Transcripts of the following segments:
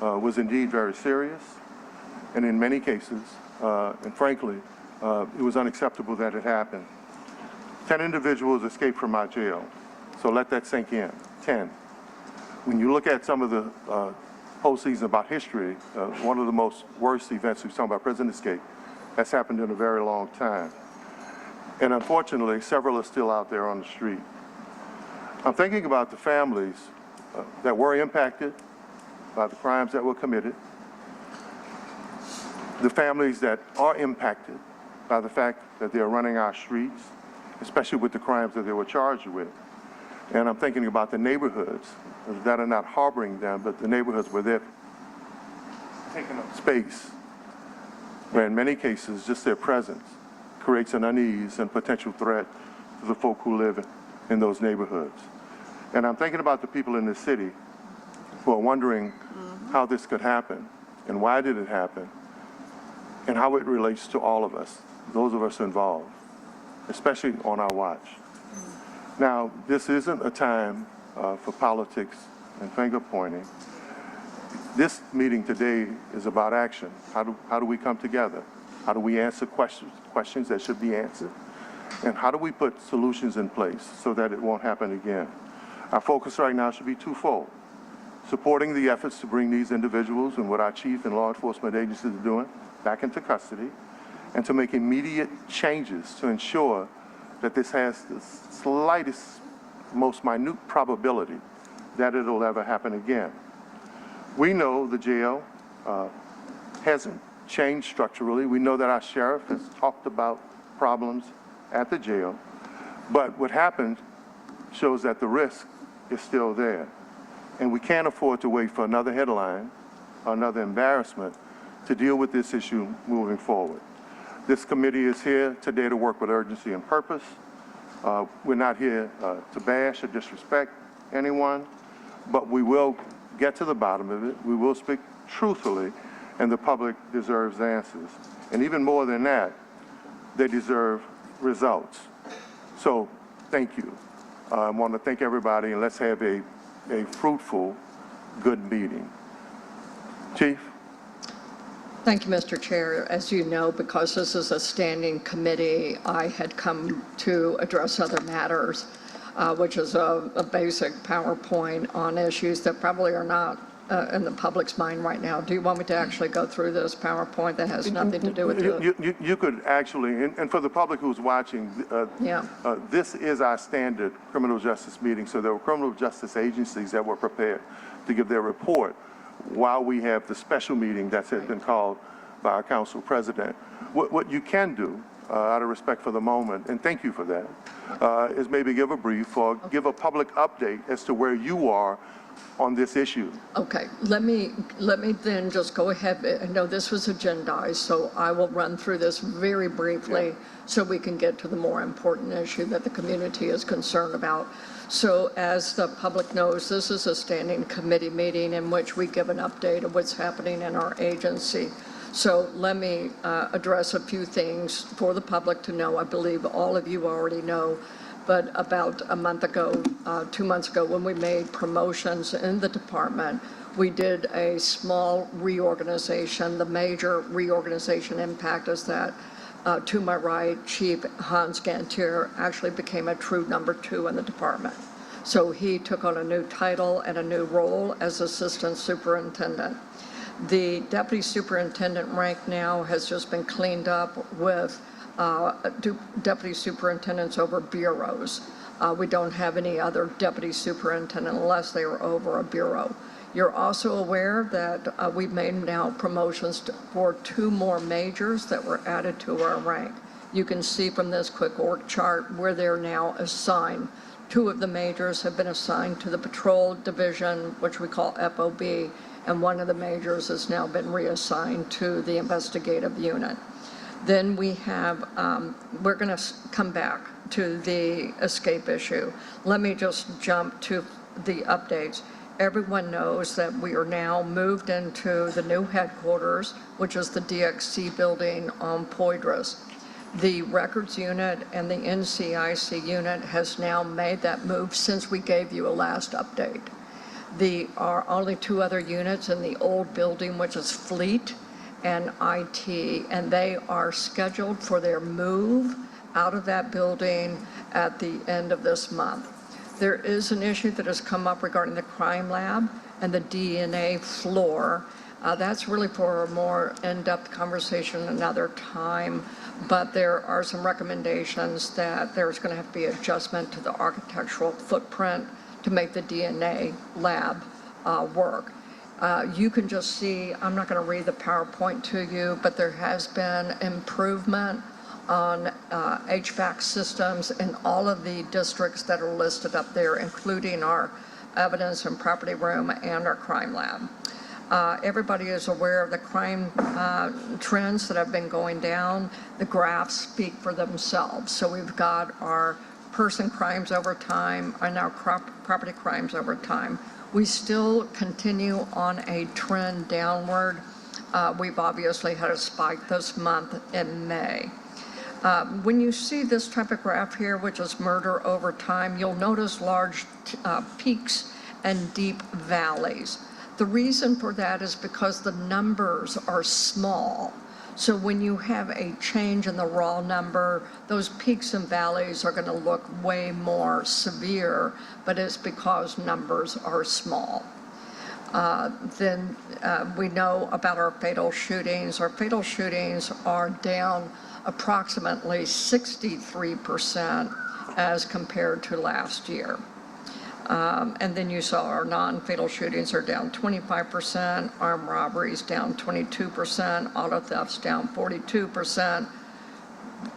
was indeed very serious, and in many cases, and frankly, it was unacceptable that it happened. 10 individuals escaped from our jail, so let that sink in, 10. When you look at some of the postseason about history, one of the most worst events we've talked about, prison escape, that's happened in a very long time. And unfortunately, several are still out there on the street. I'm thinking about the families that were impacted by the crimes that were committed, the families that are impacted by the fact that they're running our streets, especially with the crimes that they were charged with. And I'm thinking about the neighborhoods that are not harboring them, but the neighborhoods where they're taking up space, where in many cases just their presence creates an unease and potential threat to the folk who live in those neighborhoods. And I'm thinking about the people in the city who are wondering how this could happen and why did it happen and how it relates to all of us, those of us involved, especially on our watch. Now, this isn't a time for politics and finger pointing. This meeting today is about action. How do we come together? How do we answer questions that should be answered? And how do we put solutions in place so that it won't happen again? Our focus right now should be twofold: supporting the efforts to bring these individuals and what our chief and law enforcement agencies are doing back into custody, and to make immediate changes to ensure that this has the slightest, most minute probability that it'll ever happen again. We know the jail hasn't changed structurally. We know that our sheriff has talked about problems at the jail, but what happened shows that the risk is still there. And we can't afford to wait for another headline, another embarrassment to deal with this issue moving forward. This committee is here today to work with urgency and purpose. We're not here to bash or disrespect anyone, but we will get to the bottom of it. We will speak truthfully, and the public deserves answers. And even more than that, they deserve results. So thank you. I want to thank everybody, and let's have a fruitful, good meeting. Chief? Thank you, Mr. Chair. As you know, because this is a standing committee, I had come to address other matters, which is a basic PowerPoint on issues that probably are not in the public's mind right now. Do you want me to actually go through this PowerPoint that has nothing to do with it? You could actually, and for the public who's watching, this is our standard criminal justice meeting. So there were criminal justice agencies that were prepared to give their report while we have the special meeting that's been called by our council president. What you can do, out of respect for the moment, and thank you for that, is maybe give a brief or give a public update as to where you are on this issue. Okay, let me then just go ahead. I know this was agendized, so I will run through this very briefly so we can get to the more important issue that the community is concerned about. So as the public knows, this is a standing committee meeting in which we give an update of what's happening in our agency. So let me address a few things for the public to know. I believe all of you already know, but about a month ago, 2 months ago, when we made promotions in the department, we did a small reorganization. The major reorganization impact is that to my right, Chief Hans Gantier actually became a true number 2 in the department. So he took on a new title and a new role as assistant superintendent. The deputy superintendent rank now has just been cleaned up with deputy superintendents over bureaus. We don't have any other deputy superintendent unless they are over a bureau. You're also aware that we've made now promotions for 2 more majors that were added to our rank. You can see from this quick org chart where they're now assigned. 2 of the majors have been assigned to the patrol division, which we call FOB, and 1 of the majors has now been reassigned to the investigative unit. Then we have, we're going to come back to the escape issue. Let me just jump to the updates. Everyone knows that we are now moved into the new headquarters, which is the DXC building on Poydras. The records unit and the NCIC unit has now made that move since we gave you a last update. There are only 2 other units in the old building, which is Fleet and IT, and they are scheduled for their move out of that building at the end of this month. There is an issue that has come up regarding the crime lab and the DNA floor. That's really for a more in-depth conversation another time, but there are some recommendations that there's going to have to be adjustment to the architectural footprint to make the DNA lab work. You can just see, I'm not going to read the PowerPoint to you, but there has been improvement on HVAC systems in all of the districts that are listed up there, including our evidence and property room and our crime lab. Everybody is aware of the crime trends that have been going down. The graphs speak for themselves. So we've got our person crimes over time and our property crimes over time. We still continue on a trend downward. We've obviously had a spike this month in May. When you see this type of graph here, which is murder over time, you'll notice large peaks and deep valleys. The reason for that is because the numbers are small. So when you have a change in the raw number, those peaks and valleys are going to look way more severe, but it's because numbers are small. Then we know about our fatal shootings. Our fatal shootings are down approximately 63% as compared to last year. And then you saw our non-fatal shootings are down 25%, armed robberies down 22%, auto thefts down 42%,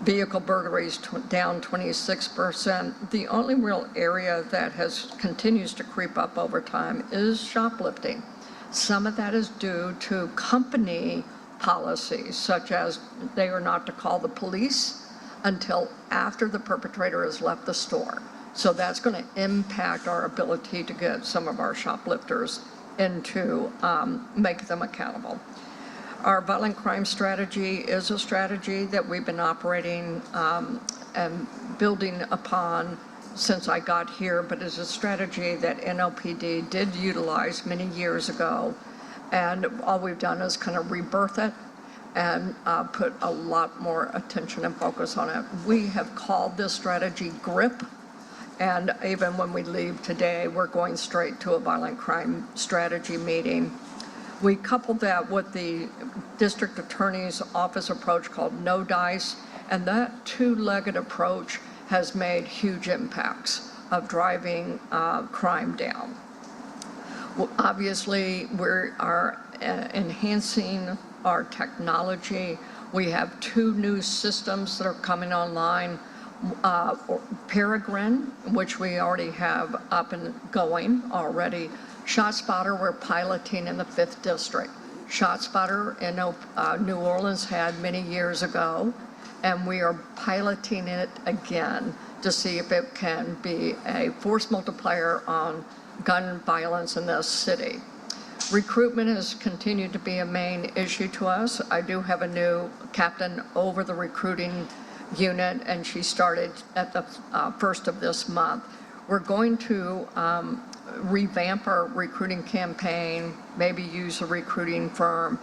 vehicle burglaries down 26%. The only real area that continues to creep up over time is shoplifting. Some of that is due to company policies, such as they are not to call the police until after the perpetrator has left the store. So that's going to impact our ability to get some of our shoplifters into make them accountable. Our violent crime strategy is a strategy that we've been operating and building upon since I got here, but it's a strategy that NOPD did utilize many years ago. And all we've done is kind of rebirth it and put a lot more attention and focus on it. We have called this strategy GRIP. And even when we leave today, we're going straight to a violent crime strategy meeting. We coupled that with the district attorney's office approach called No Dice, and that 2-legged approach has made huge impacts of driving crime down. Well, obviously, we are enhancing our technology. We have 2 new systems that are coming online. Peregrine, which we already have up and going already. ShotSpotter, we're piloting in the 5th District. ShotSpotter in New Orleans had many years ago, and we are piloting it again to see if it can be a force multiplier on gun violence in this city. Recruitment has continued to be a main issue to us. I do have a new captain over the recruiting unit, and she started at the 1st of this month. We're going to revamp our recruiting campaign, maybe use a recruiting firm.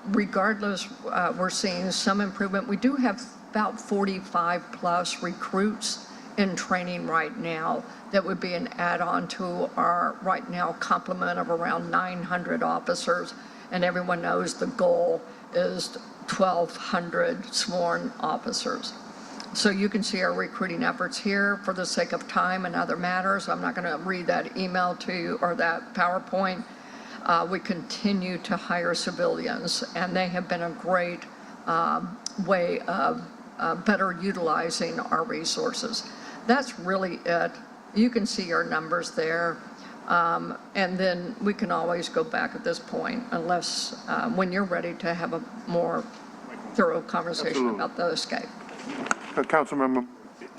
Regardless, we're seeing some improvement. We do have about 45 plus recruits in training right now. That would be an add-on to our right now complement of around 900 officers, and everyone knows the goal is 1,200 sworn officers. So you can see our recruiting efforts here. For the sake of time and other matters, I'm not going to read that email to you or that PowerPoint. We continue to hire civilians, and they have been a great way of better utilizing our resources. That's really it. You can see our numbers there. And then we can always go back at this point unless when you're ready to have a more thorough conversation Absolutely. about the escape. Councilmember.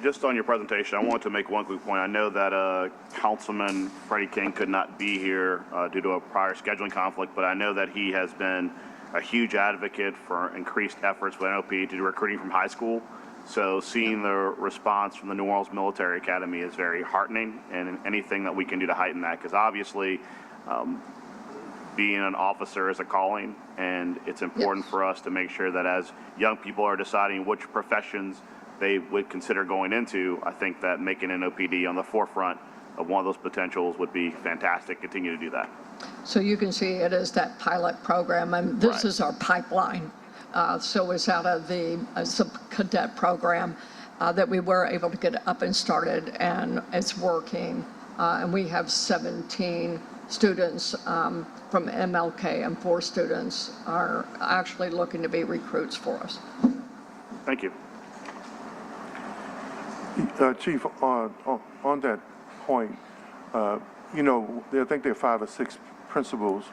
Just on your presentation, I wanted to make one quick point. I know that Councilman Freddie King could not be here due to a prior scheduling conflict, but I know that he has been a huge advocate for increased efforts with NOP to do recruiting from high school. So seeing the response from the New Orleans Military Academy is very heartening, and anything that we can do to heighten that, because obviously being an officer is a calling, and it's important for us to make sure that as young people are deciding which professions they would consider going into, I think that making an OPD on the forefront of one of those potentials would be fantastic. Continue to do that. So you can see it as that pilot program, and this is our pipeline. So it's out of the cadet program that we were able to get up and started, and it's working. And we have 17 students from MLK, and 4 students are actually looking to be recruits for us. Thank you. Chief, on that point, you know, I think there are 5 or 6 principles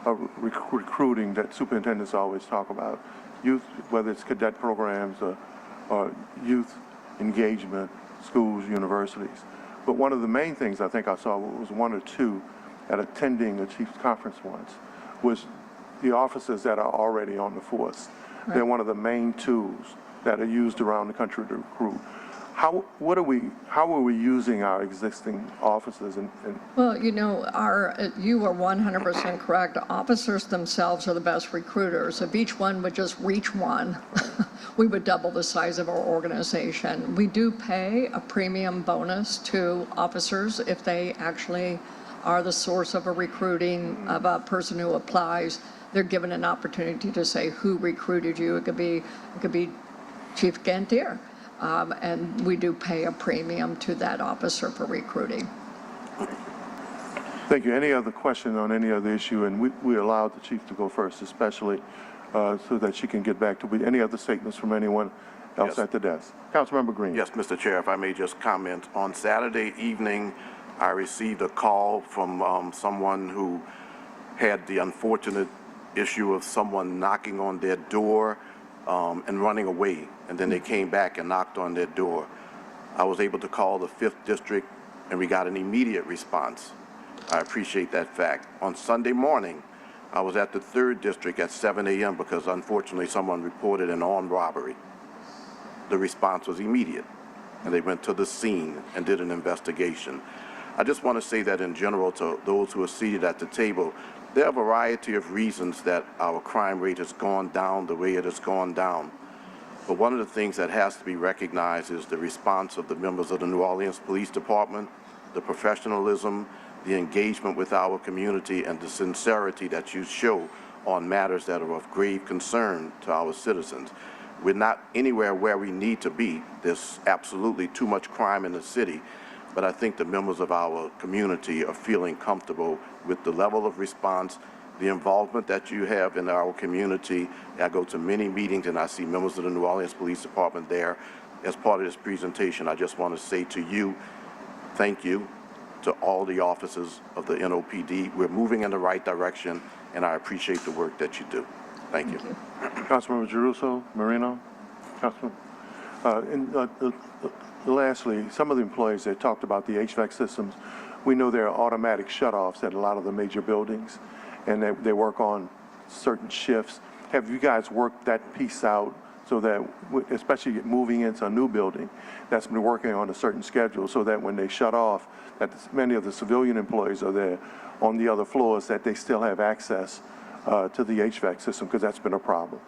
of recruiting that superintendents always talk about. Youth, whether it's cadet programs or youth engagement, schools, universities. But one of the main things I think I saw was 1 or 2 at attending a chief's conference once was the officers that are already on the force. Right. They're one of the main tools that are used around the country to recruit. How are we using our existing officers? Well, you know, you are 100% correct. Officers themselves are the best recruiters. If each one would just reach one, we would double the size of our organization. We do pay a premium bonus to officers if they actually are the source of a recruiting of a person who applies. They're given an opportunity to say who recruited you. It could be Chief Gantier. And we do pay a premium to that officer for recruiting. Thank you. Any other question on any other issue? And we allowed the chief to go first, especially so that she can get back to any other statements from anyone else at the desk. Councilmember Green. Yes, Mr. Chair, if I may just comment. On Saturday evening, I received a call from someone who had the unfortunate issue of someone knocking on their door and running away, and then they came back and knocked on their door. I was able to call the 5th District, and we got an immediate response. I appreciate that fact. On Sunday morning, I was at the 3rd District at 7 a.m. because unfortunately someone reported an armed robbery. The response was immediate, and they went to the scene and did an investigation. I just want to say that in general to those who are seated at the table, there are a variety of reasons that our crime rate has gone down the way it has gone down. But one of the things that has to be recognized is the response of the members of the New Orleans Police Department, the professionalism, the engagement with our community, and the sincerity that you show on matters that are of grave concern to our citizens. We're not anywhere where we need to be. There's absolutely too much crime in the city. But I think the members of our community are feeling comfortable with the level of response, the involvement that you have in our community. I go to many meetings and I see members of the New Orleans Police Department there. As part of this presentation, I just want to say to you, thank you to all the officers of the NOPD. We're moving in the right direction, and I appreciate the work that you do. Thank you. Councilmember Giarrusso, Marino, Councilman. Lastly, some of the employees that talked about the HVAC systems, we know there are automatic shutoffs at a lot of the major buildings, and they work on certain shifts. Have you guys worked that piece out so that, especially moving into a new building that's been working on a certain schedule, so that when they shut off, that many of the civilian employees are there on the other floors, that they still have access to the HVAC system, because that's been a problem?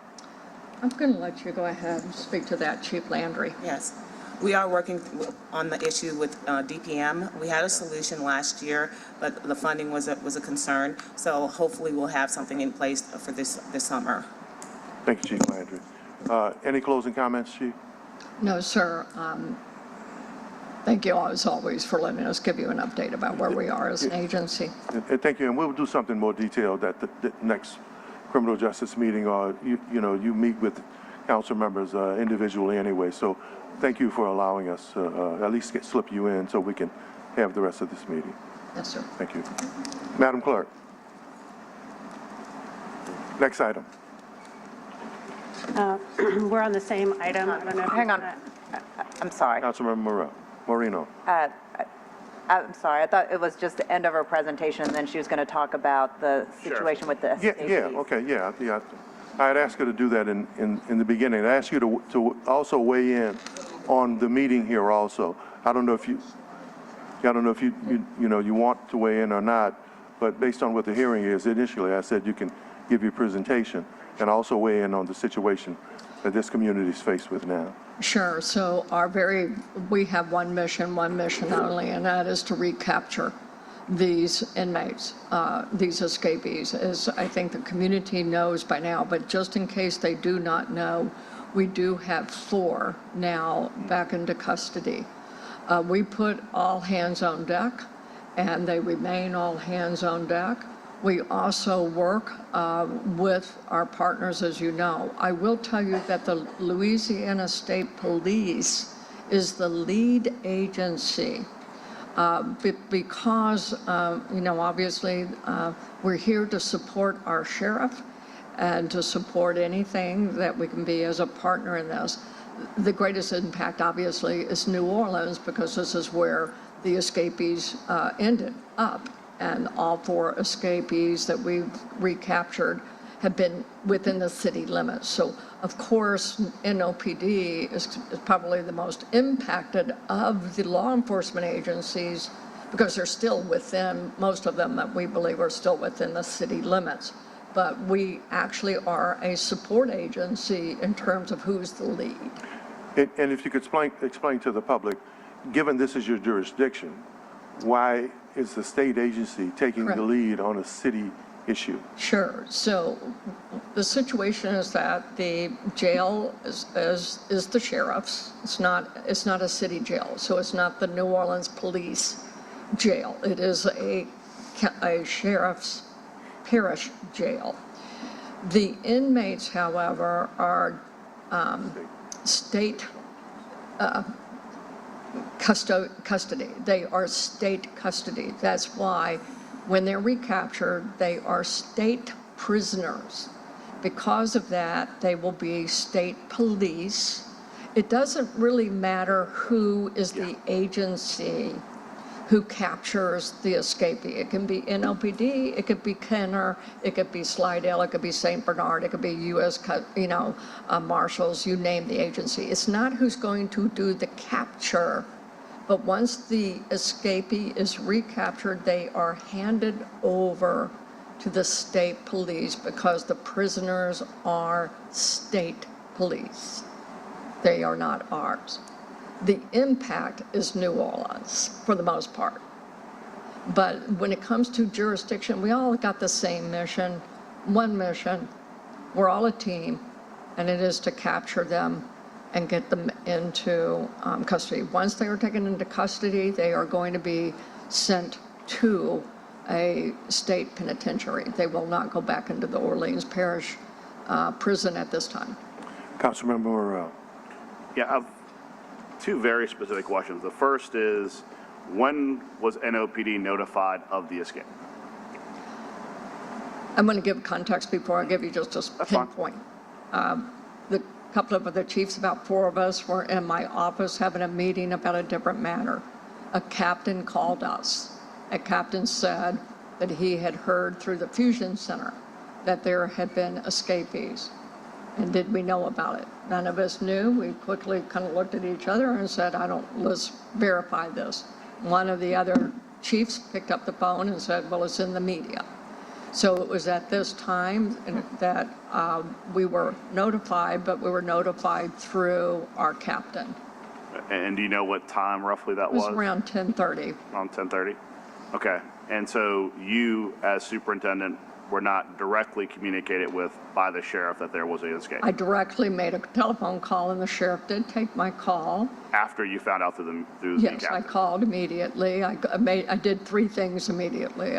I'm going to let you go ahead and speak to that, Chief Landry. Yes. We are working on the issue with DPM. We had a solution last year, but the funding was a concern. So hopefully we'll have something in place for this summer. Thank you, Chief Landry. Any closing comments, Chief? No, sir. Thank you, as always, for letting us give you an update about where we are as an agency. Thank you, and we'll do something more detailed at the next criminal justice meeting, or you meet with council members individually anyway. So thank you for allowing us to at least slip you in so we can have the rest of this meeting. Yes, sir. Thank you. Madam Clerk. Next item. We're on the same item. I don't know if Hang on. I'm sorry. Councilmember Moreno. I'm sorry. I thought it was just the end of her presentation, and then she was going to talk about the situation with the SACs. Yeah, okay, yeah. I'd ask you to do that in the beginning. I ask you to also weigh in on the meeting here also. I don't know if you want to weigh in or not, but based on what the hearing is, initially I said you can give your presentation and also weigh in on the situation that this community is faced with now. Sure. So we have one mission only, and that is to recapture these inmates, these escapees. As I think the community knows by now, but just in case they do not know, we do have 4 now back into custody. We put all hands on deck, and they remain all hands on deck. We also work with our partners, as you know. I will tell you that the Louisiana State Police is the lead agency because, obviously, we're here to support our sheriff and to support anything that we can be as a partner in this. The greatest impact, obviously, is New Orleans, because this is where the escapees ended up. And all 4 escapees that we've recaptured have been within the city limits. So, of course, NOPD is probably the most impacted of the law enforcement agencies, because they're still within, most of them that we believe are still within the city limits. But we actually are a support agency in terms of who's the lead. And if you could explain to the public, given this is your jurisdiction, why is the state agency taking the lead on a city issue? Sure. So the situation is that the jail is the sheriff's. It's not a city jail. So it's not the New Orleans police jail. It is a sheriff's parish jail. The inmates, however, are state custody. They are state custody. That's why when they're recaptured, they are state prisoners. Because of that, they will be state police. It doesn't really matter who is the agency who captures the escapee. It can be NOPD, it could be Kenner, it could be Slidell, it could be St. Bernard, it could be U.S. Marshals, you name the agency. It's not who's going to do the capture, but once the escapee is recaptured, they are handed over to the state police, because the prisoners are state police. They are not ours. The impact is New Orleans for the most part. But when it comes to jurisdiction, we all got the same mission, one mission. We're all a team, and it is to capture them and get them into custody. Once they are taken into custody, they are going to be sent to a state penitentiary. They will not go back into the Orleans Parish prison at this time. Councilmember Yeah, I've 2 very specific questions. The first is, when was NOPD notified of the escape? I'm going to give context before I give you just a pinpoint. The couple of the chiefs, about 4 of us, were in my office having a meeting about a different matter. A captain called us. A captain said that he had heard through the Fusion Center that there had been escapees. And did we know about it? None of us knew. We quickly kind of looked at each other and said, let's verify this. One of the other chiefs picked up the phone and said, well, it's in the media. So it was at this time that we were notified, but we were notified through our captain. And do you know what time roughly that was? It was around 10:30. Around 10:30? Okay. And so you, as superintendent, were not directly communicated with by the sheriff that there was an escape? I directly made a telephone call, and the sheriff did take my call. After you found out through the Yes, captain? I called immediately. I did 3 things immediately.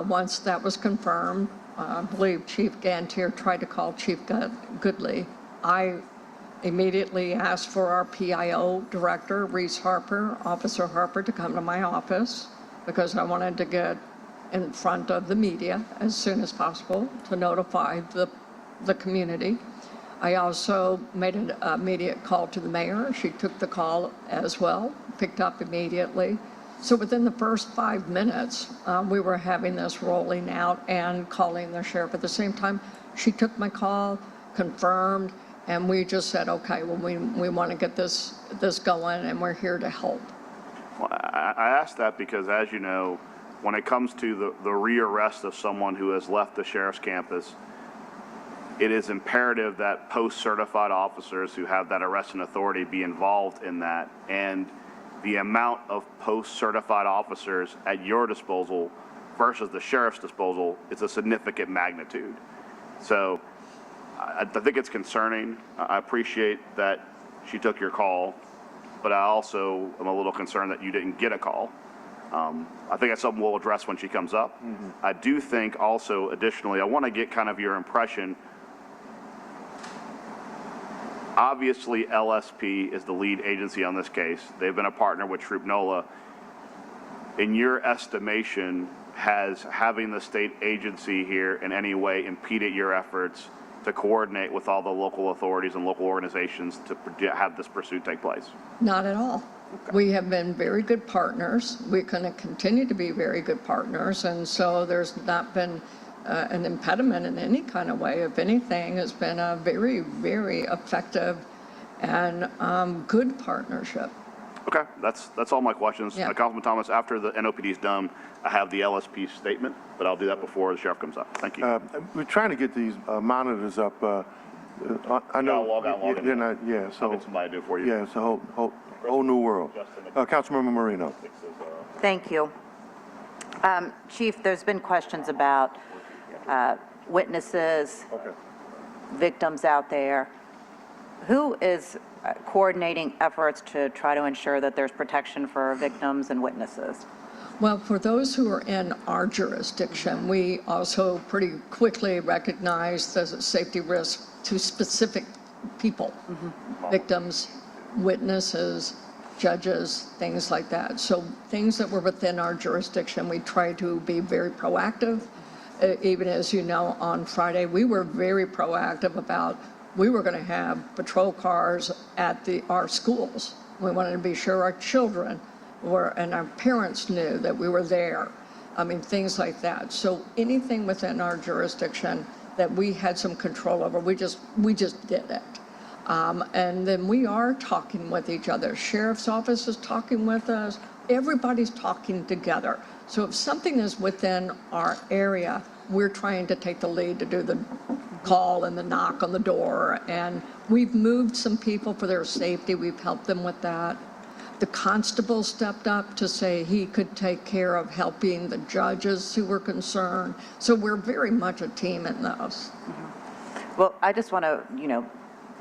Once that was confirmed, I believe Chief Gantier tried to call Chief Goodley. I immediately asked for our PIO director, Reese Harper, Officer Harper, to come to my office, because I wanted to get in front of the media as soon as possible to notify the community. I also made an immediate call to the mayor. She took the call as well, picked up immediately. So within the first 5 minutes, we were having this rolling out and calling the sheriff at the same time. She took my call, confirmed, and we just said, okay, well, we want to get this going, and we're here to help. Well, I asked that because, as you know, when it comes to the rearrest of someone who has left the sheriff's campus, it is imperative that post-certified officers who have that arresting authority be involved in that. And the amount of post-certified officers at your disposal versus the sheriff's disposal is a significant magnitude. So I think it's concerning. I appreciate that she took your call, but I also am a little concerned that you didn't get a call. I think that's something we'll address when she comes up. Mm-hmm. I do think also, additionally, I want to get kind of your impression. Obviously, LSP is the lead agency on this case. They've been a partner with Troop NOLA. In your estimation, has having the state agency here in any way impeded your efforts to coordinate with all the local authorities and local organizations to have this pursuit take place? Not at all. Okay. We have been very good partners. We're going to continue to be very good partners, and so there's not been an impediment in any kind of way. If anything, it's been a very, very effective and good partnership. Okay, that's all my questions. Yeah. Councilman Thomas, after the NOPD is done, I have the LSP statement, but I'll do that before the sheriff comes up. Thank you. We're trying to get these monitors up. I know. Log out. They're not, yeah, I'll so, get somebody to do it for you. yeah, it's a whole new world. Councilmember Marino. Thank you. Chief, there's been questions about witnesses, victims out there. Who is coordinating efforts to try to ensure that there's protection for victims and witnesses? Well, for those who are in our jurisdiction, we also pretty quickly recognize the safety risk to specific people, victims, witnesses, judges, things like that. So things that were within our jurisdiction, we try to be very proactive. Even as you know, on Friday, we were very proactive about we were going to have patrol cars at our schools. We wanted to be sure our children and our parents knew that we were there. I mean, things like that. So anything within our jurisdiction that we had some control over, we just did it. And then we are talking with each other. Sheriff's office is talking with us. Everybody's talking together. So if something is within our area, we're trying to take the lead to do the call and the knock on the door. And we've moved some people for their safety. We've helped them with that. The constable stepped up to say he could take care of helping the judges who were concerned. So we're very much a team in this. Well, I just want to,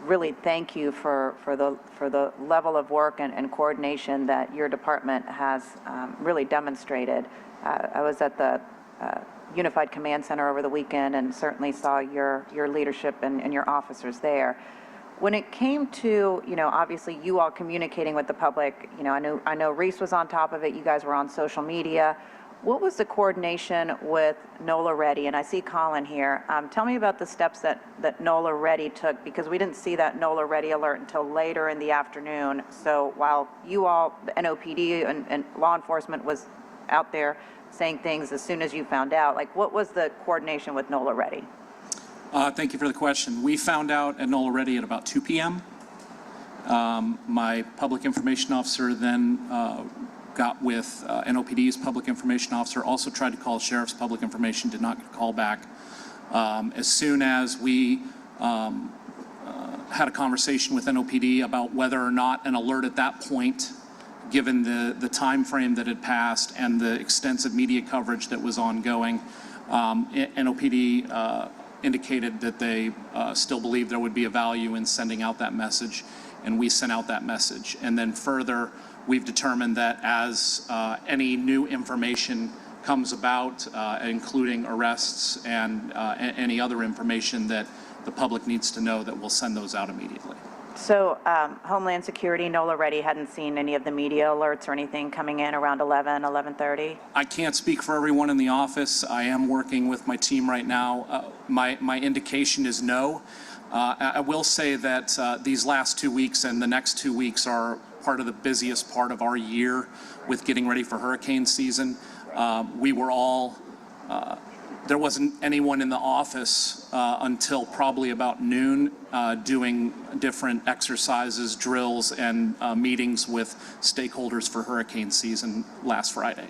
really thank you for the level of work and coordination that your department has really demonstrated. I was at the Unified Command Center over the weekend and certainly saw your leadership and your officers there. When it came to, obviously you all communicating with the public, I know Reese was on top of it. You guys were on social media. What was the coordination with NOLA Ready? And I see Colin here. Tell me about the steps that NOLA Ready took, because we didn't see that NOLA Ready alert until later in the afternoon. So while you all, the NOPD and law enforcement was out there saying things as soon as you found out, what was the coordination with NOLA Ready? Thank you for the question. We found out at NOLA Ready at about 2 p.m. My public information officer then got with NOPD's public information officer, also tried to call sheriff's public information, did not call back. As soon as we had a conversation with NOPD about whether or not an alert at that point, given the time frame that had passed and the extensive media coverage that was ongoing, NOPD indicated that they still believe there would be a value in sending out that message, and we sent out that message. And then further, we've determined that as any new information comes about, including arrests and any other information that the public needs to know, that we'll send those out immediately. So Homeland Security, NOLA Ready hadn't seen any of the media alerts or anything coming in around 11:30? I can't speak for everyone in the office. I am working with my team right now. My indication is no. I will say that these last 2 weeks and the next 2 weeks are part of the busiest part of our year with getting ready for hurricane season. We were all, there wasn't anyone in the office until probably about noon doing different exercises, drills, and meetings with stakeholders for hurricane season last Friday.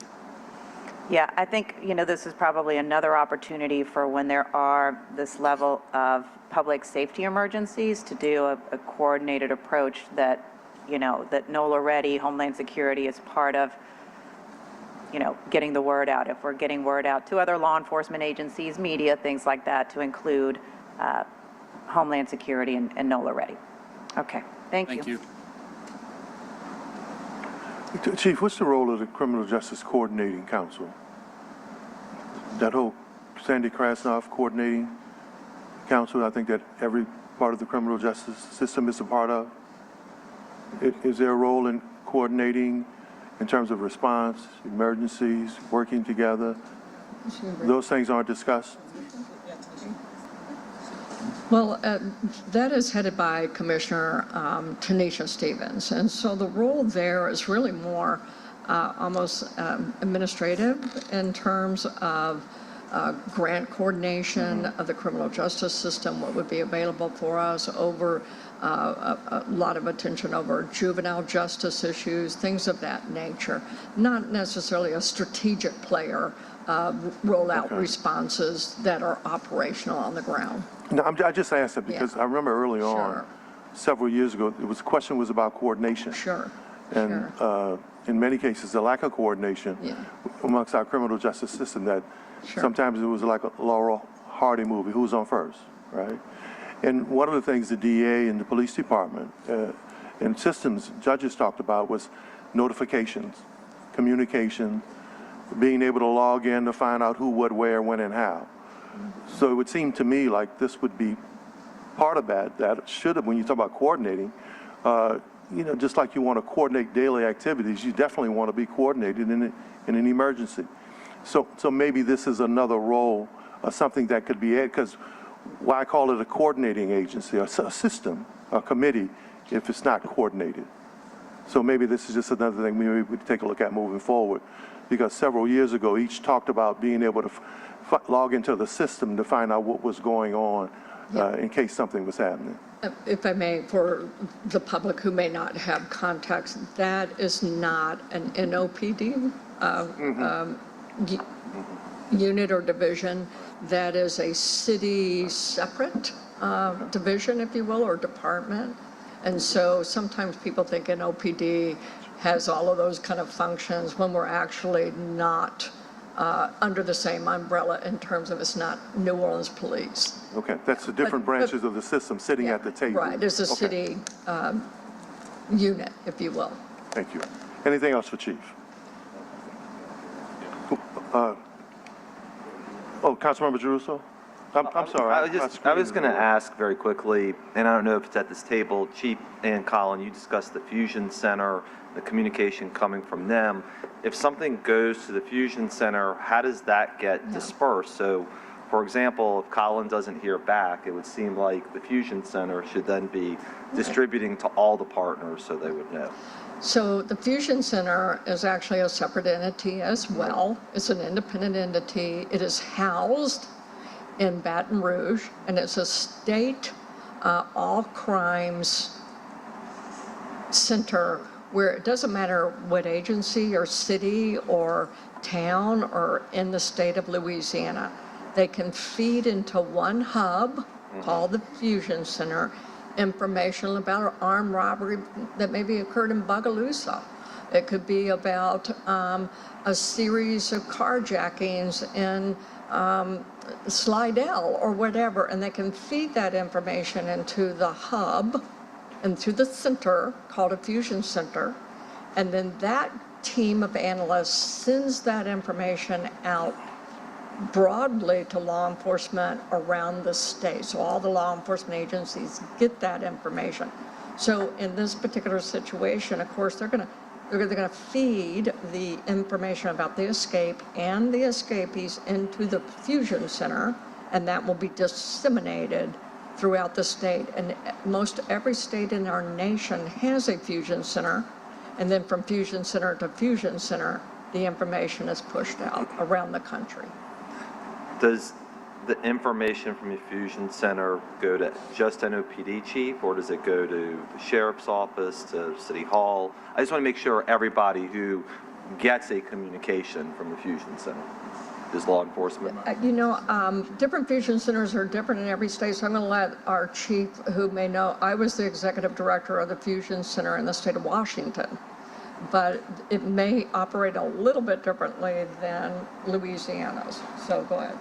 Yeah, I think, this is probably another opportunity for when there are this level of public safety emergencies to do a coordinated approach that, that NOLA Ready, Homeland Security is part of, getting the word out. If we're getting word out to other law enforcement agencies, media, things like that, to include Homeland Security and NOLA Ready. Okay, thank you. Thank you. Chief, what's the role of the Criminal Justice Coordinating Council? That whole Sandy Krasnoff Coordinating Council, I think that every part of the criminal justice system is a part of. Is there a role in coordinating in terms of response, emergencies, working together? Those things aren't discussed? Well, that is headed by Commissioner Tanisha Stevens, and so the role there is really more almost administrative in terms of grant coordination of the criminal justice system, what would be available for us, over a lot of attention over juvenile justice issues, things of that nature. Not necessarily a strategic player, roll out responses that are operational on the ground. No, I just asked that because I remember early on, several years ago, the question was about coordination. Sure. And in many cases, the lack of coordination amongst our criminal justice system, that sometimes it was like a Laurel Hardy movie, who's on first, right? And one of the things the DA and the police department and systems judges talked about was notifications, communication, being able to log in to find out who, what, where, when, and how. So it would seem to me like this would be part of that should have, when you talk about coordinating, just like you want to coordinate daily activities, you definitely want to be coordinated in an emergency. So maybe this is another role, something that could be added, because why I call it a coordinating agency, a system, a committee, if it's not coordinated. So maybe this is just another thing maybe we could take a look at moving forward, because several years ago, each talked about being able to log into the system to find out what was going on in case something was happening. If I may, for the public who may not have context, that is not an NOPD unit or division. That is a city separate division, if you will, or department. And so sometimes people think NOPD has all of those kind of functions when we're actually not under the same umbrella in terms of it's not New Orleans Police. Okay, that's the different branches of the system sitting at the table. Right, it's a city unit, if you will. Thank you. Anything else for Chief? Councilmember Giarrusso? I'm sorry. I was going to ask very quickly, and I don't know if it's at this table, Chief and Colin, you discussed the Fusion Center, the communication coming from them. If something goes to the Fusion Center, how does that get dispersed? So, for example, if Colin doesn't hear back, it would seem like the Fusion Center should then be distributing to all the partners so they would know. So the Fusion Center is actually a separate entity as well. It's an independent entity. It is housed in Baton Rouge, and it's a state all crimes center where it doesn't matter what agency or city or town or in the state of Louisiana, they can feed into one hub called the Fusion Center information about armed robbery that maybe occurred in Bogalusa. It could be about a series of carjackings in Slidell or whatever, and they can feed that information into the hub and through the center called a Fusion Center, and then that team of analysts sends that information out broadly to law enforcement around the state. So all the law enforcement agencies get that information. So in this particular situation, of course, they're going to feed the information about the escape and the escapees into the Fusion Center, and that will be disseminated throughout the state. And most every state in our nation has a Fusion Center. And then from fusion center to fusion center, the information is pushed out around the country. Does the information from the fusion center go to just NOPD chief, or does it go to the sheriff's office, to city hall? I just want to make sure everybody who gets a communication from the fusion center is law enforcement. Different fusion centers are different in every state, so I'm going to let our chief, who may know, I was the executive director of the fusion center in the state of Washington, but it may operate a little bit differently than Louisiana's. So go ahead.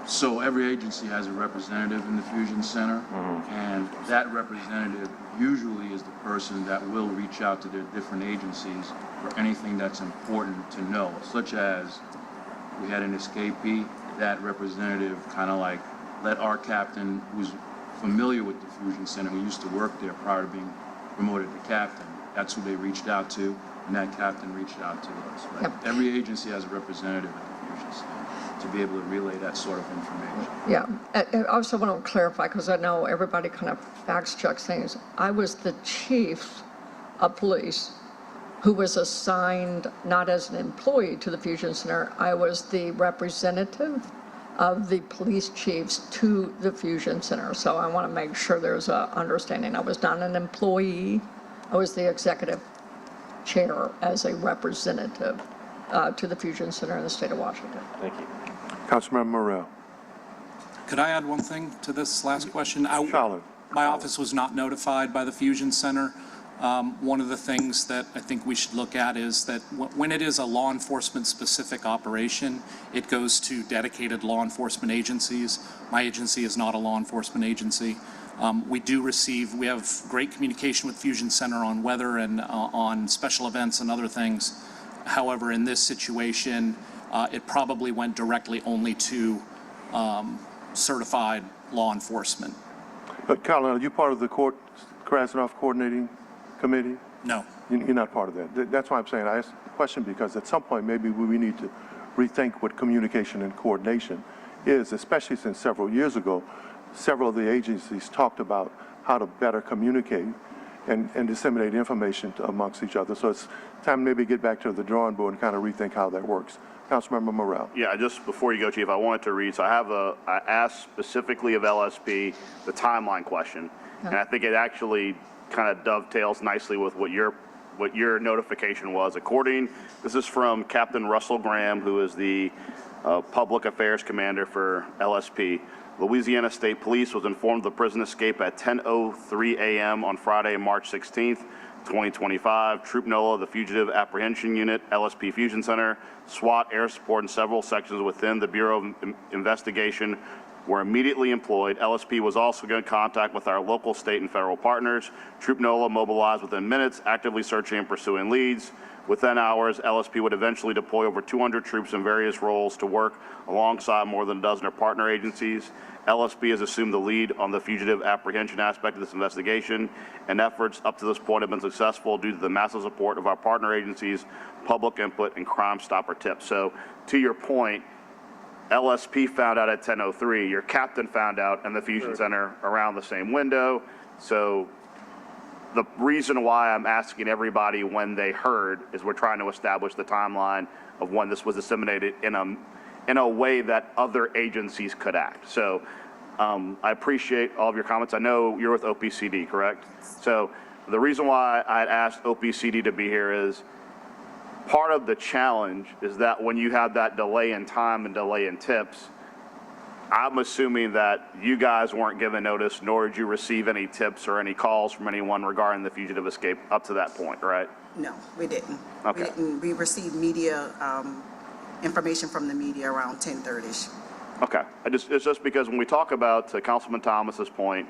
So every agency has a representative in the Fusion Center, and that representative usually is the person that will reach out to their different agencies for anything that's important to know, such as we had an escapee. That representative kind of like let our captain, who's familiar with the Fusion Center, who used to work there prior to being promoted to captain, that's who they reached out to, and that captain reached out to us. Right? Yep. Every agency has a representative at the Fusion Center to be able to relay that sort of information. Yeah, I also want to clarify, because I know everybody kind of fact checks things. I was the chief of police who was assigned not as an employee to the Fusion Center. I was the representative of the police chiefs to the Fusion Center. So I want to make sure there's a understanding. I was not an employee. I was the executive chair as a representative to the Fusion Center in the state of Washington. Thank you. Councilmember Morrell. Could I add one thing to this last question? Colin. My office was not notified by the Fusion Center. One of the things that I think we should look at is that when it is a law enforcement specific operation, it goes to dedicated law enforcement agencies. My agency is not a law enforcement agency. We have great communication with Fusion Center on weather and on special events and other things. However, in this situation, it probably went directly only to certified law enforcement. But Colin, are you part of the Krasnoff Coordinating Committee? No. You're not part of that. That's why I'm saying I asked the question, because at some point maybe we need to rethink what communication and coordination is, especially since several years ago, several of the agencies talked about how to better communicate and disseminate information amongst each other. So it's time to maybe get back to the drawing board and kind of rethink how that works. Councilmember Morrell. Yeah, just before you go, Chief, I wanted to read, so I asked specifically of LSP the timeline question, and I think it actually kind of dovetails nicely with what your notification was. This is from Captain Russell Graham, who is the Public Affairs Commander for LSP. Louisiana State Police was informed of the prison escape at 10:03 a.m. on Friday, March 16th, 2025. Troop NOLA, the Fugitive Apprehension Unit, LSP Fusion Center, SWAT, air support, and several sections within the Bureau of Investigation were immediately employed. LSP was also in contact with our local, state, and federal partners. Troop NOLA mobilized within minutes, actively searching and pursuing leads. Within hours, LSP would eventually deploy over 200 troops in various roles to work alongside more than a dozen of partner agencies. LSP has assumed the lead on the fugitive apprehension aspect of this investigation, and efforts up to this point have been successful due to the massive support of our partner agencies, public input, and Crime Stopper tips. So, to your point, LSP found out at 10:03. Your captain found out in the Fusion Center around the same window. So, the reason why I'm asking everybody when they heard is we're trying to establish the timeline of when this was disseminated in a way that other agencies could act. So I appreciate all of your comments. I know you're with OPCD, correct? So the reason why I'd asked OPCD to be here is part of the challenge is that when you have that delay in time and delay in tips, I'm assuming that you guys weren't given notice, nor did you receive any tips or any calls from anyone regarding the fugitive escape up to that point, right? No, we didn't. Okay. We received media, information from the media around 10:30. Okay. It's just because when we talk about, to Councilman Thomas's point,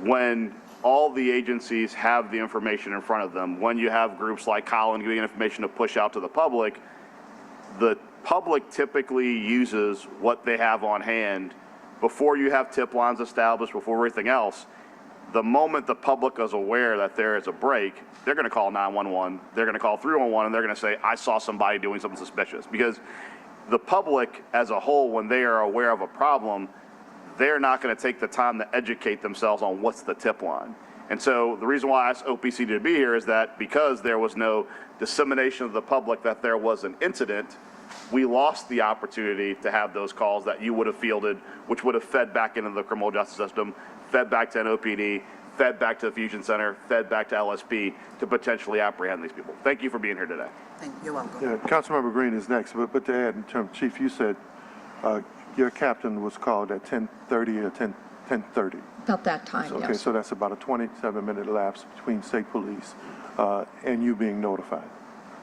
when all the agencies have the information in front of them, when you have groups like Colin giving information to push out to the public typically uses what they have on hand before you have tip lines established, before everything else. The moment the public is aware that there is a break, they're going to call 911, they're going to call 311, and they're going to say, I saw somebody doing something suspicious. Because the public as a whole, when they are aware of a problem, they're not going to take the time to educate themselves on what's the tip line. And so the reason why I asked OPC to be here is that because there was no dissemination of the public that there was an incident, we lost the opportunity to have those calls that you would have fielded, which would have fed back into the criminal justice system, fed back to NOPD, fed back to the Fusion Center, fed back to LSP to potentially apprehend these people. Thank you for being here today. Thank you. You're welcome. Yeah, Councilmember Green is next, but to add in terms, Chief, you said your captain was called at 10:30 or 10:30. About that time, Okay, yes. so that's about a 27-minute lapse between state police and you being notified.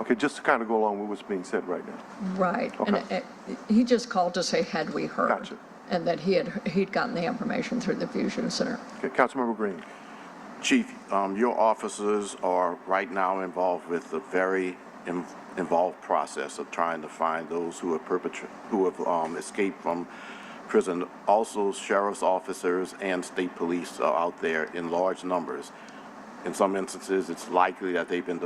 Okay, just to kind of go along with what's being said right now. Right. And Okay. he just called to say, had we heard? Gotcha. And that he'd gotten the information through the Fusion Center. Okay, Councilmember Green. Chief, your officers are right now involved with a very involved process of trying to find those who have escaped from prison. Also, sheriff's officers and state police are out there in large numbers. In some instances, it's likely that they've been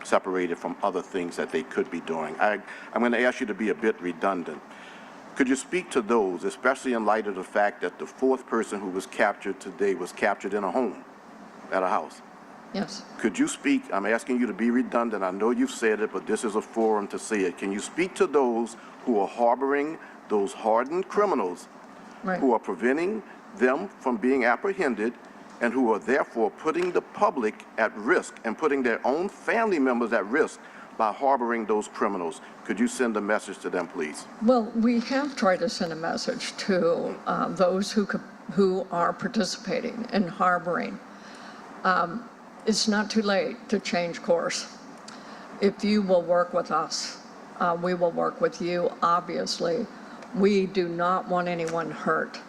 separated from other things that they could be doing. I'm going to ask you to be a bit redundant. Could you speak to those, especially in light of the fact that the fourth person who was captured today was captured in a home, at a house? Yes. Could you speak, I'm asking you to be redundant, I know you've said it, but this is a forum to say it. Can you speak to those who are harboring those hardened criminals, Right. who are preventing them from being apprehended, and who are therefore putting the public at risk and putting their own family members at risk by harboring those criminals? Could you send a message to them, please? Well, we have tried to send a message to those who are participating and harboring. It's not too late to change course. If you will work with us, we will work with you, obviously. We do not want anyone hurt.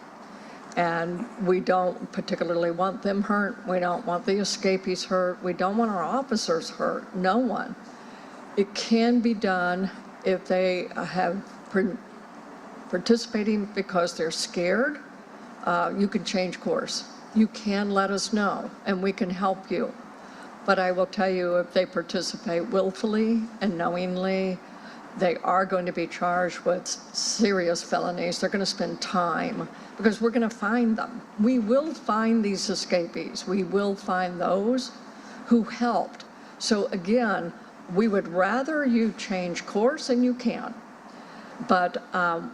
And we don't particularly want them hurt. We don't want the escapees hurt. We don't want our officers hurt. No one. It can be done if they have participating because they're scared. You can change course. You can let us know, and we can help you. But I will tell you, if they participate willfully and knowingly, they are going to be charged with serious felonies. They're going to spend time because we're going to find them. We will find these escapees. We will find those who helped. So again, we would rather you change course, and you can, but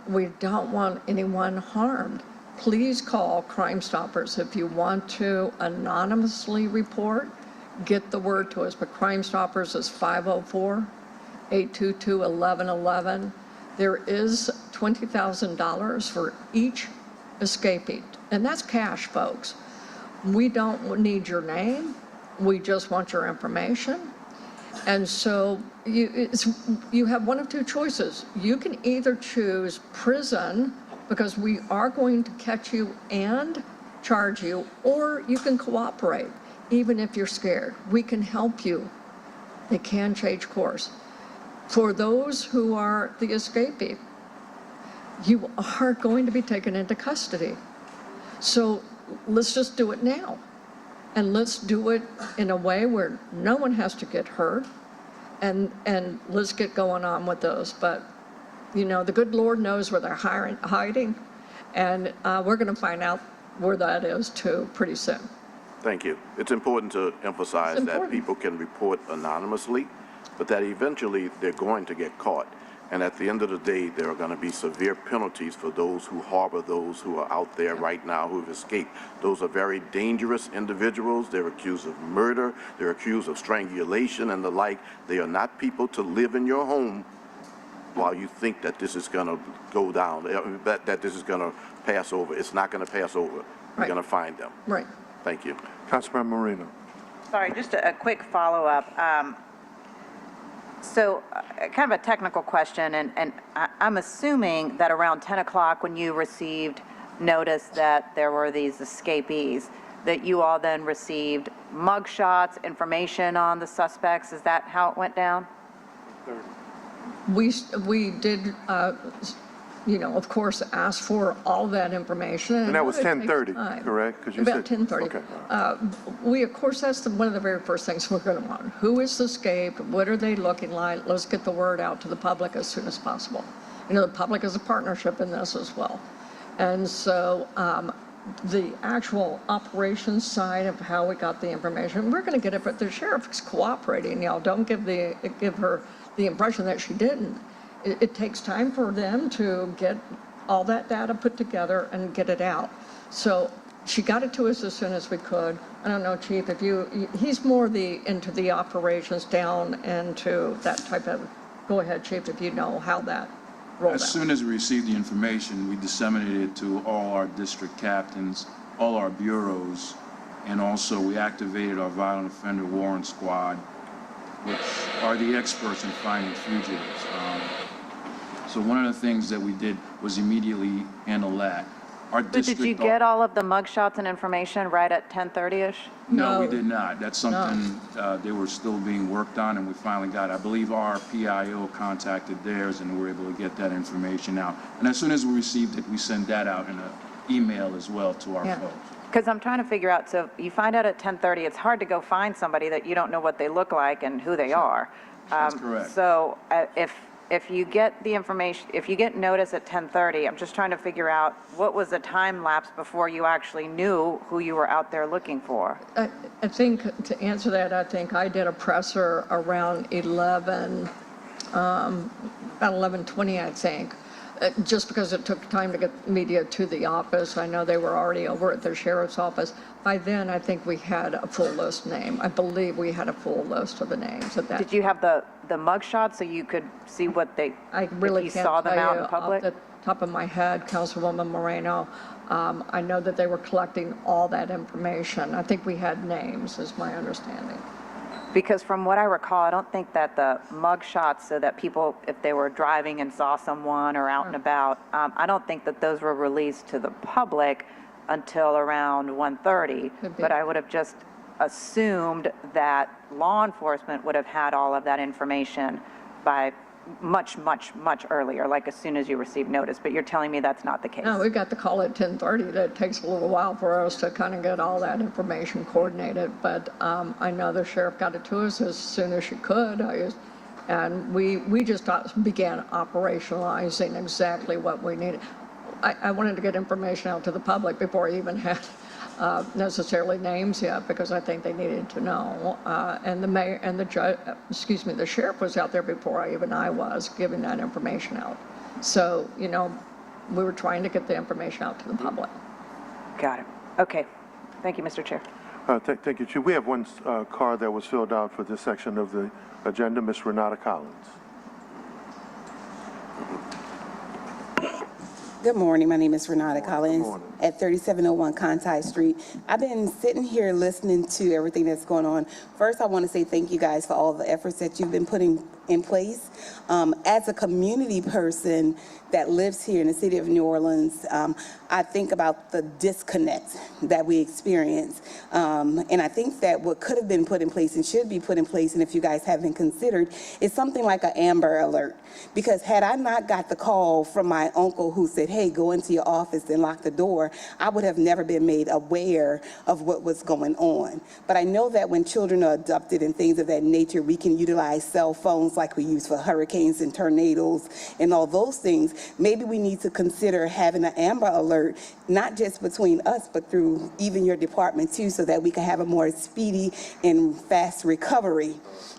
we don't want anyone harmed. Please call Crime Stoppers if you want to anonymously report. Get the word to us, but Crime Stoppers is 504-822-1111. There is $20,000 for each escapee, and that's cash, folks. We don't need your name. We just want your information. And so you have one of two choices. You can either choose prison, because we are going to catch you and charge you, or you can cooperate, even if you're scared. We can help you. They can change course. For those who are the escapee, you are going to be taken into custody. So let's just do it now. And let's do it in a way where no one has to get hurt, and let's get going on with those. But, you know, the good Lord knows where they're hiding, and we're going to find out where that is too pretty soon. Thank you. It's important to emphasize that people can report anonymously, but that eventually they're going to get caught. And at the end of the day, there are going to be severe penalties for those who harbor those who are out there right now who have escaped. Those are very dangerous individuals. They're accused of murder. They're accused of strangulation and the like. They are not people to live in your home while you think that this is going to go down, that this is going to pass over. It's not going to pass over. You're going to find them. Right. Thank you. Councilmember Moreno. Sorry, just a quick follow-up. So kind of a technical question, and I'm assuming that around 10 o'clock when you received notice that there were these escapees, that you all then received mugshots, information on the suspects. Is that how it went down? We did, you know, of course, ask for all that information. And that was it takes 10:30, time. correct? 'Cause you About said- 10:30. Okay. We, of course, that's one of the very first things we're going to want. Who is escaped? What are they looking like? Let's get the word out to the public as soon as possible. You know, the public is a partnership in this as well. And so the actual operations side of how we got the information, we're going to get it, but the sheriff's cooperating, y'all. Don't give her the impression that she didn't. It takes time for them to get all that data put together and get it out. So she got it to us as soon as we could. I don't know, Chief, if he's more into the operations down into that type of, go ahead, Chief, if you know how that rolled out. As soon as we received the information, we disseminated it to all our district captains, all our bureaus, and also we activated our violent offender warrant squad, which are the experts in finding fugitives. So one of the things that we did was immediately handle that. Our But did you district. get all of the mugshots and information right at 10:30ish? No, we No. did not. That's something they were still being worked on, and we finally got it. I believe our PIO contacted theirs, and we were able to get that information out. And as soon as we received it, we sent that out in an email as well to our Yeah. folks. Because I'm trying to figure out, so you find out at 10:30, it's hard to go find somebody that you don't know what they look like and who they are. That's correct. So if you get the information, if you get notice at 10:30, I'm just trying to figure out what was the time lapse before you actually knew who you were out there looking for? I think to answer that, I think I did a presser around 11, about 11:20, I think. Just because it took time to get media to the office. I know they were already over at the sheriff's office. By then, I think we had a full list name. I believe we had a full list of the names at that. Did you have the mugshot so you could see what they, I really if you can't saw them tell out you in public? off the top of my head, Councilwoman Moreno. I know that they were collecting all that information. I think we had names, is my understanding. Because from what I recall, I don't think that the mug shots, so that people, if they were driving and saw someone or out and about, I don't think that those were released to the public until around 1:30. Could be. But I would have just assumed that law enforcement would have had all of that information by much, much, much earlier, like as soon as you received notice. But you're telling me that's not the case. No, we got the call at 10:30. That takes a little while for us to kind of get all that information coordinated. But I know the sheriff got it to us as soon as she could. And we just began operationalizing exactly what we needed. I wanted to get information out to the public before I even had necessarily names yet, because I think they needed to know. And the mayor and the judge, the sheriff was out there before I was giving that information out. So, we were trying to get the information out to the public. Got it. Okay. Thank you, Mr. Chair. Thank you, Chief. We have one card that was filled out for this section of the agenda, Ms. Renata Collins. Good morning. My name is Renata Collins morning. at 3701 Conti Street. I've been sitting here listening to everything that's going on. First, I want to say thank you guys for all the efforts that you've been putting in place. As a community person that lives here in the city of New Orleans, I think about the disconnect that we experience. And I think that what could have been put in place and should be put in place, and if you guys haven't considered, is something like an Amber Alert. Because had I not got the call from my uncle who said, hey, go into your office and lock the door, I would have never been made aware of what was going on. But I know that when children are abducted and things of that nature, we can utilize cell phones like we use for hurricanes and tornadoes and all those things. Maybe we need to consider having an Amber Alert, not just between us, but through even your department too, so that we can have a more speedy and fast recovery.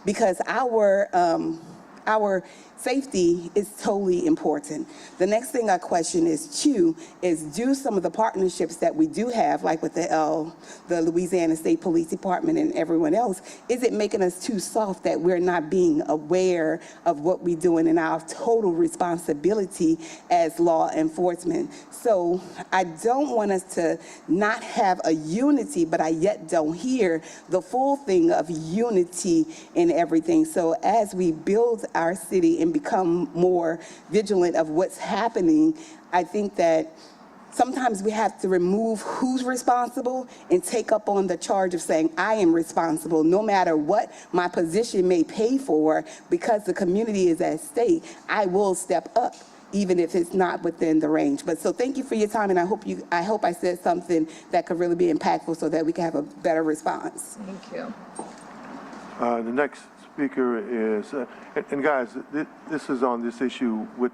Because our safety is totally important. The next thing I question is do some of the partnerships that we do have, like with the Louisiana State Police Department and everyone else, is it making us too soft that we're not being aware of what we're doing and our total responsibility as law enforcement? So I don't want us to not have a unity, but I yet don't hear the full thing of unity in everything. So as we build our city and become more vigilant of what's happening, I think that sometimes we have to remove who's responsible and take up on the charge of saying, I am responsible, no matter what my position may pay for, because the community is at stake, I will step up, even if it's not within the range. But so thank you for your time, and I hope I said something that could really be impactful so that we can have a better response. Thank you. The next speaker is, and guys, this is on this issue with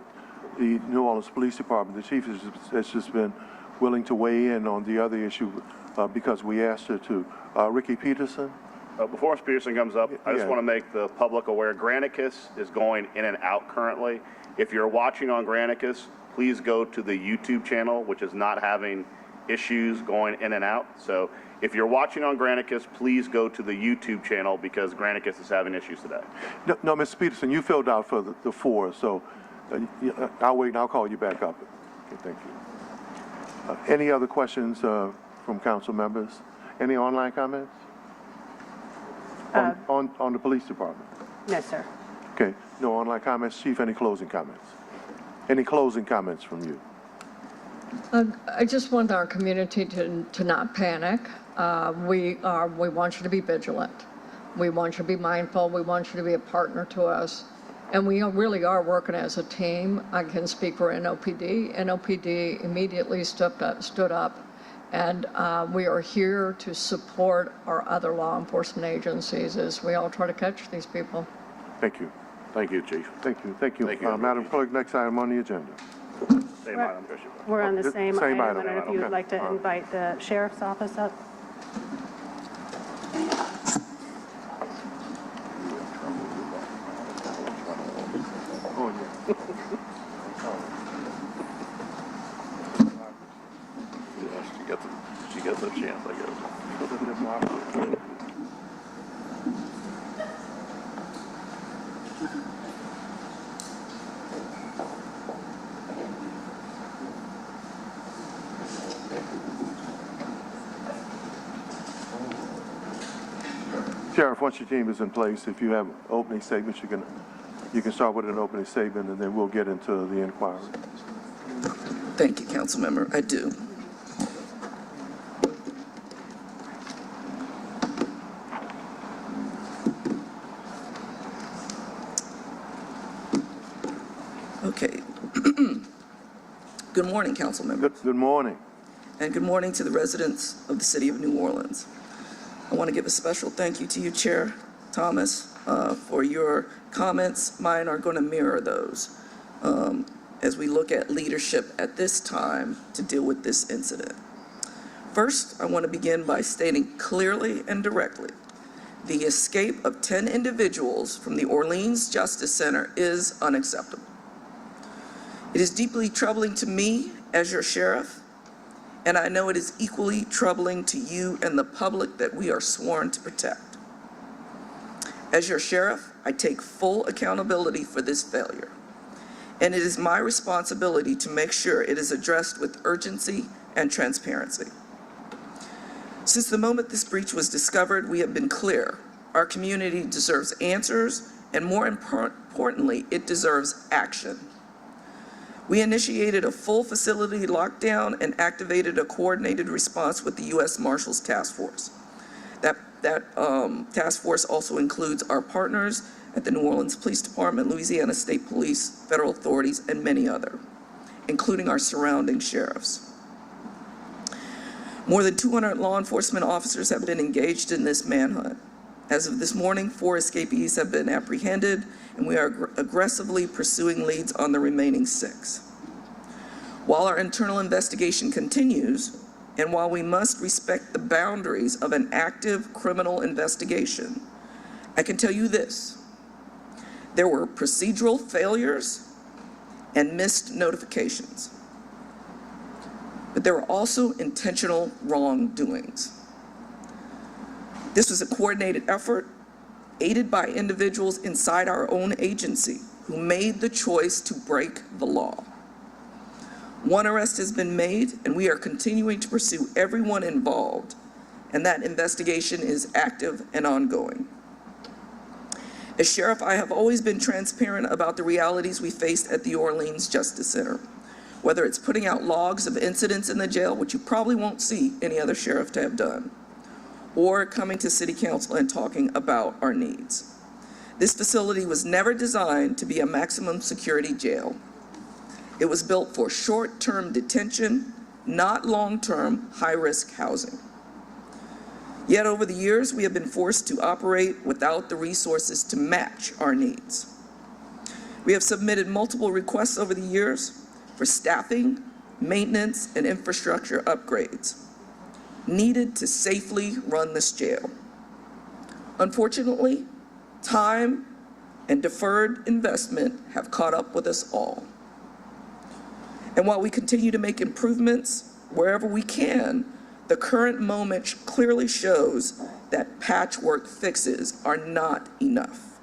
the New Orleans Police Department. The chief has just been willing to weigh in on the other issue because we asked her to. Ricky Peterson? Before Ms. Peterson comes up, I just Yeah. want to make the public aware, Granicus is going in and out currently. If you're watching on Granicus, please go to the YouTube channel, which is not having issues going in and out. So if you're watching on Granicus, please go to the YouTube channel because Granicus is having issues today. No, Ms. Peterson, you filled out for the 4, so I'll wait and I'll call you back up. Okay, thank you. Any other questions from council members? Any online comments? On the police department? No, sir. Okay, no online comments. Chief, any closing comments? Any closing comments from you? I just want our community to not panic. We want you to be vigilant. We want you to be mindful. We want you to be a partner to us. And we really are working as a team. I can speak for NOPD. NOPD immediately stood up, and we are here to support our other law enforcement agencies as we all try to catch these people. Thank you. Thank you, Chief. Thank you. Thank you. Thank you. Madam Clerk, next item on the agenda. Same item, Bishop. We're on the Same same item. item. I don't know if you would Okay. like to invite the sheriff's office up. Oh, yeah. She gets a chance, I guess. Sheriff, once your team is in place, if you have opening statements, you can start with an opening statement, and then we'll get into the inquiry. Thank you, Councilmember. I do. Okay. Good morning, Councilmember. Good morning. And good morning to the residents of the city of New Orleans. I want to give a special thank you to you, Chair Thomas, for your comments. Mine are going to mirror those as we look at leadership at this time to deal with this incident. First, I want to begin by stating clearly and directly, the escape of 10 individuals from the Orleans Justice Center is unacceptable. It is deeply troubling to me as your sheriff, and I know it is equally troubling to you and the public that we are sworn to protect. As your sheriff, I take full accountability for this failure, and it is my responsibility to make sure it is addressed with urgency and transparency. Since the moment this breach was discovered, we have been clear. Our community deserves answers, and more importantly, it deserves action. We initiated a full facility lockdown and activated a coordinated response with the U.S. Marshals Task Force. That task force also includes our partners at the New Orleans Police Department, Louisiana State Police, federal authorities, and many others, including our surrounding sheriffs. More than 200 law enforcement officers have been engaged in this manhunt. As of this morning, 4 escapees have been apprehended, and we are aggressively pursuing leads on the remaining 6. While our internal investigation continues, and while we must respect the boundaries of an active criminal investigation, I can tell you this: there were procedural failures and missed notifications, but there were also intentional wrongdoings. This was a coordinated effort, aided by individuals inside our own agency who made the choice to break the law. 1 arrest has been made, and we are continuing to pursue everyone involved, and that investigation is active and ongoing. As sheriff, I have always been transparent about the realities we faced at the Orleans Justice Center, whether it's putting out logs of incidents in the jail, which you probably won't see any other sheriff to have done, or coming to City Council and talking about our needs. This facility was never designed to be a maximum security jail. It was built for short-term detention, not long-term high-risk housing. Yet over the years, we have been forced to operate without the resources to match our needs. We have submitted multiple requests over the years for staffing, maintenance, and infrastructure upgrades needed to safely run this jail. Unfortunately, time and deferred investment have caught up with us all. And while we continue to make improvements wherever we can, the current moment clearly shows that patchwork fixes are not enough.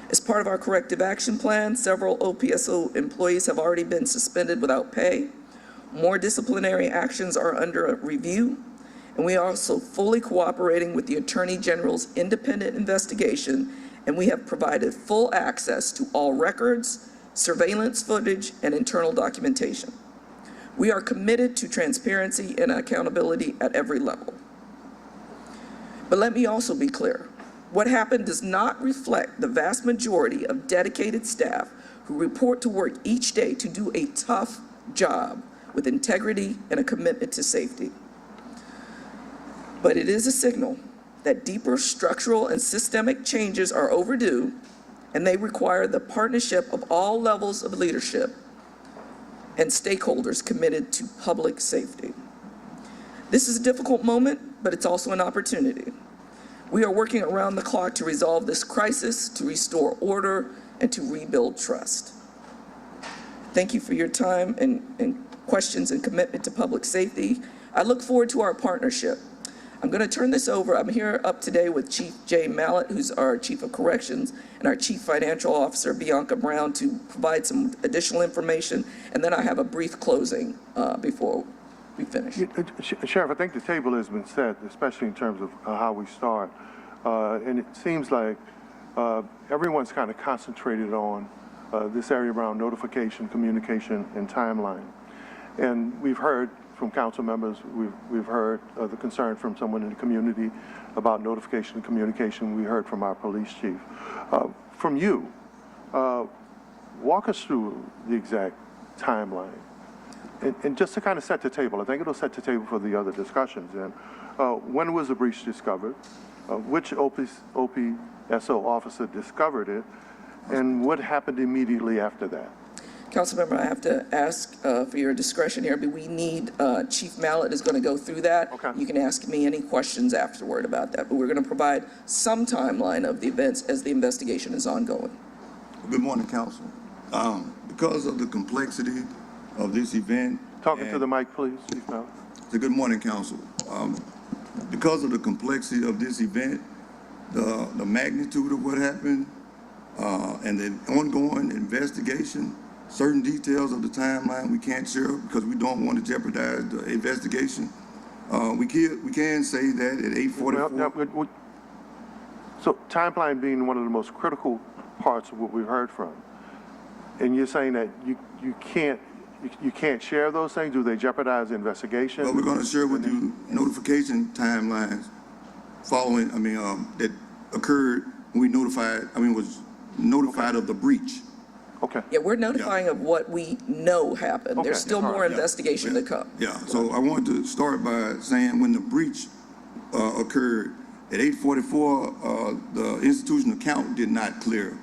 As part of our corrective action plan, several OPSO employees have already been suspended without pay. More disciplinary actions are under review, and we are also fully cooperating with the Attorney General's independent investigation, and we have provided full access to all records, surveillance footage, and internal documentation. We are committed to transparency and accountability at every level. But let me also be clear. What happened does not reflect the vast majority of dedicated staff who report to work each day to do a tough job with integrity and a commitment to safety. But it is a signal that deeper structural and systemic changes are overdue, and they require the partnership of all levels of leadership and stakeholders committed to public safety. This is a difficult moment, but it's also an opportunity. We are working around the clock to resolve this crisis, to restore order, and to rebuild trust. Thank you for your time and questions and commitment to public safety. I look forward to our partnership. I'm going to turn this over. I'm here up today with Chief Jay Mallett, who's our Chief of Corrections, and our Chief Financial Officer, Bianca Brown, to provide some additional information. And then I have a brief closing before we finish. Sheriff, I think the table has been set, especially in terms of how we start. And it seems like everyone's kind of concentrated on this area around notification, communication, and timeline. And we've heard from council members, we've heard the concern from someone in the community about notification and communication. We heard from our police chief. From you, walk us through the exact timeline. And just to kind of set the table, I think it'll set the table for the other discussions. And when was the breach discovered? Which OPSO officer discovered it? And what happened immediately after that? Councilmember, I have to ask for your discretion here, but we need, Chief Mallett is going to go through that. Okay. You can ask me any questions afterward about that, but we're going to provide some timeline of the events as the investigation is ongoing. Good morning, Council. Because of the complexity of this event. Talking to the mic, please, Chief Mallett. So good morning, Council. Because of the complexity of this event, the magnitude of what happened, and the ongoing investigation, certain details of the timeline we can't share because we don't want to jeopardize the investigation. We can say that at 8:44. So timeline being one of the most critical parts of what we've heard from, and you're saying that you can't share those things? Do they jeopardize the investigation? Well, we're going to share with you notification timelines following, that occurred when was notified of the breach. Okay. Yeah, we're notifying of what we know happened. Okay. There's still more investigation to come. Yeah, so I want to start by saying when the breach occurred at 8:44, the institutional count did not clear,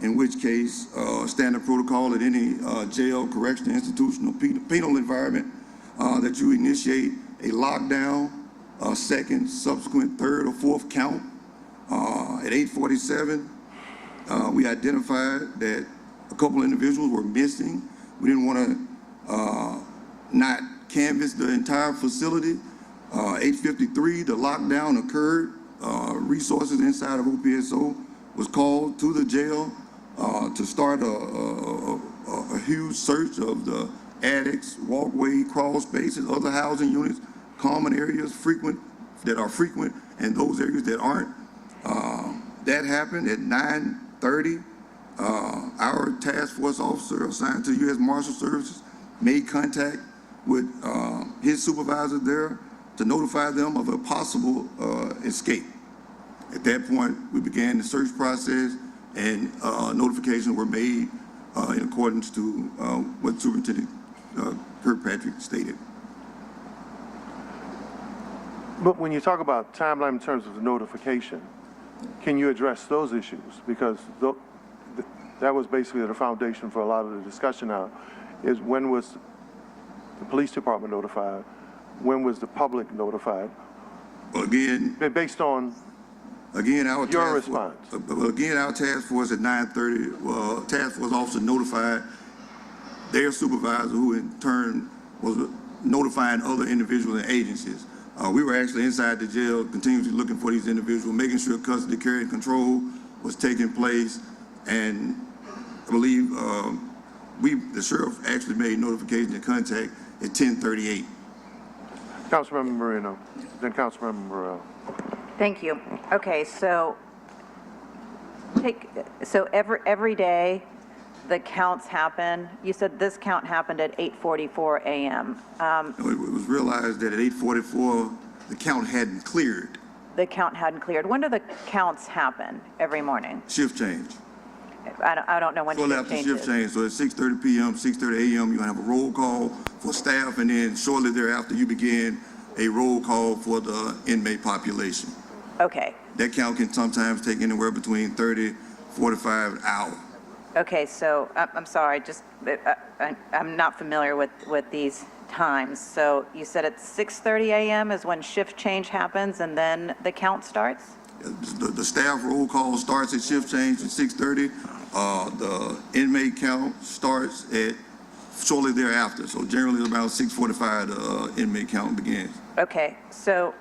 in which case standard protocol at any jail, correctional, institutional, penal environment, that you initiate a lockdown, second, subsequent, third, or fourth count. At 8:47, we identified that a couple of individuals were missing. We didn't want to not canvass the entire facility. 8:53, the lockdown occurred. Resources inside of OPSO was called to the jail to start a huge search of the attics, walkway, crawl spaces, other housing units, common areas that are frequent, and those areas that aren't. That happened at 9:30. Our task force officer assigned to U.S. Marshal Services made contact with his supervisor there to notify them of a possible escape. At that point, we began the search process, and notifications were made in accordance to what Superintendent Kirkpatrick stated. But when you talk about timeline in terms of the notification, can you address those issues? Because that was basically the foundation for a lot of the discussion now, is when was the police department notified? When was the public notified? Well, again, Based on our your task response. Our task force at 9:30, task force officer notified their supervisor, who in turn was notifying other individuals and agencies. We were actually inside the jail, continuously looking for these individuals, making sure custody, care, and control was taking place, and I believe the sheriff actually made notification and contact at 10:38. Councilmember Moreno, then Councilmember Morrell. Thank you. Okay, so every day the counts happen. You said this count happened at 8:44 a.m. It was realized that at 8:44, the count hadn't cleared. The count hadn't cleared. When do the counts happen every morning? Shift change. I don't know when Shortly shift after change shift is. change, so at 6:30 p.m., 6:30 a.m., you're gonna have a roll call for staff, and then shortly thereafter, you begin a roll call for the inmate population. Okay. That count can sometimes take anywhere between 30, 45 an hour. Okay, so I'm sorry, I'm not familiar with these times. So you said at 6:30 a.m. is when shift change happens and then the count starts? The staff roll call starts at shift change at 6:30. The inmate count starts at shortly thereafter. So generally about 6:45, the inmate count begins. Okay, so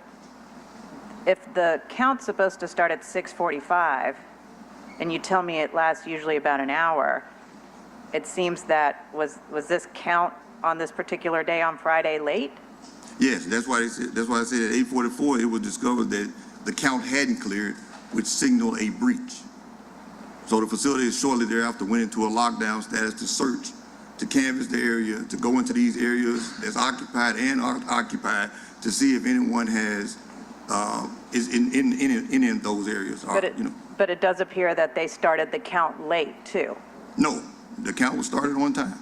if the count's supposed to start at 6:45, and you tell me it lasts usually about an hour, it seems that, was this count on this particular day on Friday late? Yes, that's why I said at 8:44, it was discovered that the count hadn't cleared, which signaled a breach. So the facility shortly thereafter went into a lockdown status to search, to canvass the area, to go into these areas that's occupied and occupied to see if anyone is in any of those areas. But it does appear that they started the count late too. No, the count was started on time.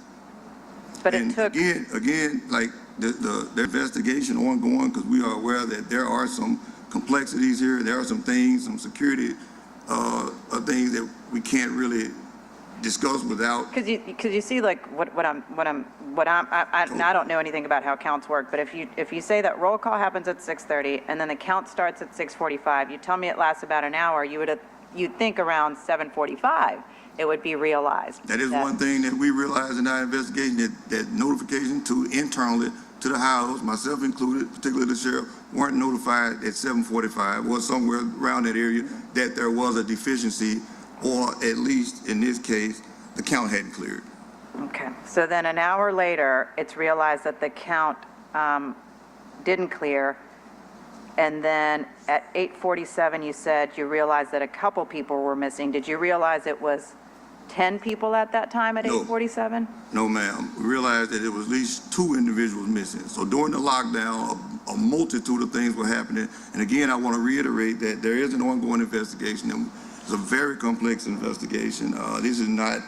But And it took, again, like the investigation ongoing, because we are aware that there are some complexities here. There are some things, some security things that we can't really discuss without. because you see, like I don't know anything about how counts work, but if you say that roll call happens at 6:30 and then the count starts at 6:45, you tell me it lasts about an hour, you'd think around 7:45 it would be realized. That is one thing that we realized in our investigation, that notification to internally to the house, myself included, particularly the sheriff, weren't notified at 7:45 or somewhere around that area that there was a deficiency, or at least in this case, the count hadn't cleared. Okay, so then an hour later, it's realized that the count didn't clear, and then at 8:47, you said you realized that a couple people were missing. Did you realize it was 10 people at that time at 8:47? No, ma'am. We realized that there was at least 2 individuals missing. So during the lockdown, a multitude of things were happening. And again, I want to reiterate that there is an ongoing investigation. And it's a very complex investigation. This is not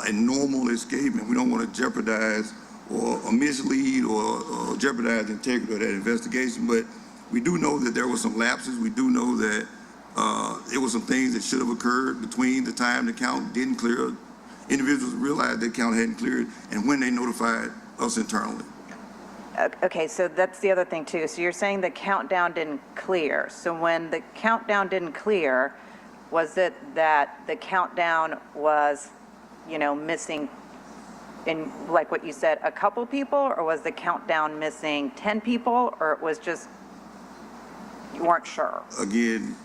a normal escapement. We don't want to jeopardize or mislead or jeopardize the integrity of that investigation. But we do know that there were some lapses. We do know that there were some things that should have occurred between the time the count didn't clear. Individuals realized the count hadn't cleared and when they notified us internally. Okay, so that's the other thing too. So you're saying the countdown didn't clear. So when the countdown didn't clear, was it that the countdown was, missing in, like what you said, a couple people, or was the countdown missing 10 people, or it was just, you weren't sure? Again,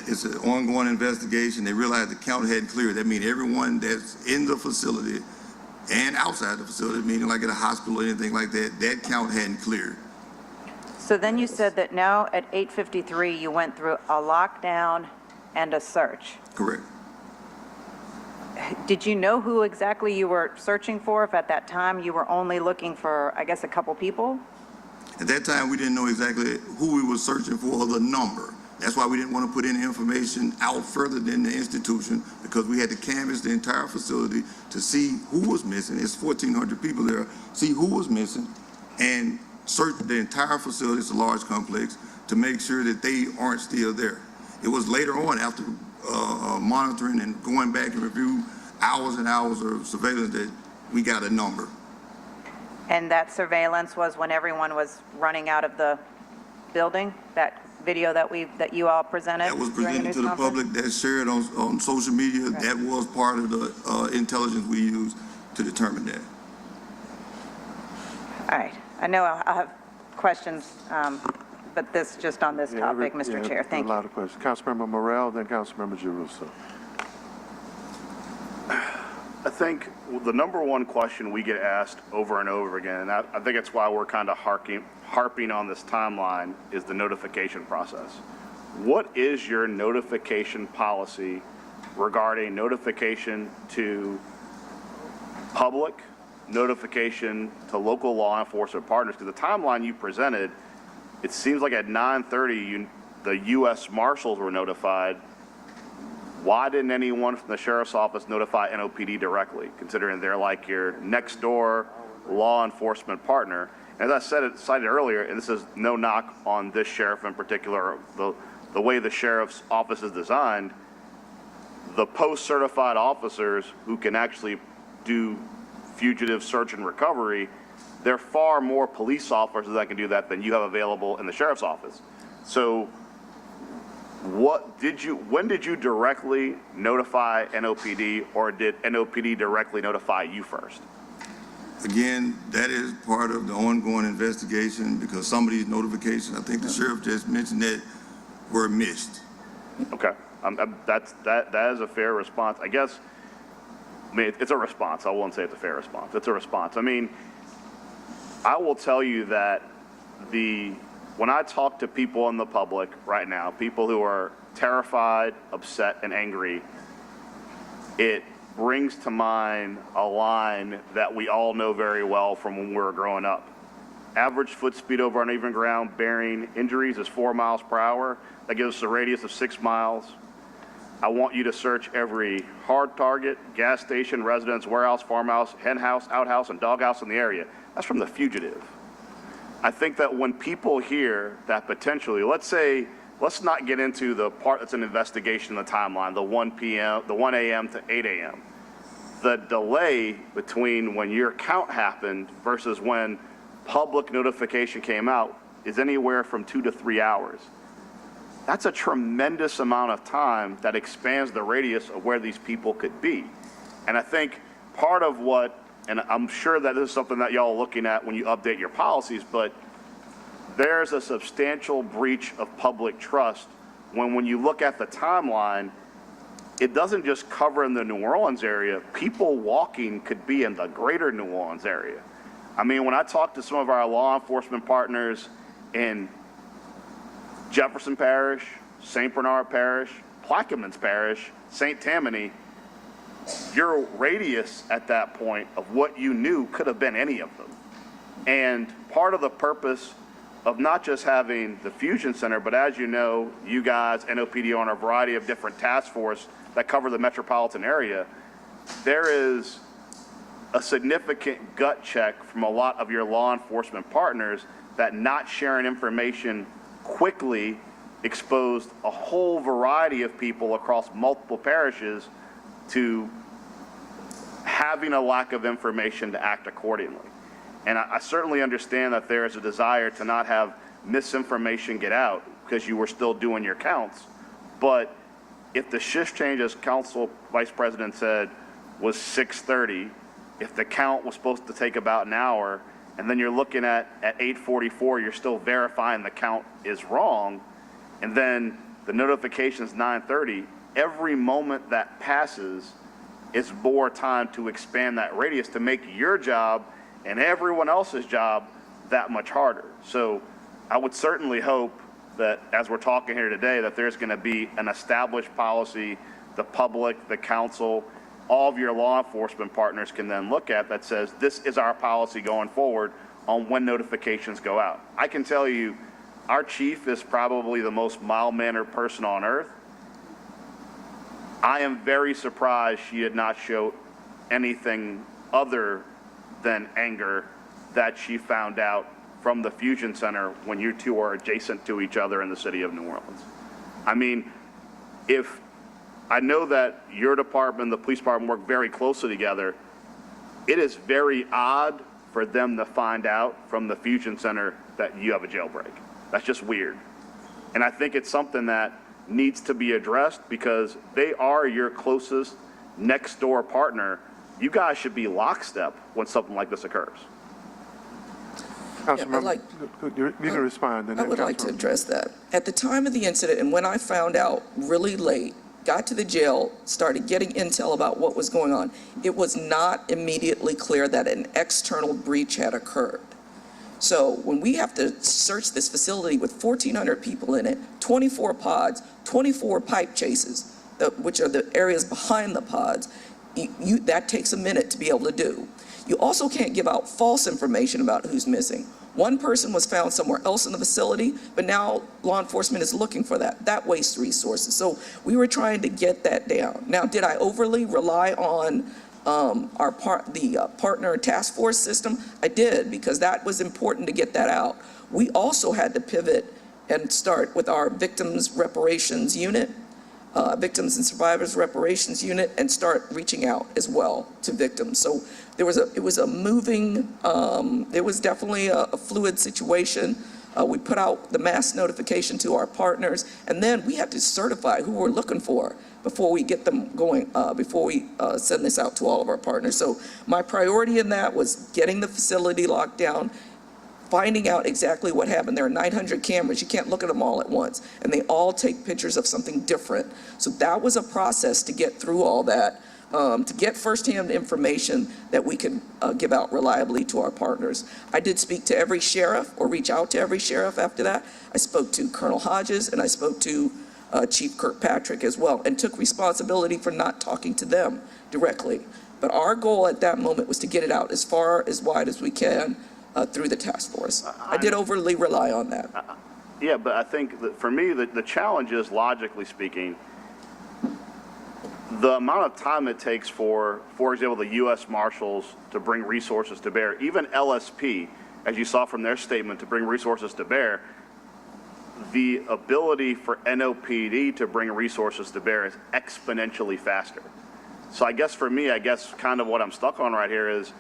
it's an ongoing investigation. They realized the count hadn't cleared. That means everyone that's in the facility and outside the facility, meaning like at a hospital or anything like that, that count hadn't cleared. So then you said that now at 8:53, you went through a lockdown and a search. Correct. Did you know who exactly you were searching for, if at that time you were only looking for, I guess, a couple people? At that time, we didn't know exactly who we were searching for or the number. That's why we didn't want to put any information out further than the institution, because we had to canvass the entire facility to see who was missing. It's 1,400 people there. See who was missing and search the entire facility. It's a large complex, to make sure that they aren't still there. It was later on, after monitoring and going back and review hours and hours of surveillance, that we got a number. And that surveillance was when everyone was running out of the building? That video that you all presented? That was during the presented news to the conference? public, that's shared on social media. Okay. That was part of the intelligence we used to determine that. All right. I know I'll have questions, but this, just on this topic, Mr. Chair. Thank A you. lot of questions. Councilmember Morrell, then Councilmember Giarrusso. I think the number one question we get asked over and over again, and I think it's why we're kind of harping on this timeline, is the notification process. What is your notification policy regarding notification to public, notification to local law enforcement partners? Because the timeline you presented, it seems like at 9:30, the U.S. Marshals were notified. Why didn't anyone from the Sheriff's Office notify NOPD directly, considering they're like your next door law enforcement partner? As I cited earlier, and this is no knock on this sheriff in particular, the way the Sheriff's Office is designed, the post-certified officers who can actually do fugitive search and recovery, there are far more police officers that can do that than you have available in the Sheriff's Office. So when did you directly notify NOPD, or did NOPD directly notify you first? Again, that is part of the ongoing investigation, because some of these notifications, I think the sheriff just mentioned that, were missed. Okay, that is a fair response. I guess, I mean, it's a response. I won't say it's a fair response. It's a response. I mean, I will tell you that when I talk to people in the public right now, people who are terrified, upset, and angry, it brings to mind a line that we all know very well from when we were growing up. Average foot speed over uneven ground bearing injuries is 4 miles per hour. That gives us a radius of 6 miles. I want you to search every hard target, gas station, residence, warehouse, farmhouse, hen house, outhouse, and doghouse in the area. That's from The Fugitive. I think that when people hear that potentially, let's not get into the part that's an investigation in the timeline, the 1 a.m. to 8 a.m. The delay between when your count happened versus when public notification came out is anywhere from 2 to 3 hours. That's a tremendous amount of time that expands the radius of where these people could be. And I think part of what, and I'm sure that this is something that y'all are looking at when you update your policies, but there's a substantial breach of public trust when you look at the timeline, it doesn't just cover in the New Orleans area. People walking could be in the greater New Orleans area. I mean, when I talk to some of our law enforcement partners in Jefferson Parish, St. Bernard Parish, Plaquemines Parish, St. Tammany, your radius at that point of what you knew could have been any of them. And part of the purpose of not just having the Fusion Center, but as you know, you guys, NOPD, are on a variety of different task force that cover the metropolitan area, there is a significant gut check from a lot of your law enforcement partners that not sharing information quickly exposed a whole variety of people across multiple parishes to having a lack of information to act accordingly. And I certainly understand that there is a desire to not have misinformation get out because you were still doing your counts. But if the shift change, as Council Vice President said, was 6:30, if the count was supposed to take about an hour, and then you're looking at 8:44, you're still verifying the count is wrong, and then the notification is 9:30, every moment that passes is more time to expand that radius to make your job and everyone else's job that much harder. So I would certainly hope that as we're talking here today, that there's going to be an established policy the public, the council, all of your law enforcement partners can then look at that says this is our policy going forward on when notifications go out. I can tell you our chief is probably the most mild-mannered person on earth. I am very surprised she did not show anything other than anger that she found out from the Fusion Center when you two are adjacent to each other in the city of New Orleans. I mean, if I know that your department and the police department work very closely together, it is very odd for them to find out from the Fusion Center that you have a jailbreak. That's just weird. And I think it's something that needs to be addressed because they are your closest next door partner. You guys should be lockstep when something like this occurs. Councilmember, you can respond. And I then would like to Councilmember. address that. At the time of the incident, and when I found out really late, got to the jail, started getting intel about what was going on, it was not immediately clear that an external breach had occurred. So when we have to search this facility with 1,400 people in it, 24 pods, 24 pipe chases, which are the areas behind the pods, that takes a minute to be able to do. You also can't give out false information about who's missing. One person was found somewhere else in the facility, but now law enforcement is looking for that. That wastes resources. So we were trying to get that down. Now, did I overly rely on the partner task force system? I did, because that was important to get that out. We also had to pivot and start with our victims reparations unit, victims and survivors reparations unit, and start reaching out as well to victims. So it was a moving, it was definitely a fluid situation. We put out the mass notification to our partners, and then we had to certify who we're looking for before we get them going, before we send this out to all of our partners. So my priority in that was getting the facility locked down, finding out exactly what happened. There are 900 cameras. You can't look at them all at once, and they all take pictures of something different. So that was a process to get through all that, to get firsthand information that we could give out reliably to our partners. I did speak to every sheriff, or reach out to every sheriff after that. I spoke to Colonel Hodges, and I spoke to Chief Kirkpatrick as well, and took responsibility for not talking to them directly. But our goal at that moment was to get it out as far, as wide as we can, through the task force. I did overly rely on that. Yeah, but I think that for me, the challenge is, logically speaking, the amount of time it takes for example, the U.S. Marshals to bring resources to bear, even LSP, as you saw from their statement, to bring resources to bear, the ability for NOPD to bring resources to bear is exponentially faster. So I guess for me, kind of what I'm stuck on right here is,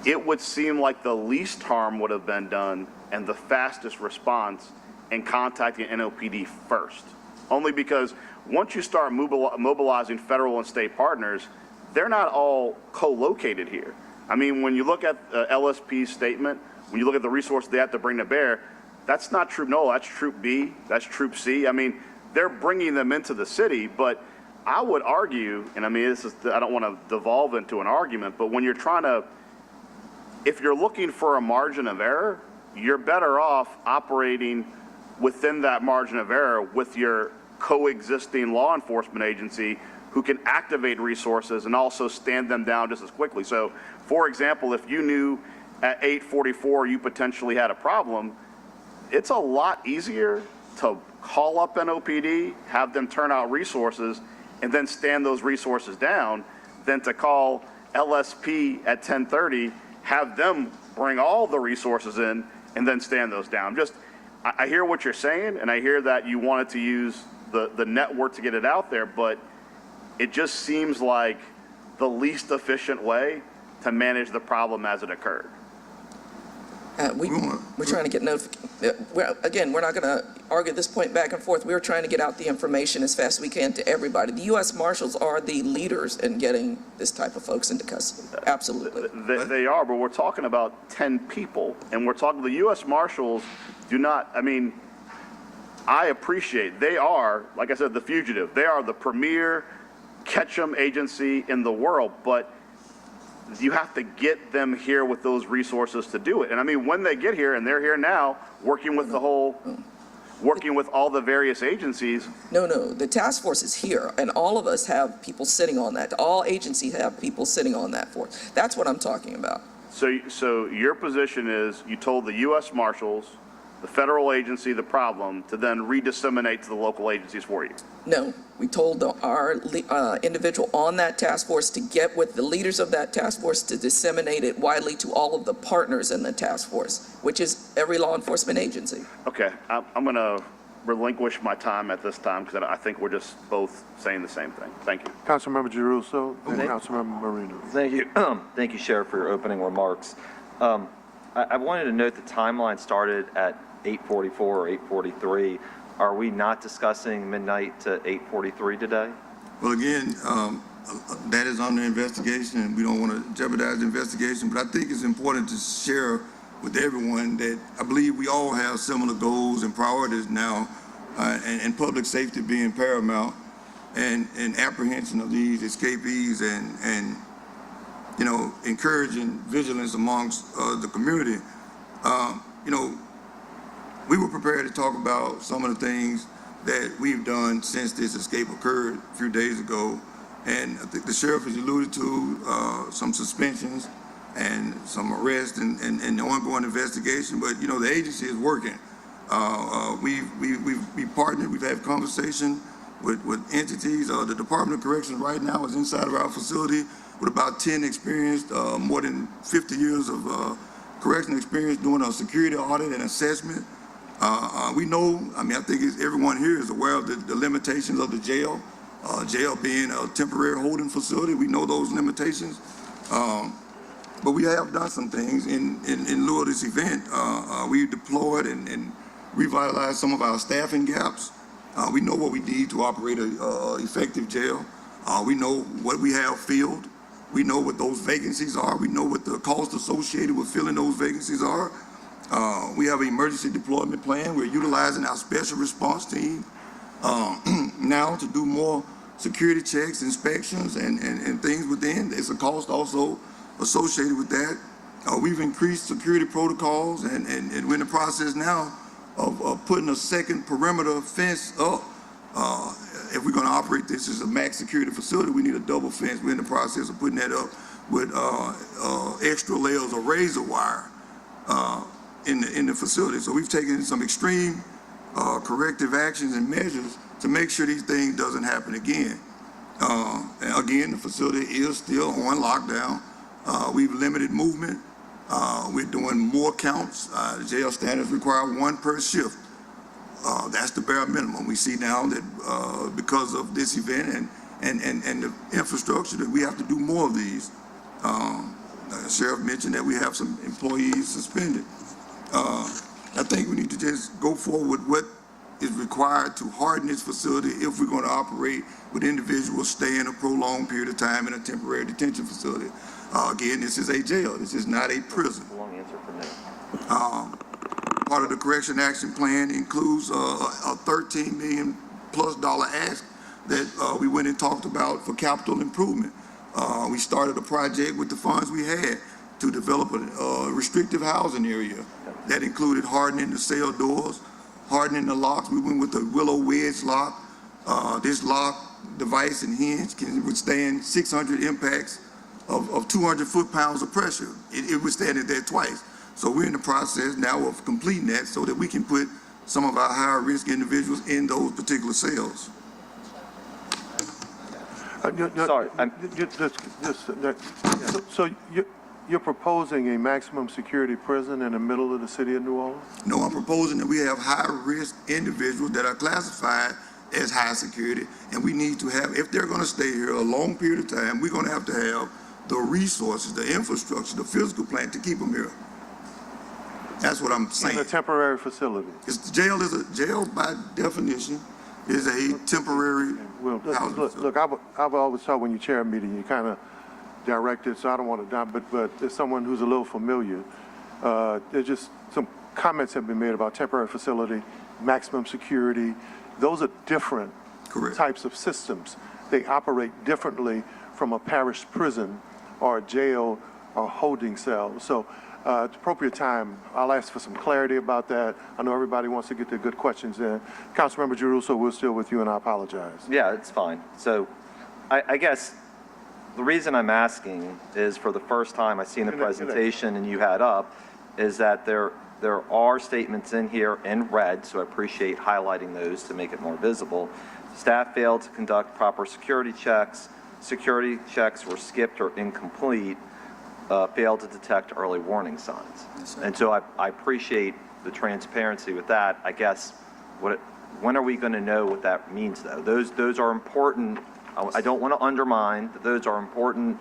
it would seem like the least harm would have been done and the fastest response in contacting NOPD first. Only because once you start mobilizing federal and state partners, they're not all co-located here. I mean, when you look at LSP's statement, when you look at the resources they have to bring to bear, that's not Troop No, that's Troop B, that's Troop C. I mean, they're bringing them into the city, but I would argue, and I mean, I don't want to devolve into an argument, but when you're trying to, if you're looking for a margin of error, you're better off operating within that margin of error with your coexisting law enforcement agency who can activate resources and also stand them down just as quickly. So, for example, if you knew at 8:44 you potentially had a problem, it's a lot easier to call up NOPD, have them turn out resources, and then stand those resources down than to call LSP at 10:30, have them bring all the resources in, and then stand those down. I hear what you're saying, and I hear that you wanted to use the network to get it out there, but it just seems like the least efficient way to manage the problem as it occurred. We're trying to get notification. We're not going to argue this point back and forth. We're trying to get out the information as fast as we can to everybody. The U.S. Marshals are the leaders in getting this type of folks into custody. Absolutely. They are, but we're talking about 10 people, and we're talking, the U.S. Marshals do not, I mean, I appreciate, they are, like I said, the fugitive. They are the premier catch-em agency in the world, but you have to get them here with those resources to do it. And I mean, when they get here, and they're here now, working with all the various agencies. No, the task force is here, and all of us have people sitting on that. All agencies have people sitting on that force. That's what I'm talking about. So your position is, you told the U.S. Marshals, the federal agency, the problem, to then redisseminate to the local agencies for you? No, we told our individual on that task force to get with the leaders of that task force to disseminate it widely to all of the partners in the task force, which is every law enforcement agency. Okay, I'm going to relinquish my time at this time because I think we're just both saying the same thing. Thank you. Councilmember Giarrusso, then Councilmember Marino. Thank you. Thank you, Sheriff, for your opening remarks. I wanted to note the timeline started at 8:44 or 8:43. Are we not discussing midnight to 8:43 today? Well, again, that is under investigation, and we don't want to jeopardize the investigation, but I think it's important to share with everyone that I believe we all have similar goals and priorities now, and public safety being paramount, and apprehension of these escapees, and you know, encouraging vigilance amongst the community. You know, we were prepared to talk about some of the things that we've done since this escape occurred a few days ago. And I think the sheriff has alluded to some suspensions and some arrests and the ongoing investigation. But, you know, the agency is working. We've partnered, we've had conversation with entities. The Department of Corrections right now is inside of our facility with about 10 experienced, more than 50 years of correction experience doing a security audit and assessment. We know, I mean, I think everyone here is aware of the limitations of the jail. Jail being a temporary holding facility, we know those limitations. But we have done some things in lieu of this event. We deployed and revitalized some of our staffing gaps. We know what we need to operate an effective jail. We know what we have filled. We know what those vacancies are. We know what the cost associated with filling those vacancies are. We have an emergency deployment plan. We're utilizing our special response team now to do more security checks, inspections, and things within. There's a cost also associated with that. We've increased security protocols, and we're in the process now of putting a second perimeter fence up. If we're going to operate this as a max security facility, we need a double fence. We're in the process of putting that up with extra layers of razor wire in the facility. So we've taken some extreme corrective actions and measures to make sure these things doesn't happen again. And again, the facility is still on lockdown. We've limited movement. We're doing more counts. The jail standards require 1 per shift. That's the bare minimum. We see now that because of this event and the infrastructure that we have to do more of these. The sheriff mentioned that we have some employees suspended. I think we need to just go forward with what is required to harden this facility if we're going to operate with individuals staying a prolonged period of time in a temporary detention facility. Again, this is a jail. This is not a prison. Long answer for me. Part of the correction action plan includes a $13 million+ ask that we went and talked about for capital improvement. We started a project with the funds we had to develop a restrictive housing area that included hardening the cell doors, hardening the locks. We went with the willow wedge lock. This lock device and hinge can withstand 600 impacts of 200 foot-pounds of pressure. It withstanded that twice. So we're in the process now of completing that so that we can put some of our higher risk individuals in those particular cells. Sorry. So you're proposing a maximum security prison in the middle of the city of New Orleans? No, I'm proposing that we have high-risk individuals that are classified as high security, and we need to have, if they're going to stay here a long period of time, we're going to have the resources, the infrastructure, the physical plant to keep them here. That's what I'm saying. In a temporary facility? Jail by definition is a temporary housing. Look, I've always thought when you chair a meeting, you kind of direct it, so I don't want to, but as someone who's a little familiar, there's just some comments have been made about temporary facility, maximum security. Those are different types of systems. They operate differently from a parish prison or a jail or holding cell. So at the appropriate time, I'll ask for some clarity about that. I know everybody wants to get their good questions in. Councilmember Giarrusso, we're still with you, and I apologize. Yeah, it's fine. So I guess the reason I'm asking is for the first time I seen the presentation and you had up is that there are statements in here in red, so I appreciate highlighting those to make it more visible. Staff failed to conduct proper security checks. Security checks were skipped or incomplete. Failed to detect early warning signs. And so I appreciate the transparency with that. I guess what When are we going to know what that means, though? Those are important. I don't want to undermine that those are important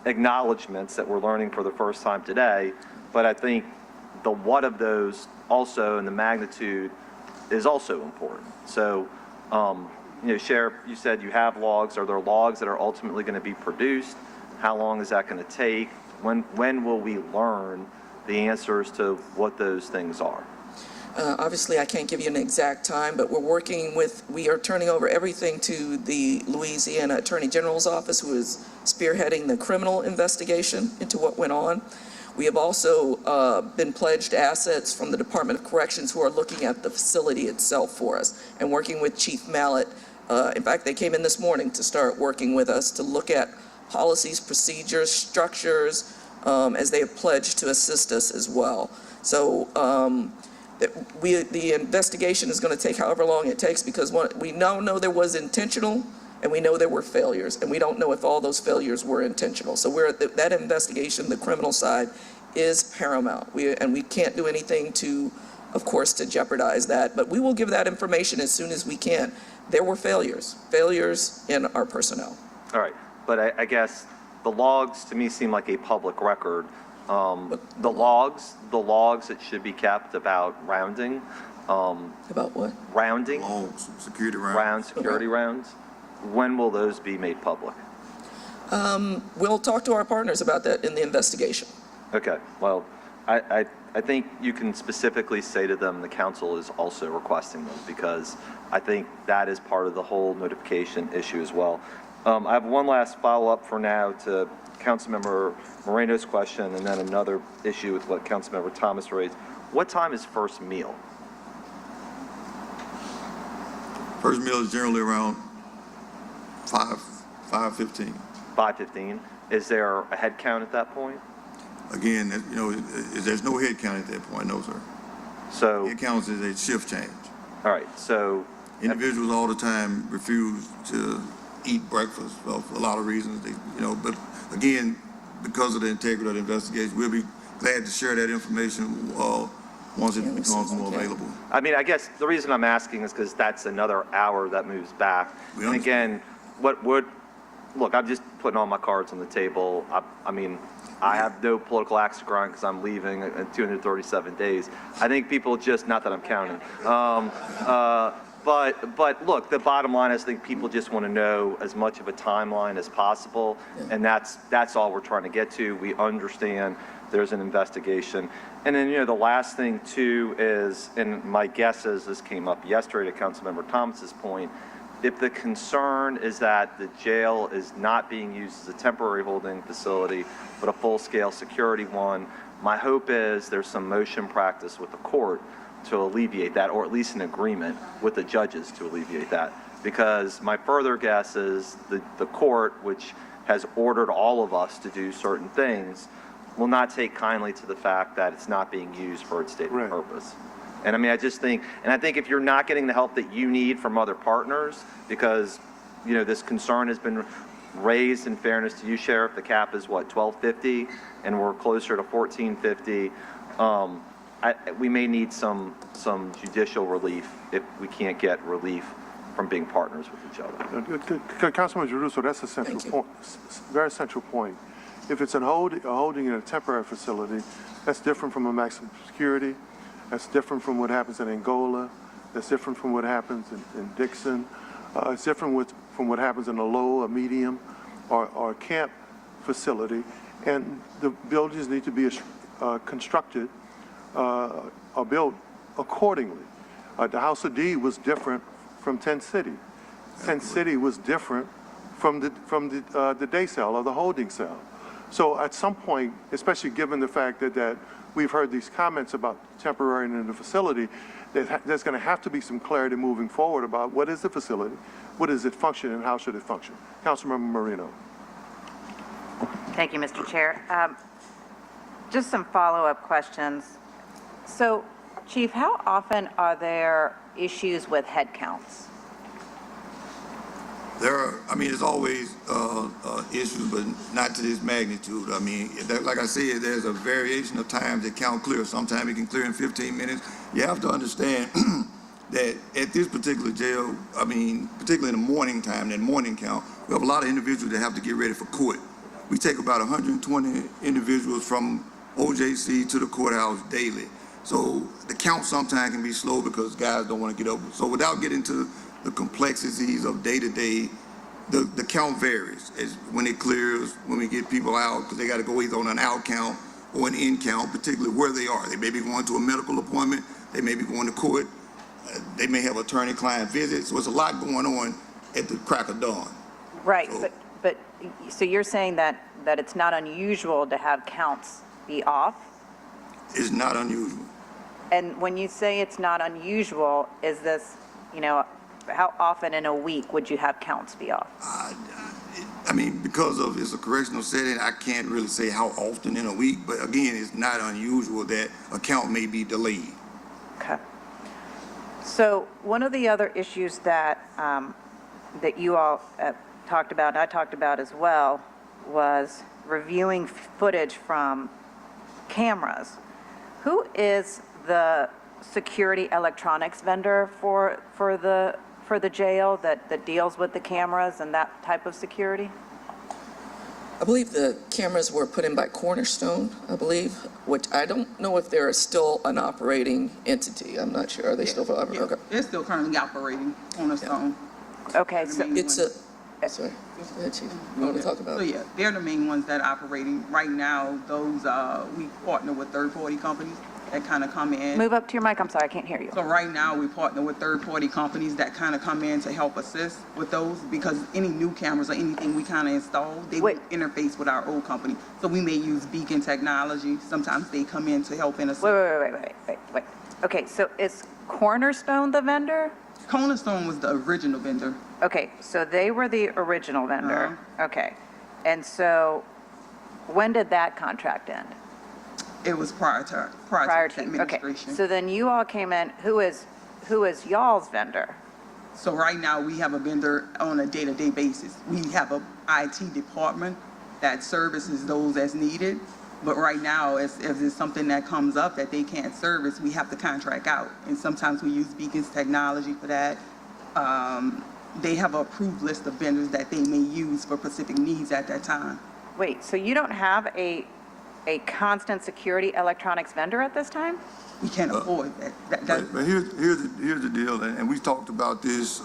acknowledgments that we're learning for the first time today, but I think the what of those also and the magnitude is also important. So, Sheriff, you said you have logs. Are there logs that are ultimately going to be produced? How long is that going to take? When will we learn the answers to what those things are? Obviously, I can't give you an exact time, but we are turning over everything to the Louisiana Attorney General's office, who is spearheading the criminal investigation into what went on. We have also been pledged assets from the Department of Corrections, who are looking at the facility itself for us and working with Chief Mallett. In fact, they came in this morning to start working with us to look at policies, procedures, structures, as they have pledged to assist us as well. So the investigation is going to take however long it takes, because we now know there was intentional and we know there were failures, and we don't know if all those failures were intentional. So that investigation, the criminal side, is paramount. We can't do anything to, of course, to jeopardize that, but we will give that information as soon as we can. There were failures in our personnel. All right, but I guess the logs to me seem like a public record. The logs that should be kept about rounding. About what? Rounding. Logs, security rounds. Security rounds. When will those be made public? We'll talk to our partners about that in the investigation. Okay, well, I think you can specifically say to them the council is also requesting them, because I think that is part of the whole notification issue as well. I have one last follow-up for now to Councilmember Moreno's question, and then another issue with what Councilmember Thomas raised. What time is first meal? First meal is generally around 5:15. 5:15. Is there a head count at that point? Again, there's no head count at that point, no, sir. So Head count is a shift change. all right, so Individuals all the time refuse to eat breakfast for a lot of reasons. But again, because of the integrity of the investigation, we'll be glad to share that information once it becomes more available. I mean, I guess the reason I'm asking is because that's another hour that moves back. And again, look, I'm just putting all my cards on the table. I mean, I have no political axe to grind because I'm leaving in 237 days. I think people just, not that I'm counting. But look, the bottom line is I think people just want to know as much of a timeline as possible. And that's all we're trying to get to. We understand there's an investigation. And then, the last thing too is, and my guess is this came up yesterday to Councilmember Thomas's point, if the concern is that the jail is not being used as a temporary holding facility, but a full-scale security one, my hope is there's some motion practice with the court to alleviate that, or at least an agreement with the judges to alleviate that. Because my further guess is the court, which has ordered all of us to do certain things, will not take kindly to the fact that it's not being used for its stated purpose. And I mean, I think if you're not getting the help that you need from other partners, because, this concern has been raised, in fairness to you, Sheriff, the cap is what, $12.50, and we're closer to $14.50. We may need some judicial relief if we can't get relief from being partners with each other. Councilman Giarrusso, that's a central point, very central point. If it's a holding in a temporary facility, that's different from a maximum security. That's different from what happens in Angola. That's different from what happens in Dixon. It's different from what happens in a low, a medium, or a camp facility. And the buildings need to be constructed or built accordingly. The House of D was different from Tent City. Tent City was different from the day cell or the holding cell. So at some point, especially given the fact that we've heard these comments about temporary in the facility, there's going to have to be some clarity moving forward about what is the facility, what does it function, and how should it function. Councilmember Moreno. Thank you, Mr. Chair. Just some follow-up questions. So, Chief, how often are there issues with head counts? There's always issues, but not to this magnitude. Like I said, there's a variation of times that count clear. Sometimes it can clear in 15 minutes. You have to understand, that at this particular jail, I mean, particularly in the morning time, that morning count, we have a lot of individuals that have to get ready for court. We take about 120 individuals from OJC to the courthouse daily. So the count sometimes can be slow because guys don't want to get up. So without getting to the complexities of day-to-day, the count varies as when it clears, when we get people out, because they got to go either on an out count or an in count, particularly where they are. They may be going to a medical appointment, they may be going to court, they may have attorney-client visits. So it's a lot going on at the crack of dawn. Right, So- so you're saying that it's not unusual to have counts be off? It's not unusual. And when you say it's not unusual, is this, how often in a week would you have counts be off? I mean, because of it's a correctional setting, I can't really say how often in a week, but again, it's not unusual that a count may be delayed. Okay. So one of the other issues that you all talked about, and I talked about as well, was reviewing footage from cameras. Who is the security electronics vendor for the jail that deals with the cameras and that type of security? I believe the cameras were put in by Cornerstone, I believe, which I don't know if they're still an operating entity. I'm not sure. Are they still operating? Okay. They're still currently operating Cornerstone. Okay, so It's a, sorry. Go ahead, Chief. You want to talk about So it? yeah, they're the main ones that are operating. Right now, those, we partner with third-party companies that kind of come in. move up to your mic, I'm sorry, I can't hear you. So right now, we partner with third-party companies that kind of come in to help assist with those, because any new cameras or anything we kind of install, they would interface with our old company. So we may use Beacon technology. Sometimes they come in to help and assist. Wait. Okay, so is Cornerstone the vendor? Cornerstone was the original vendor. Okay, so they were the original vendor. Okay. And so when did that contract end? It was prior to Okay, administration. so then you all came in, who is y'all's vendor? So right now, we have a vendor on a day-to-day basis. We have a IT department that services those as needed. But right now, if there's something that comes up that they can't service, we have to contract out. And sometimes we use Beacon's technology for that. They have an approved list of vendors that they may use for specific needs at that time. Wait, so you don't have a constant security electronics vendor at this time? We can't afford that. But here's the deal, and we talked about this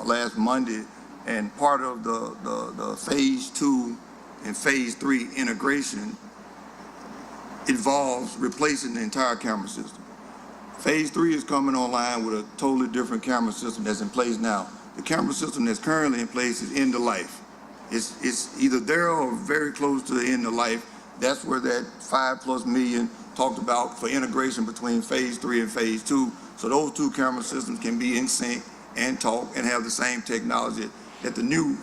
last Monday, and part of the phase 2 and phase 3 integration involves replacing the entire camera system. Phase 3 is coming online with a totally different camera system that's in place now. The camera system that's currently in place is end of life. It's either there or very close to the end of life. That's where that $5+ million talked about for integration between phase 3 and phase 2. So those two camera systems can be in sync and talk and have the same technology that the new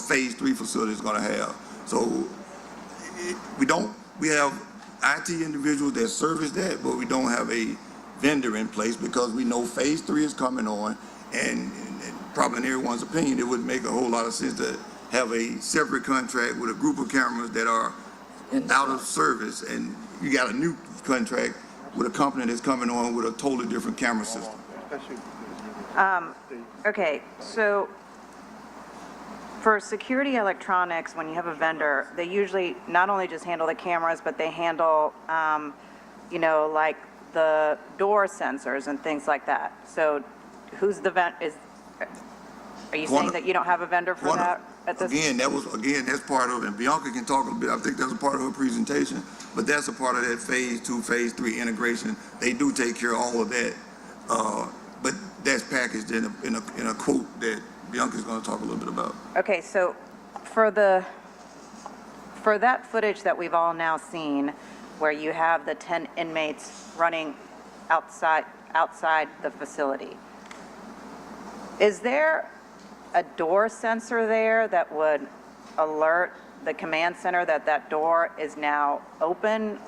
phase 3 facility is going to have. So we have IT individuals that service that, but we don't have a vendor in place because we know phase 3 is coming on, and probably in everyone's opinion, it would make a whole lot of sense to have a separate contract with a group of cameras that are out of service, and you got a new contract with a company that's coming on with a totally different camera system. Okay, so for security electronics, when you have a vendor, they usually not only just handle the cameras, but they handle, like the door sensors and things like that. So who's the are you saying that you don't have a vendor for that at this? That's part of it. And Bianca can talk a little bit. I think that's a part of her presentation, but that's a part of that phase 2, phase 3 integration. They do take care of all of that, but that's packaged in a quote that Bianca's going to talk a little bit about. Okay, so for that footage that we've all now seen, where you have the 10 inmates running outside the facility, is there a door sensor there that would alert the command center that that door is now open?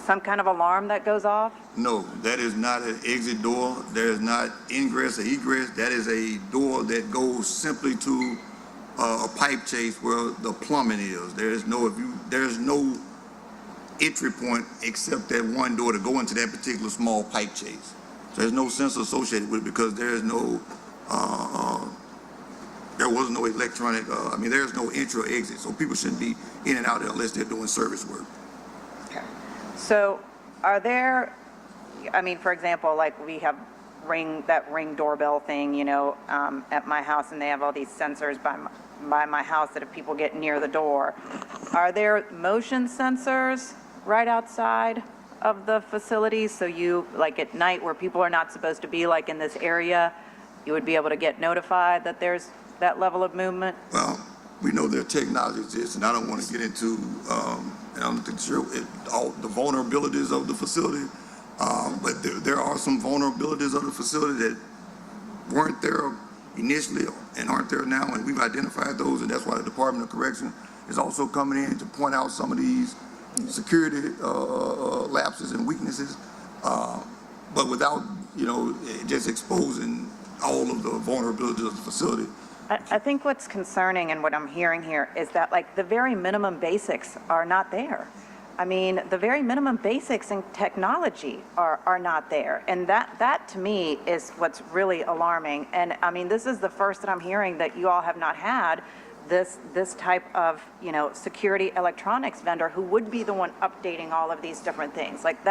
Some kind of alarm that goes off? No, that is not an exit door. There is not ingress or egress. That is a door that goes simply to a pipe chase where the plumbing is. There's no entry point except that one door to go into that particular small pipe chase. So there's no sensor associated with it because there was no electronic, there's no entry or exit. So people shouldn't be in and out there unless they're doing service work. So are there, for example, like we have that ring doorbell thing, at my house, and they have all these sensors by my house that if people get near the door, are there motion sensors right outside of the facilities? So you, like at night where people are not supposed to be, like in this area, you would be able to get notified that there's that level of movement? Well, we know their technology exists, and I don't want to get into, and I'm not sure all the vulnerabilities of the facility, but there are some vulnerabilities of the facility that weren't there initially and aren't there now, and we've identified those, and that's why the Department of Correction is also coming in to point out some of these security lapses and weaknesses, but without, just exposing all of the vulnerabilities of the facility. I think what's concerning and what I'm hearing here is that like the very minimum basics are not there. The very minimum basics in technology are not there. And that to me is what's really alarming. And this is the first that I'm hearing that you all have not had this type of, security electronics vendor who would be the one updating all of these different things. Like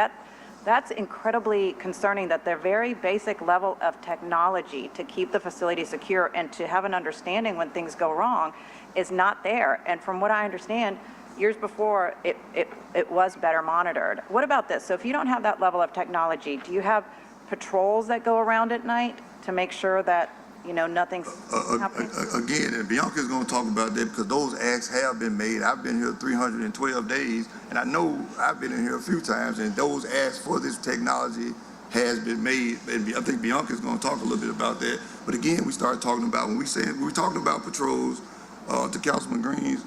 that's incredibly concerning, that their very basic level of technology to keep the facility secure and to have an understanding when things go wrong is not there. And from what I understand, years before, it was better monitored. What about this? So if you don't have that level of technology, do you have patrols that go around at night to make sure that, nothing's happening? Again, and Bianca's going to talk about that because those acts have been made. I've been here 312 days, and I know I've been in here a few times, and those acts for this technology has been made. And I think Bianca's going to talk a little bit about that. But again, we started talking about, when we're talking about patrols, to Councilman Green's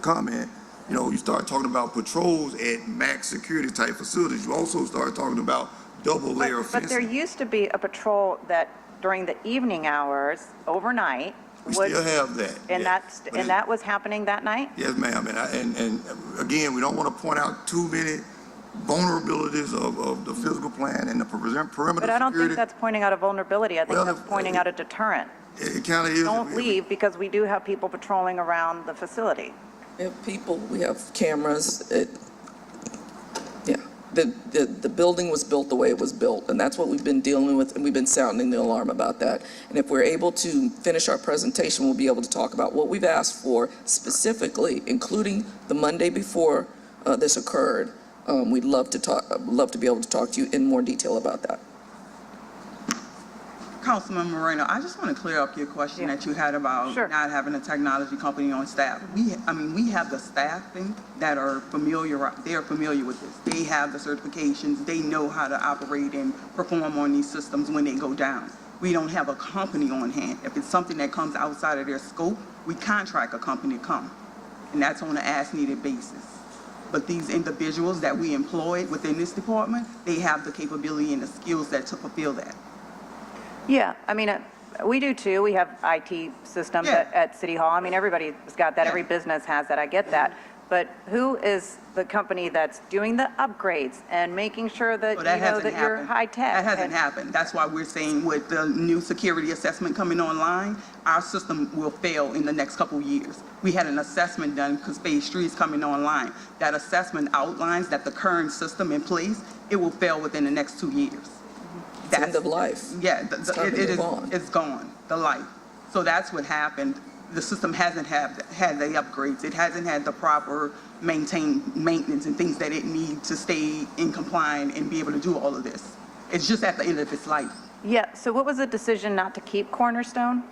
comment, you start talking about patrols at max security type facilities. You also start talking about double layer fencing. But there used to be a patrol that during the evening hours, overnight, we still have that. And that was happening that night? Yes, ma'am. And again, we don't want to point out too many vulnerabilities of the physical plan and the perimeter security. But I don't think that's pointing out a vulnerability. I think that's pointing out a deterrent. It kind of is. Don't leave because we do have people patrolling around the facility. We have people, we have cameras. The building was built the way it was built, and that's what we've been dealing with, and we've been sounding the alarm about that. And if we're able to finish our presentation, we'll be able to talk about what we've asked for specifically, including the Monday before this occurred. We'd love to be able to talk to you in more detail about that. Councilman Moreno, I just want to clear up your question that you had about not having a technology company on staff. We have the staffing that are familiar, they're familiar with this. They have the certifications, they know how to operate and perform on these systems when they go down. We don't have a company on hand. If it's something that comes outside of their scope, we contract a company to come. And that's on an as-needed basis. But these individuals that we employed within this department, they have the capability and the skills that to fulfill that. Yeah, we do too. We have IT systems at City Hall. Everybody's got that. Every business has that. I get that. But who is the company that's doing the upgrades and making sure that that you're high tech? That hasn't happened. That's why we're saying with the new security assessment coming online, our system will fail in the next couple of years. We had an assessment done because Phase 3 is coming online. That assessment outlines that the current system in place, it will fail within the next 2 years. That's end of life. Yeah, it's gone, the life. So that's what happened. The system hasn't had the upgrades. It hasn't had the proper maintenance and things that it needs to stay in compliance and be able to do all of this. It's just at the end of its life. Yeah, so what was the decision not to keep Cornerstone?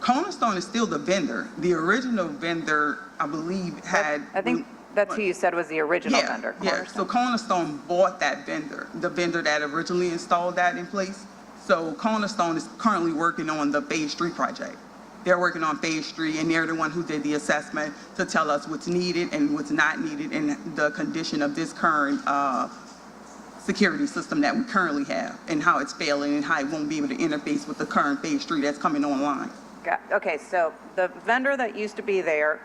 Cornerstone is still the vendor. The original vendor, I believe, had... I think that's who you said was the original vendor. Yeah, so Cornerstone bought that vendor, the vendor that originally installed that in place. So Cornerstone is currently working on the Phase 3 project. They're working on Phase 3, and they're the one who did the assessment to tell us what's needed and what's not needed in the condition of this current security system that we currently have, and how it's failing and how it won't be able to interface with the current Phase 3 that's coming online. Okay, so the vendor that used to be there,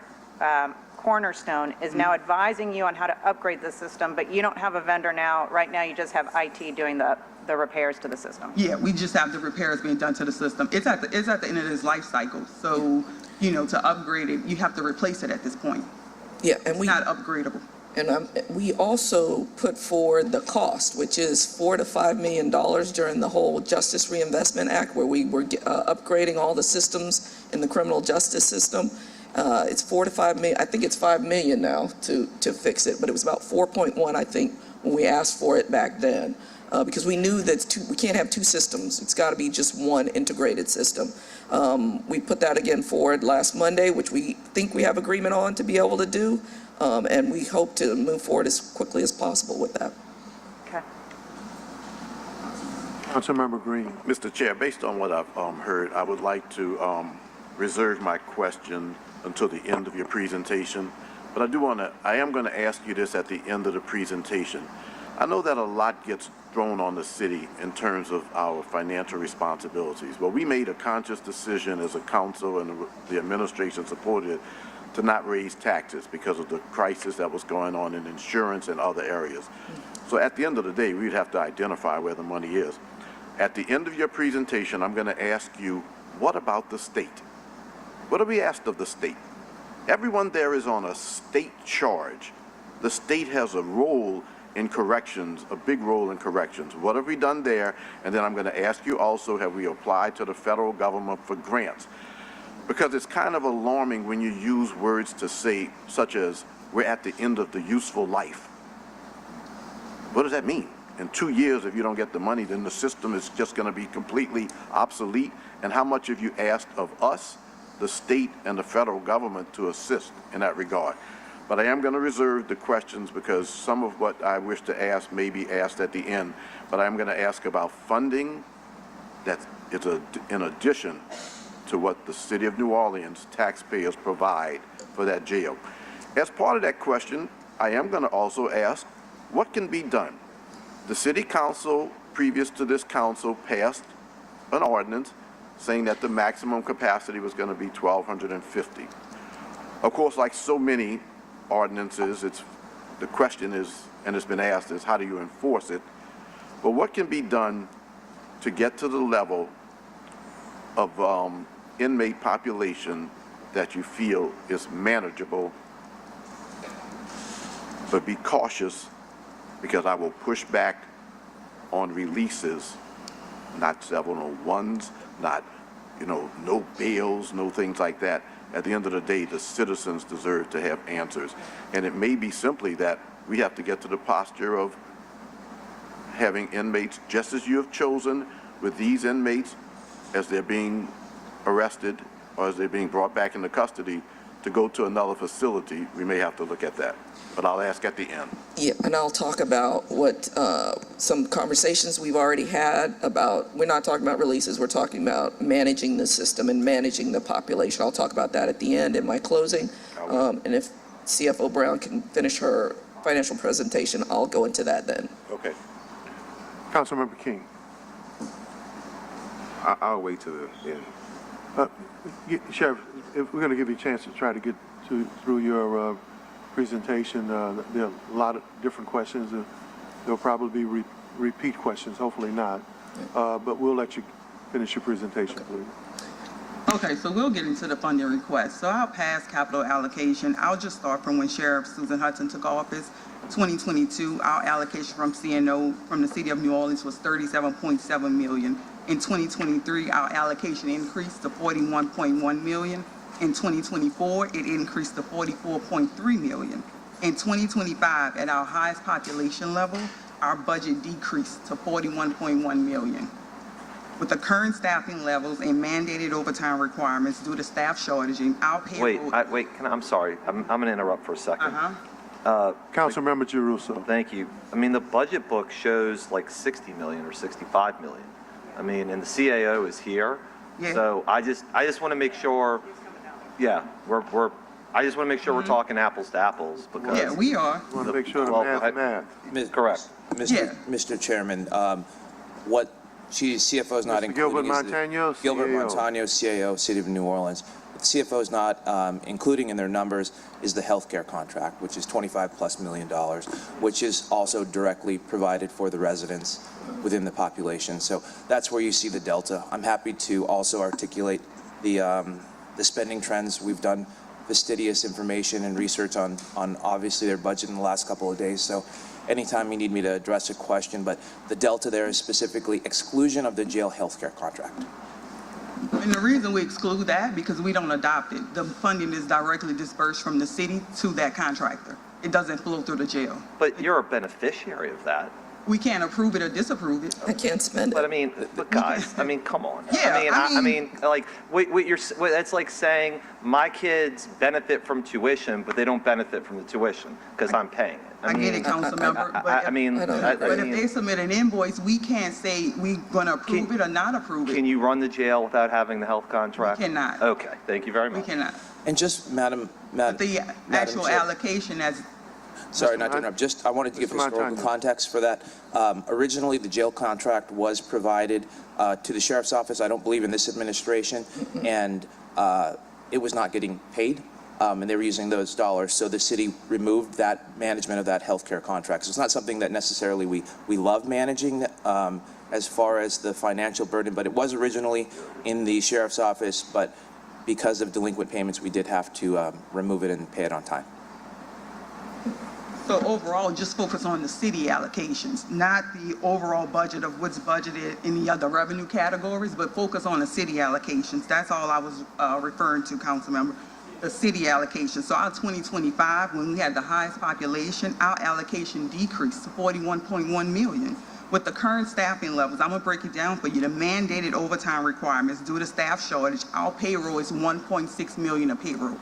Cornerstone, is now advising you on how to upgrade the system, but you don't have a vendor now. Right now, you just have IT doing the repairs to the system. Yeah, we just have the repairs being done to the system. It's at the end of its life cycle. So, to upgrade it, you have to replace it at this point. Yeah, and It's not upgradable. And we also put forward the cost, which is $4 to $5 million during the whole Justice Reinvestment Act, where we were upgrading all the systems in the criminal justice system. It's $4 to $5 million. I think it's $5 million now to fix it, but it was about 4.1, I think, when we asked for it back then, because we knew that we can't have two systems. It's got to be just one integrated system. We put that again forward last Monday, which we think we have agreement on to be able to do. And we hope to move forward as quickly as possible with that. Okay. Councilmember Green. Mr. Chair, based on what I've heard, I would like to reserve my question until the end of your presentation. But I am going to ask you this at the end of the presentation. I know that a lot gets thrown on the city in terms of our financial responsibilities. Well, we made a conscious decision as a council, and the administration supported it, to not raise taxes because of the crisis that was going on in insurance and other areas. So at the end of the day, we'd have to identify where the money is. At the end of your presentation, I'm going to ask you, what about the state? What have we asked of the state? Everyone there is on a state charge. The state has a role in corrections, a big role in corrections. What have we done there? And then I'm going to ask you also, have we applied to the federal government for grants? Because it's kind of alarming when you use words to say, such as, we're at the end of the useful life. What does that mean? In 2 years, if you don't get the money, then the system is just going to be completely obsolete. And how much have you asked of us, the state and the federal government, to assist in that regard? But I am going to reserve the questions because some of what I wish to ask may be asked at the end. But I'm going to ask about funding that is in addition to what the City of New Orleans taxpayers provide for that jail. As part of that question, I am going to also ask, what can be done? The City Council, previous to this council, passed an ordinance saying that the maximum capacity was going to be 1,250. Of course, like so many ordinances, the question is, and it's been asked, is how do you enforce it? But what can be done to get to the level of inmate population that you feel is manageable? But be cautious, because I will push back on releases, not 701s, not, no bails, no things like that. At the end of the day, the citizens deserve to have answers. And it may be simply that we have to get to the posture of having inmates, just as you have chosen with these inmates, as they're being arrested or as they're being brought back into custody, to go to another facility. We may have to look at that. But I'll ask at the end. Yeah, and I'll talk about what some conversations we've already had about, we're not talking about releases, we're talking about managing the system and managing the population. I'll talk about that at the end in my closing. And if CFO Brown can finish her financial presentation, I'll go into that then. Okay. Councilmember King. I'll wait till the end. Sheriff, if we're going to give you a chance to try to get through your presentation, there are a lot of different questions. There'll probably be repeat questions, hopefully not. But we'll let you finish your presentation, please. Okay, so we'll get into the funding request. So I'll pass capital allocation. I'll just start from when Sheriff Susan Hudson took office. 2022, our allocation from CNO from the City of New Orleans was $37.7 million. In 2023, our allocation increased to $41.1 million. In 2024, it increased to $44.3 million. In 2025, at our highest population level, our budget decreased to $41.1 million. With the current staffing levels and mandated overtime requirements due to staff shortage, our payroll... I'm sorry. I'm going to interrupt for a second. Councilmember Giarrusso. Thank you. I mean, the budget book shows like 60 million or 65 million. I mean, and the CAO is here. Yeah. So I just want to make sure, I just want to make sure we're talking apples to apples, because. Yeah, we are. We want to make sure the math. Correct. Mr. Chairman, what CFO is not Mr. including Gilbert is Montano, Gilbert CAO. Montano, CAO, City of New Orleans. CFO is not including in their numbers is the healthcare contract, which is $25+ million, which is also directly provided for the residents within the population. So that's where you see the delta. I'm happy to also articulate the spending trends. We've done fastidious information and research on obviously their budget in the last couple of days. So anytime you need me to address a question, but the delta there is specifically exclusion of the jail healthcare contract. And the reason we exclude that, because we don't adopt it. The funding is directly dispersed from the city to that contractor. It doesn't flow through the jail. But you're a beneficiary of that. We can't approve it or disapprove it. I can't spend it. But I mean, but guys, I mean, come on. Yeah, I mean, like, it's like saying my kids benefit from tuition, but they don't benefit from the tuition because I'm paying it. I get it, council member, but if they submit an invoice, we can't say we're gonna approve it or not approve it. Can you run the jail without having the health contract? We cannot. Okay, thank you very much. We cannot. And just, Madam The actual Chair. allocation as, Sorry, not to interrupt. Just, I wanted to give historical context for that. Originally, the jail contract was provided to the sheriff's office. I don't believe in this administration, and it was not getting paid, and they were using those dollars. So the city removed that management of that healthcare contract. So it's not something that necessarily we love managing as far as the financial burden, but it was originally in the sheriff's office. But because of delinquent payments, we did have to remove it and pay it on time. so overall, just focus on the city allocations, not the overall budget of what's budgeted in the other revenue categories, but focus on the city allocations. That's all I was referring to, council member, the city allocation. So our 2025, when we had the highest population, our allocation decreased to 41.1 million. With the current staffing levels, I'm gonna break it down for you. The mandated overtime requirements due to staff shortage, our payroll is 1.6 million a payroll.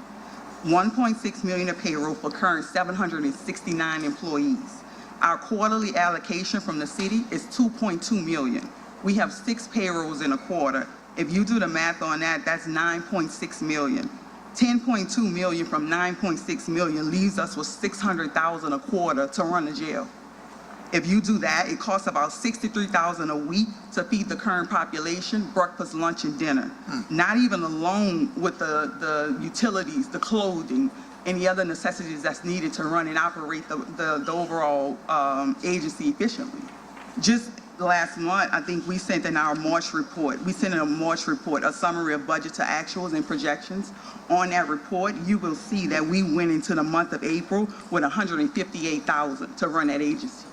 1.6 million a payroll for current 769 employees. Our quarterly allocation from the city is 2.2 million. We have 6 payrolls in a quarter. If you do the math on that, that's 9.6 million. 10.2 million from 9.6 million leaves us with 600,000 a quarter to run the jail. If you do that, it costs about $63,000 a week to feed the current population breakfast, lunch, and dinner. Not even alone with the utilities, the clothing, and the other necessities that's needed to run and operate the overall agency efficiently. Just last month, I think we sent in our March report. We sent in a March report, a summary of budget to actuals and projections. On that report, you will see that we went into the month of April with $158,000 to run that agency.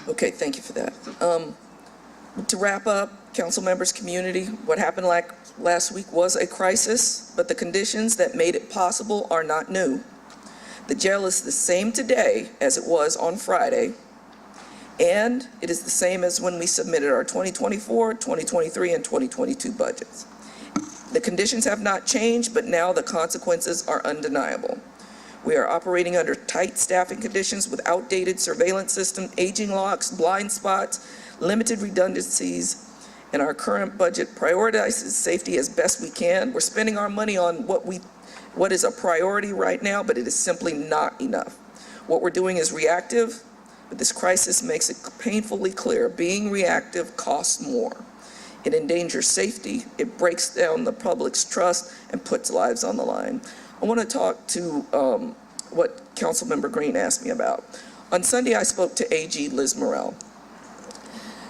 Okay, thank you for that. To wrap up, council members, community, what happened last week was a crisis, but the conditions that made it possible are not new. The jail is the same today as it was on Friday, and it is the same as when we submitted our 2024, 2023, and 2022 budgets. The conditions have not changed, but now the consequences are undeniable. We are operating under tight staffing conditions with outdated surveillance system, aging locks, blind spots, limited redundancies, and our current budget prioritizes safety as best we can. We're spending our money on what is a priority right now, but it is simply not enough. What we're doing is reactive, but this crisis makes it painfully clear being reactive costs more. It endangers safety, it breaks down the public's trust, and puts lives on the line. I want to talk to what Councilmember Green asked me about. On Sunday, I spoke to AG Liz Morrell.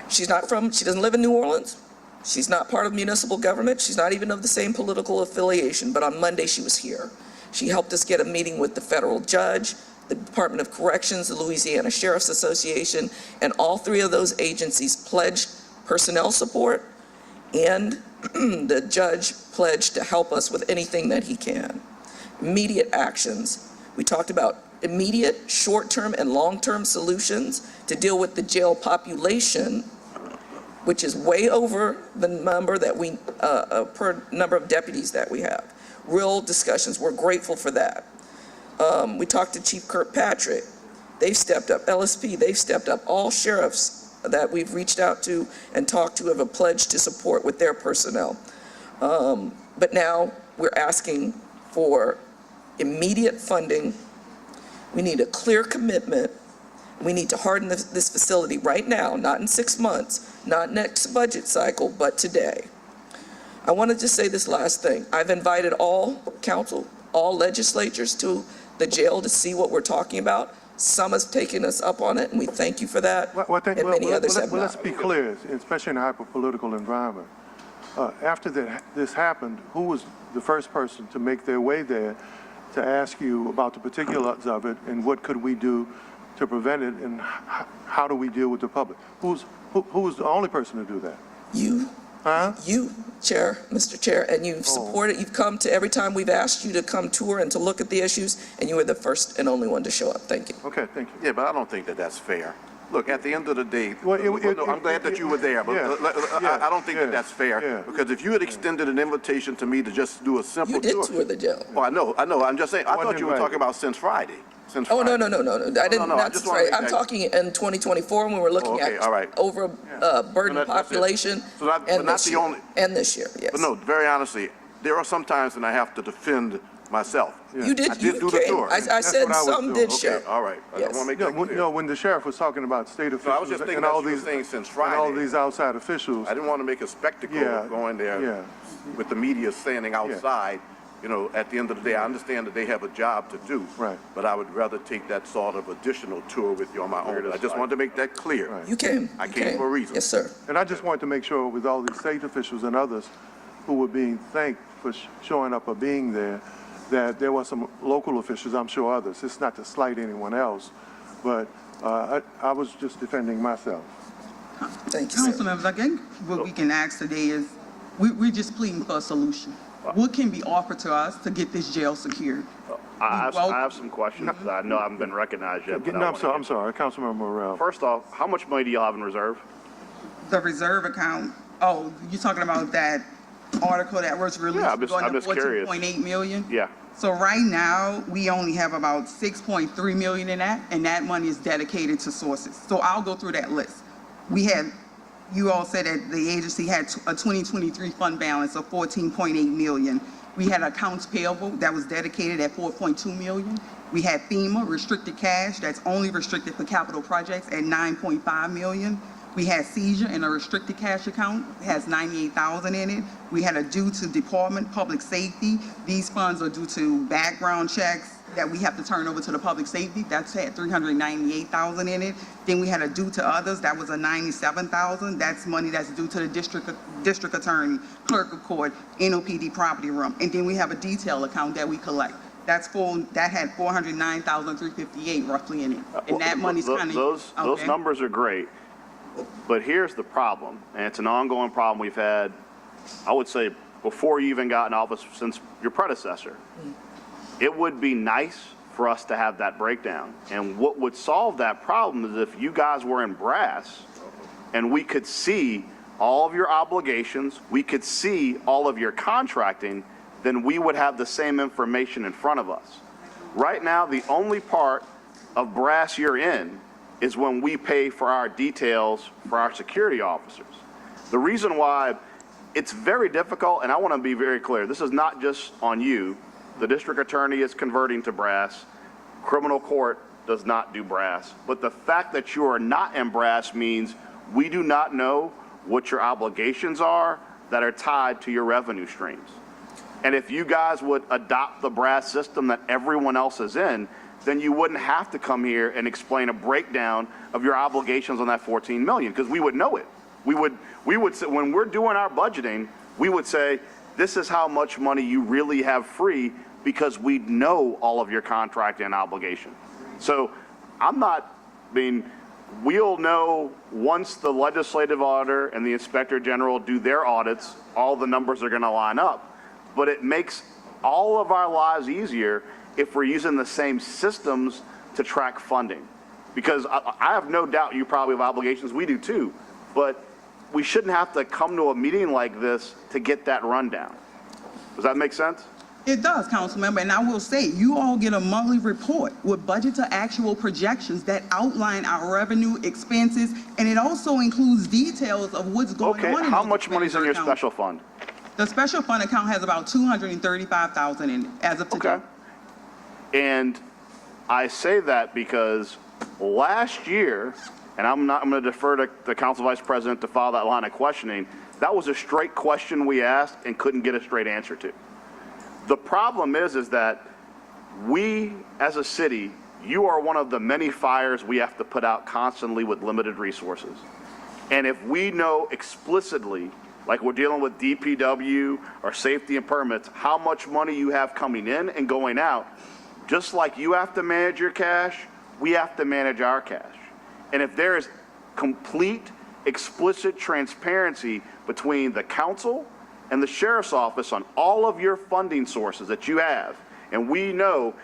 She doesn't live in New Orleans. She's not part of municipal government. She's not even of the same political affiliation, but on Monday she was here. She helped us get a meeting with the federal judge, the Department of Corrections, the Louisiana Sheriff's Association, and all 3 of those agencies pledged personnel support, and the judge pledged to help us with anything that he can. Immediate actions. We talked about immediate, short-term, and long-term solutions to deal with the jail population, which is way over the number that per number of deputies that we have. Real discussions. We're grateful for that. We talked to Chief Kirkpatrick. They've stepped up. LSP, they've stepped up. All sheriffs that we've reached out to and talked to have a pledge to support with their personnel. But now we're asking for immediate funding. We need a clear commitment. We need to harden this facility right now, not in 6 months, not next budget cycle, but today. I want to just say this last thing. I've invited all council, all legislatures to the jail to see what we're talking about. Some has taken us up on it, and we thank you for that, and many others have Let's not. be clear, especially in a hyper-political environment. After this happened, who was the first person to make their way there to ask you about the particulars of it and what could we do to prevent it and how do we deal with the public? Who was the only person to do that? You. Huh? You, Chair, Mr. Chair, and you've supported, you've come to every time we've asked you to come tour and to look at the issues, and you were the first and only one to show up. Thank you. Okay, thank you. Yeah, but I don't think that that's fair. Look, at the end of the day, Well, I'm glad that you were there, but I don't think that that's fair, because if you had extended an invitation to me to just do a simple You did tour. tour the jail. Oh, I know, I'm just saying, I Wasn't thought you were invited. talking about since Friday. Oh, no. I didn't, no, I not just wanna right. make I'm that- talking in 2024 when we're looking Okay, at all right. over burden That's it. population So but and not this the year. only- And this year, yes. But no, very honestly, there are some times when I have to defend myself. You did, I did you do the came. tour. I said what I was some doing. did Okay, show. all right. I Yes. want to make that clear. No, when the sheriff was talking about state officials No, I was just thinking and that all you were these saying since and all Friday. these outside officials, I didn't want to make a spectacle Yeah, of going there yeah. with the media standing outside. You know, at the end of the day, I understand that they have a job to do. Right. But I would rather take that sort of additional tour with you on my own. I just wanted to make that clear. Right. You came. I You came for a reason. Yes, sir. and I just wanted to make sure with all these state officials and others who were being thanked for showing up or being there, that there were some local officials, I'm sure others. It's not to slight anyone else, but I was just defending myself. Thank you, sir. Council members, I think what we can ask today is, we're just pleading for a solution. What can be offered to us to get this jail secured? I have some questions. I know I haven't been recognized yet. but I No, I'm wanna sorry, Councilmember Morrell. First off, how much money do you have in reserve? The reserve account, oh, you're talking about that article that was released? Yeah, I'm going just to curious. 14.8 million? Yeah. So right now, we only have about 6.3 million in that, and that money is dedicated to sources. So I'll go through that list. You all said that the agency had a 2023 fund balance of 14.8 million. We had accounts payable that was dedicated at 4.2 million. We had FEMA restricted cash that's only restricted for capital projects at 9.5 million. We had seizure in a restricted cash account, it has 98,000 in it. We had a due to Department Public Safety. These funds are due to background checks that we have to turn over to the public safety. That's had 398,000 in it. Then we had a due to others, that was a 97,000. That's money that's due to the district attorney, clerk of court, NOPD property room. And then we have a detail account that we collect. That's full, that had 409,358 roughly in it. And that money's kind of. Those numbers are great, but here's the problem, and it's an ongoing problem we've had, I would say, before you even got in office, since your predecessor. It would be nice for us to have that breakdown. And what would solve that problem is if you guys were in brass and we could see all of your obligations, we could see all of your contracting, then we would have the same information in front of us. Right now, the only part of brass you're in is when we pay for our details for our security officers. The reason why it's very difficult, and I want to be very clear, this is not just on you. The district attorney is converting to brass. Criminal court does not do brass. But the fact that you are not in brass means we do not know what your obligations are that are tied to your revenue streams. And if you guys would adopt the brass system that everyone else is in, then you wouldn't have to come here and explain a breakdown of your obligations on that 14 million, because we would know it. We would say, when we're doing our budgeting, we would say, this is how much money you really have free, because we know all of your contract and obligation. So we'll know once the legislative auditor and the inspector general do their audits, all the numbers are gonna line up. But it makes all of our lives easier if we're using the same systems to track funding. Because I have no doubt you probably have obligations, we do too, but we shouldn't have to come to a meeting like this to get that rundown. Does that make sense? It does, Councilmember, and I will say, you all get a monthly report with budget to actual projections that outline our revenue, expenses, and it also includes details of what's going on. Okay, how much money's in your special fund? The special fund account has about 235,000 in it as of today. Okay. And I say that because last year, and I'm going to defer to the Council Vice President to follow that line of questioning. That was a straight question we asked and couldn't get a straight answer to. The problem is that we, as a city, you are one of the many fires we have to put out constantly with limited resources. And if we know explicitly, like we're dealing with DPW or safety and permits, how much money you have coming in and going out, just like you have to manage your cash, we have to manage our cash. And if there is complete, explicit transparency between the council and the sheriff's office on all of your funding sources that you have, and we know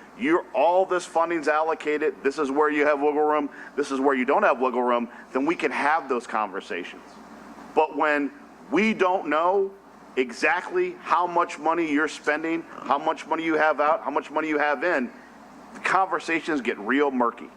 all this funding's allocated, this is where you have wiggle room, this is where you don't have wiggle room, then we can have those conversations. But when we don't know exactly how much money you're spending, how much money you have out, how much money you have in, the conversations get real murky.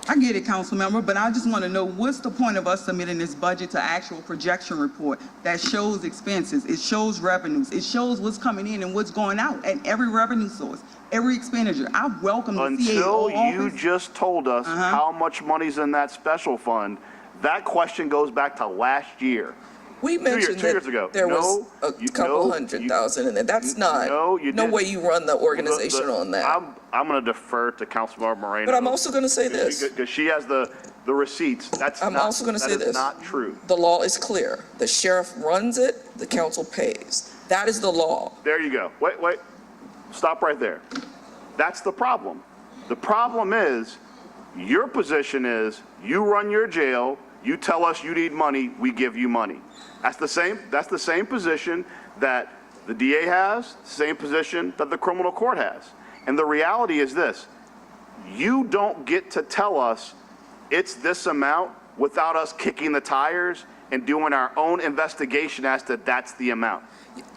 I get it, council member, but I just want to know what's the point of us submitting this budget to actual projection report that shows expenses, it shows revenues, it shows what's coming in and what's going out at every revenue source, every expenditure. I welcome the Until CAO you office. just told us how much money's in that special fund, that question goes back to last year. We mentioned two years ago. that there was a couple $100,000 in there. That's not, no way you run the organization on that. I'm going to defer to Councilmember Moreno. But I'm also going to say this. Because she has the receipts. I'm also going to say this. Not true. The law is clear. The sheriff runs it, the council pays. That is the law. There you go. Wait. Stop right there. That's the problem. The problem is, your position is, you run your jail, you tell us you need money, we give you money. That's the same position that the DA has, the same position that the criminal court has. And the reality is this: you don't get to tell us it's this amount without us kicking the tires and doing our own investigation as to that's the amount.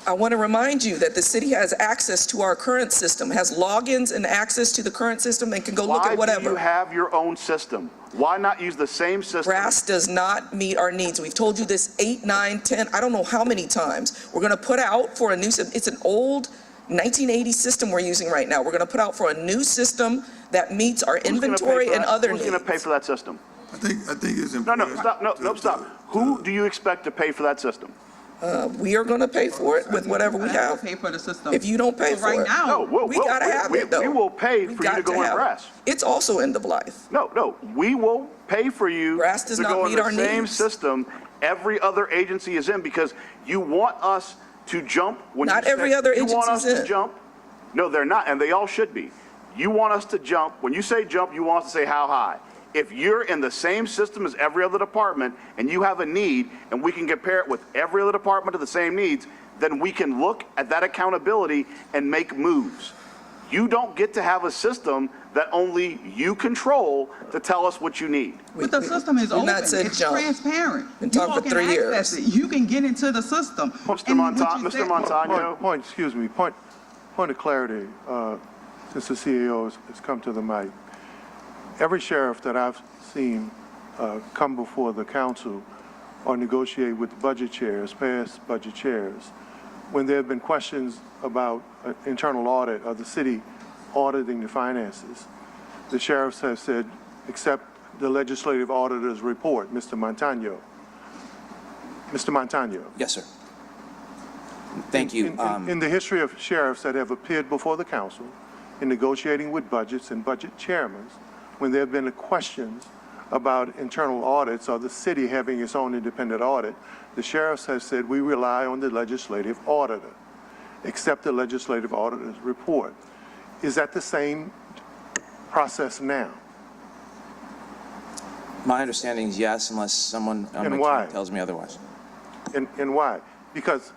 I want to remind you that the city has access to our current system, has logins and access to the current system, and can go look at whatever. Why do you have your own system? Why not use the same system? RAS does not meet our needs. We've told you this 8, 9, 10, I don't know how many times. We're going to put out for a new system. It's an old 1980 system we're using right now. We're going to put out for a new system that meets our inventory and other needs. Who's going to pay for that system? I think it's important. Stop. Who do you expect to pay for that system? We are going to pay for it with whatever we have. Pay for the system. If you don't pay for it, we got to have it, though. We will pay for you to go in RAS. It's also end of life. No, we will pay for you to go in the same system every other agency is in, because you want us to jump when not every other agency is in. You want us to jump. No, they're not, and they all should be. You want us to jump. When you say jump, you want us to say how high. If you're in the same system as every other department and you have a need and we can compare it with every other department of the same needs, then we can look at that accountability and make moves. You don't get to have a system that only you control to tell us what you need. But the system is open, it's transparent. Been talking for 3 years. You can get into the system. Mr. Montano. Point of clarity, since the CAO has come to the mic. Every sheriff that I've seen come before the council or negotiate with the budget chairs, past budget chairs, when there have been questions about internal audit or the city auditing the finances, the sheriffs have said, accept the legislative auditor's report, Mr. Montano. Mr. Montano. Yes, sir. Thank you. In the history of sheriffs that have appeared before the council in negotiating with budgets and budget chairmen, when there have been questions about internal audits or the city having its own independent audit, the sheriffs have said, we rely on the legislative auditor. Accept the legislative auditor's report. Is that the same process now? My understanding is yes, unless someone on my team tells me otherwise. And why? Because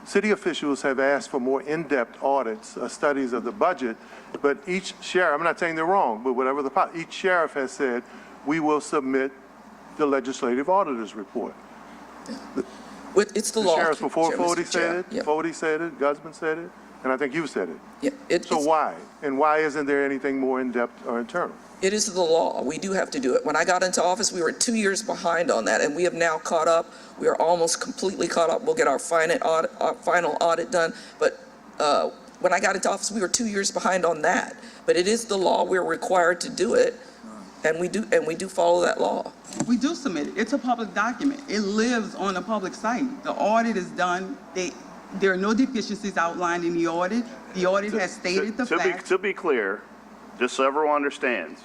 city officials have asked for more in-depth audits, studies of the budget, but each sheriff, I'm not saying they're wrong, but each sheriff has said, we will submit the legislative auditor's report. It's the law. Sheriffs before Fody said it, Fody said it, Guzman said it, and I think you said it. So why? And why isn't there anything more in-depth or internal? It is the law. We do have to do it. When I got into office, we were 2 years behind on that, and we have now caught up. We are almost completely caught up. We'll get our final audit done. But when I got into office, we were 2 years behind on that. But it is the law. We're required to do it. And we do follow that law. We do submit it. It's a public document. It lives on a public site. The audit is done. There are no deficiencies outlined in the audit. The audit has stated the facts. To be clear, just so everyone understands,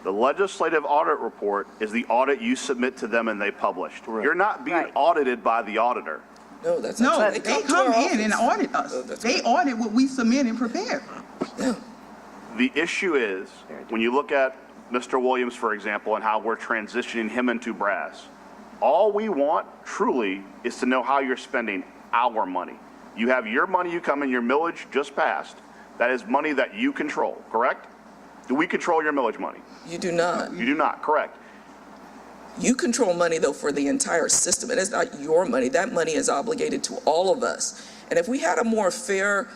the legislative audit report is the audit you submit to them and they published. Correct. You're not being audited by the auditor. No, that's No, not they true. come in and audit us. They audit what we submit and prepare. The issue is, when you look at Mr. Williams, for example, and how we're transitioning him into brass, all we want truly is to know how you're spending our money. You have your money, you come in, your millage just passed. That is money that you control, correct? Do we control your millage money? You do not. You do not, correct. You control money, though, for the entire system. It is not your money. That money is obligated to all of us. And if we had a more fair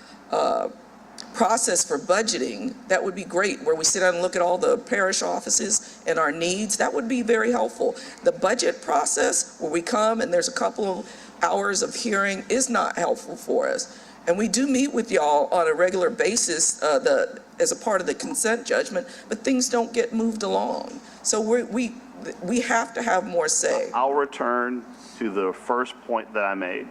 process for budgeting, that would be great, where we sit down and look at all the parish offices and our needs. That would be very helpful. The budget process, where we come and there's a couple of hours of hearing, is not helpful for us. And we do meet with y'all on a regular basis as a part of the consent judgment, but things don't get moved along. So we have to have more say. I'll return to the first point that I made.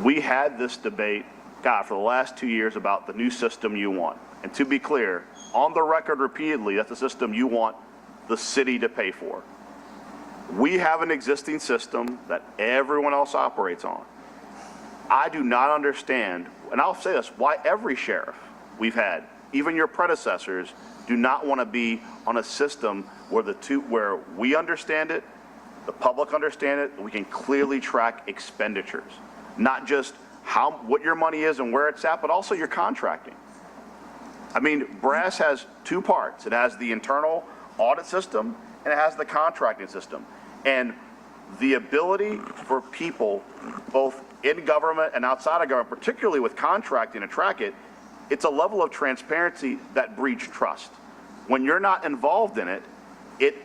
We had this debate, God, for the last 2 years about the new system you want. And to be clear, on the record repeatedly, that's the system you want the city to pay for. We have an existing system that everyone else operates on. I do not understand, and I'll say this, why every sheriff we've had, even your predecessors, do not want to be on a system where we understand it, the public understand it, and we can clearly track expenditures. Not just what your money is and where it's at, but also your contracting. I mean, brass has two parts. It has the internal audit system and it has the contracting system. And the ability for people, both in government and outside of government, particularly with contracting to track it, it's a level of transparency that breeds trust. When you're not involved in it, it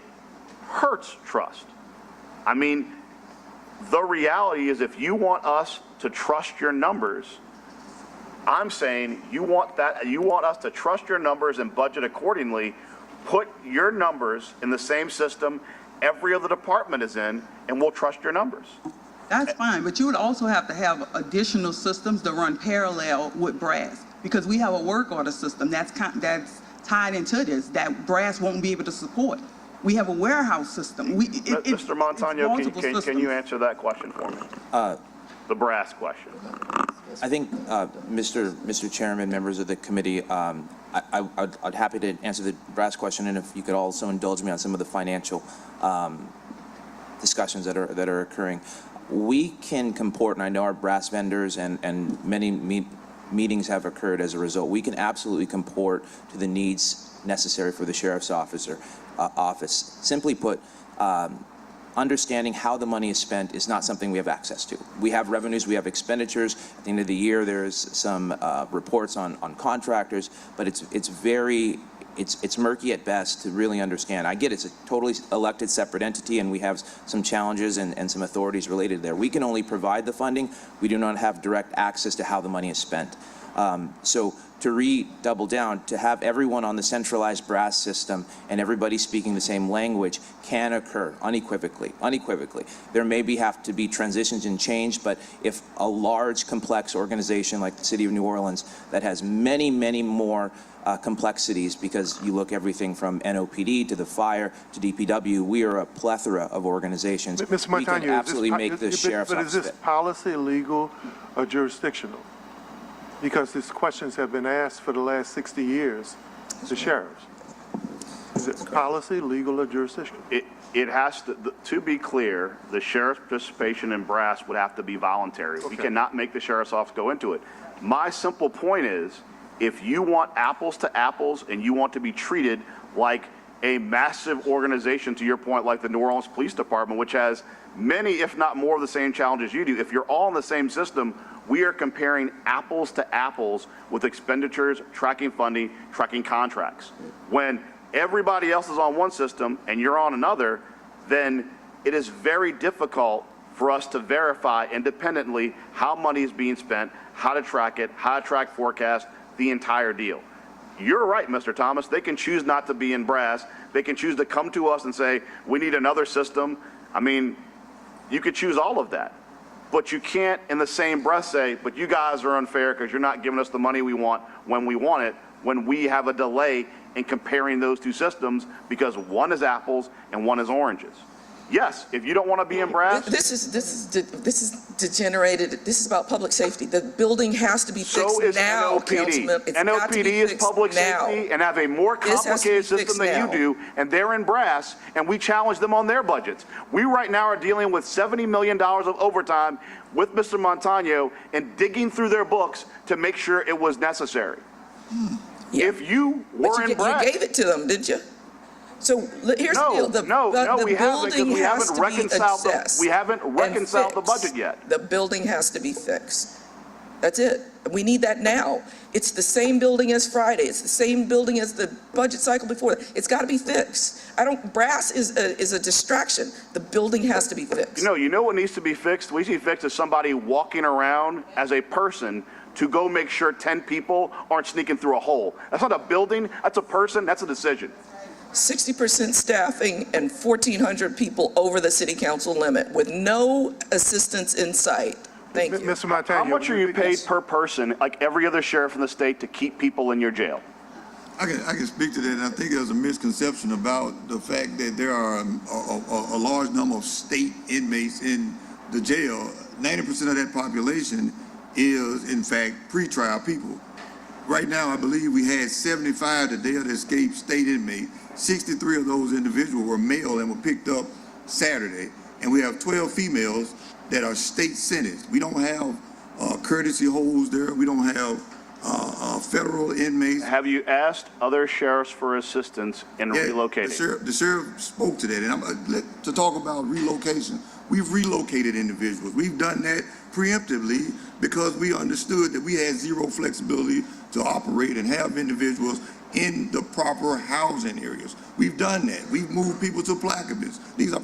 hurts trust. I mean, the reality is, if you want us to trust your numbers, I'm saying you want us to trust your numbers and budget accordingly. Put your numbers in the same system every other department is in, and we'll trust your numbers. That's fine, but you would also have to have additional systems that run parallel with brass, because we have a work order system that's tied into this that brass won't be able to support. We have a warehouse system. Mr. Montano, can you answer that question for me? The brass question. I think, Mr. Chairman, members of the committee, I'd happy to answer the brass question, and if you could also indulge me on some of the financial discussions that are occurring. We can comport, and I know our brass vendors and many meetings have occurred as a result. We can absolutely comport to the needs necessary for the sheriff's office. Simply put, understanding how the money is spent is not something we have access to. We have revenues, we have expenditures. At the end of the year, there's some reports on contractors, but it's murky at best to really understand. I get it's a totally elected separate entity, and we have some challenges and some authorities related there. We can only provide the funding. We do not have direct access to how the money is spent. So to double down, to have everyone on the centralized brass system and everybody speaking the same language can occur unequivocally. There may have to be transitions and change, but if a large, complex organization like the City of New Orleans that has many, many more complexities, because you look everything from NOPD to the fire to DPW, we are a plethora of organizations. Mr. We can Montano, absolutely make the sheriff's office But is this policy, legal, or jurisdictional? Because these questions have been asked for the last 60 years to sheriffs. Is it policy, legal, or jurisdictional? It has to be clear, the sheriff's participation in brass would have to be voluntary. Okay. We cannot make the sheriff's office go into it. My simple point is, if you want apples to apples and you want to be treated like a massive organization, to your point, like the New Orleans Police Department, which has many, if not more, of the same challenges you do, if you're all in the same system, we are comparing apples to apples with expenditures, tracking funding, tracking contracts. When everybody else is on one system and you're on another, then it is very difficult for us to verify independently how money is being spent, how to track it, how to track forecast, the entire deal. you're right, Mr. Thomas. They can choose not to be in brass. They can choose to come to us and say, we need another system. I mean, you could choose all of that. But you can't in the same breath say, but you guys are unfair because you're not giving us the money we want when we want it, when we have a delay in comparing those two systems because one is apples and one is oranges. Yes, if you don't want to be in brass. This is degenerated. This is about public safety. The building has to be fixed So is now, Councilman. NOPD. It's got to be NOPD is fixed public now. safety and have a more This has to be complicated system fixed than you now. do, and they're in brass, and we challenge them on their budgets. We right now are dealing with $70 million of overtime with Mr. Montano and digging through their books to make sure it was necessary. Yeah. If you But were in brass. you gave it to them, didn't you? So here's the deal. The No, we haven't, because building we has haven't to be reconciled assessed we haven't and reconciled the fixed. budget yet. The building has to be fixed. That's it. We need that now. It's the same building as Friday. It's the same building as the budget cycle before. It's got to be fixed. Brass is a distraction. The building has to be fixed. You know what needs to be fixed? What needs to be fixed is somebody walking around as a person to go make sure 10 people aren't sneaking through a hole. That's not a building, that's a person, that's a decision. 60% staffing and 1,400 people over the city council limit with no assistance in sight. Thank you. Mr. Montano. How much are you paid per person, like every other sheriff in the state, to keep people in your jail? I can speak to that, and I think there's a misconception about the fact that there are a large number of state inmates in the jail. 90% of that population is, in fact, pretrial people. Right now, I believe we had 75 today that escaped state inmates. 63 of those individuals were male and were picked up Saturday, and we have 12 females that are state sentenced. We don't have courtesy holds there. We don't have federal inmates. Have you asked other sheriffs for assistance in relocating? The sheriff spoke to that, and to talk about relocation. We've relocated individuals. We've done that preemptively because we understood that we had zero flexibility to operate and have individuals in the proper housing areas. We've done that. We've moved people to placabis. These are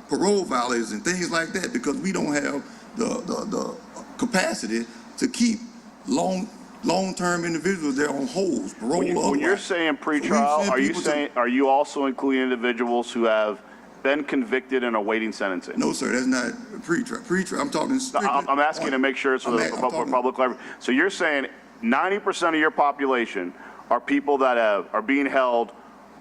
parole violators and things like that because we don't have the capacity to keep long-term individuals there on holds, parole. When you're saying pretrial, are you also including individuals who have been convicted and awaiting sentencing? No, sir, that's not pretrial. Pretrial, I'm talking strictly. I'm asking to make sure it's for public clarity. So you're saying 90% of your population are people that are being held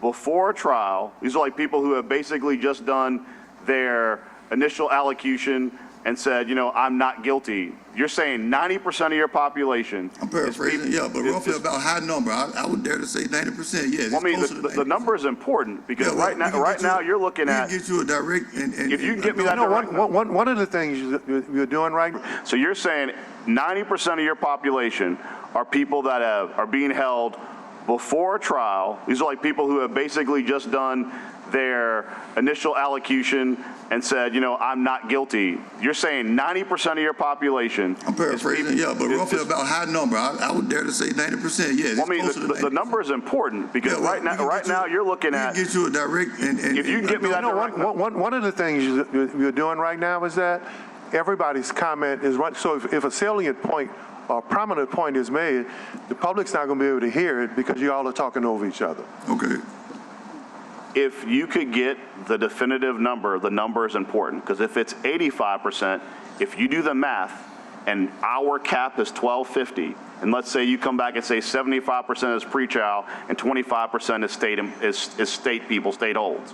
before a trial. These are like people who have basically just done their initial allocution and said, I'm not guilty. You're saying 90% of your population. I'm paraphrasing, but roughly about high number. I would dare to say 90%, yes. Well, I mean, the number is important because right now you're looking at. We can get you a direct. If you can get me that direct. One of the things you're doing right. So you're saying 90% of your population are people that are being held before a trial. These are like people who have basically just done their initial allocution and said, I'm not guilty. You're saying 90% of your population. I'm paraphrasing, but roughly about high number. I would dare to say 90%, yes. Well, I mean, the number is important because right now you're looking at. We can get you a direct. If you can get me that direct. One of the things you're doing right now is that everybody's comment is right. So if a salient point or prominent point is made, the public's not going to be able to hear it because you all are talking over each other. Okay. If you could get the definitive number, the number is important because if it's 85%, if you do the math and our cap is 1250, and let's say you come back and say 75% is pretrial and 25% is state people, state holds.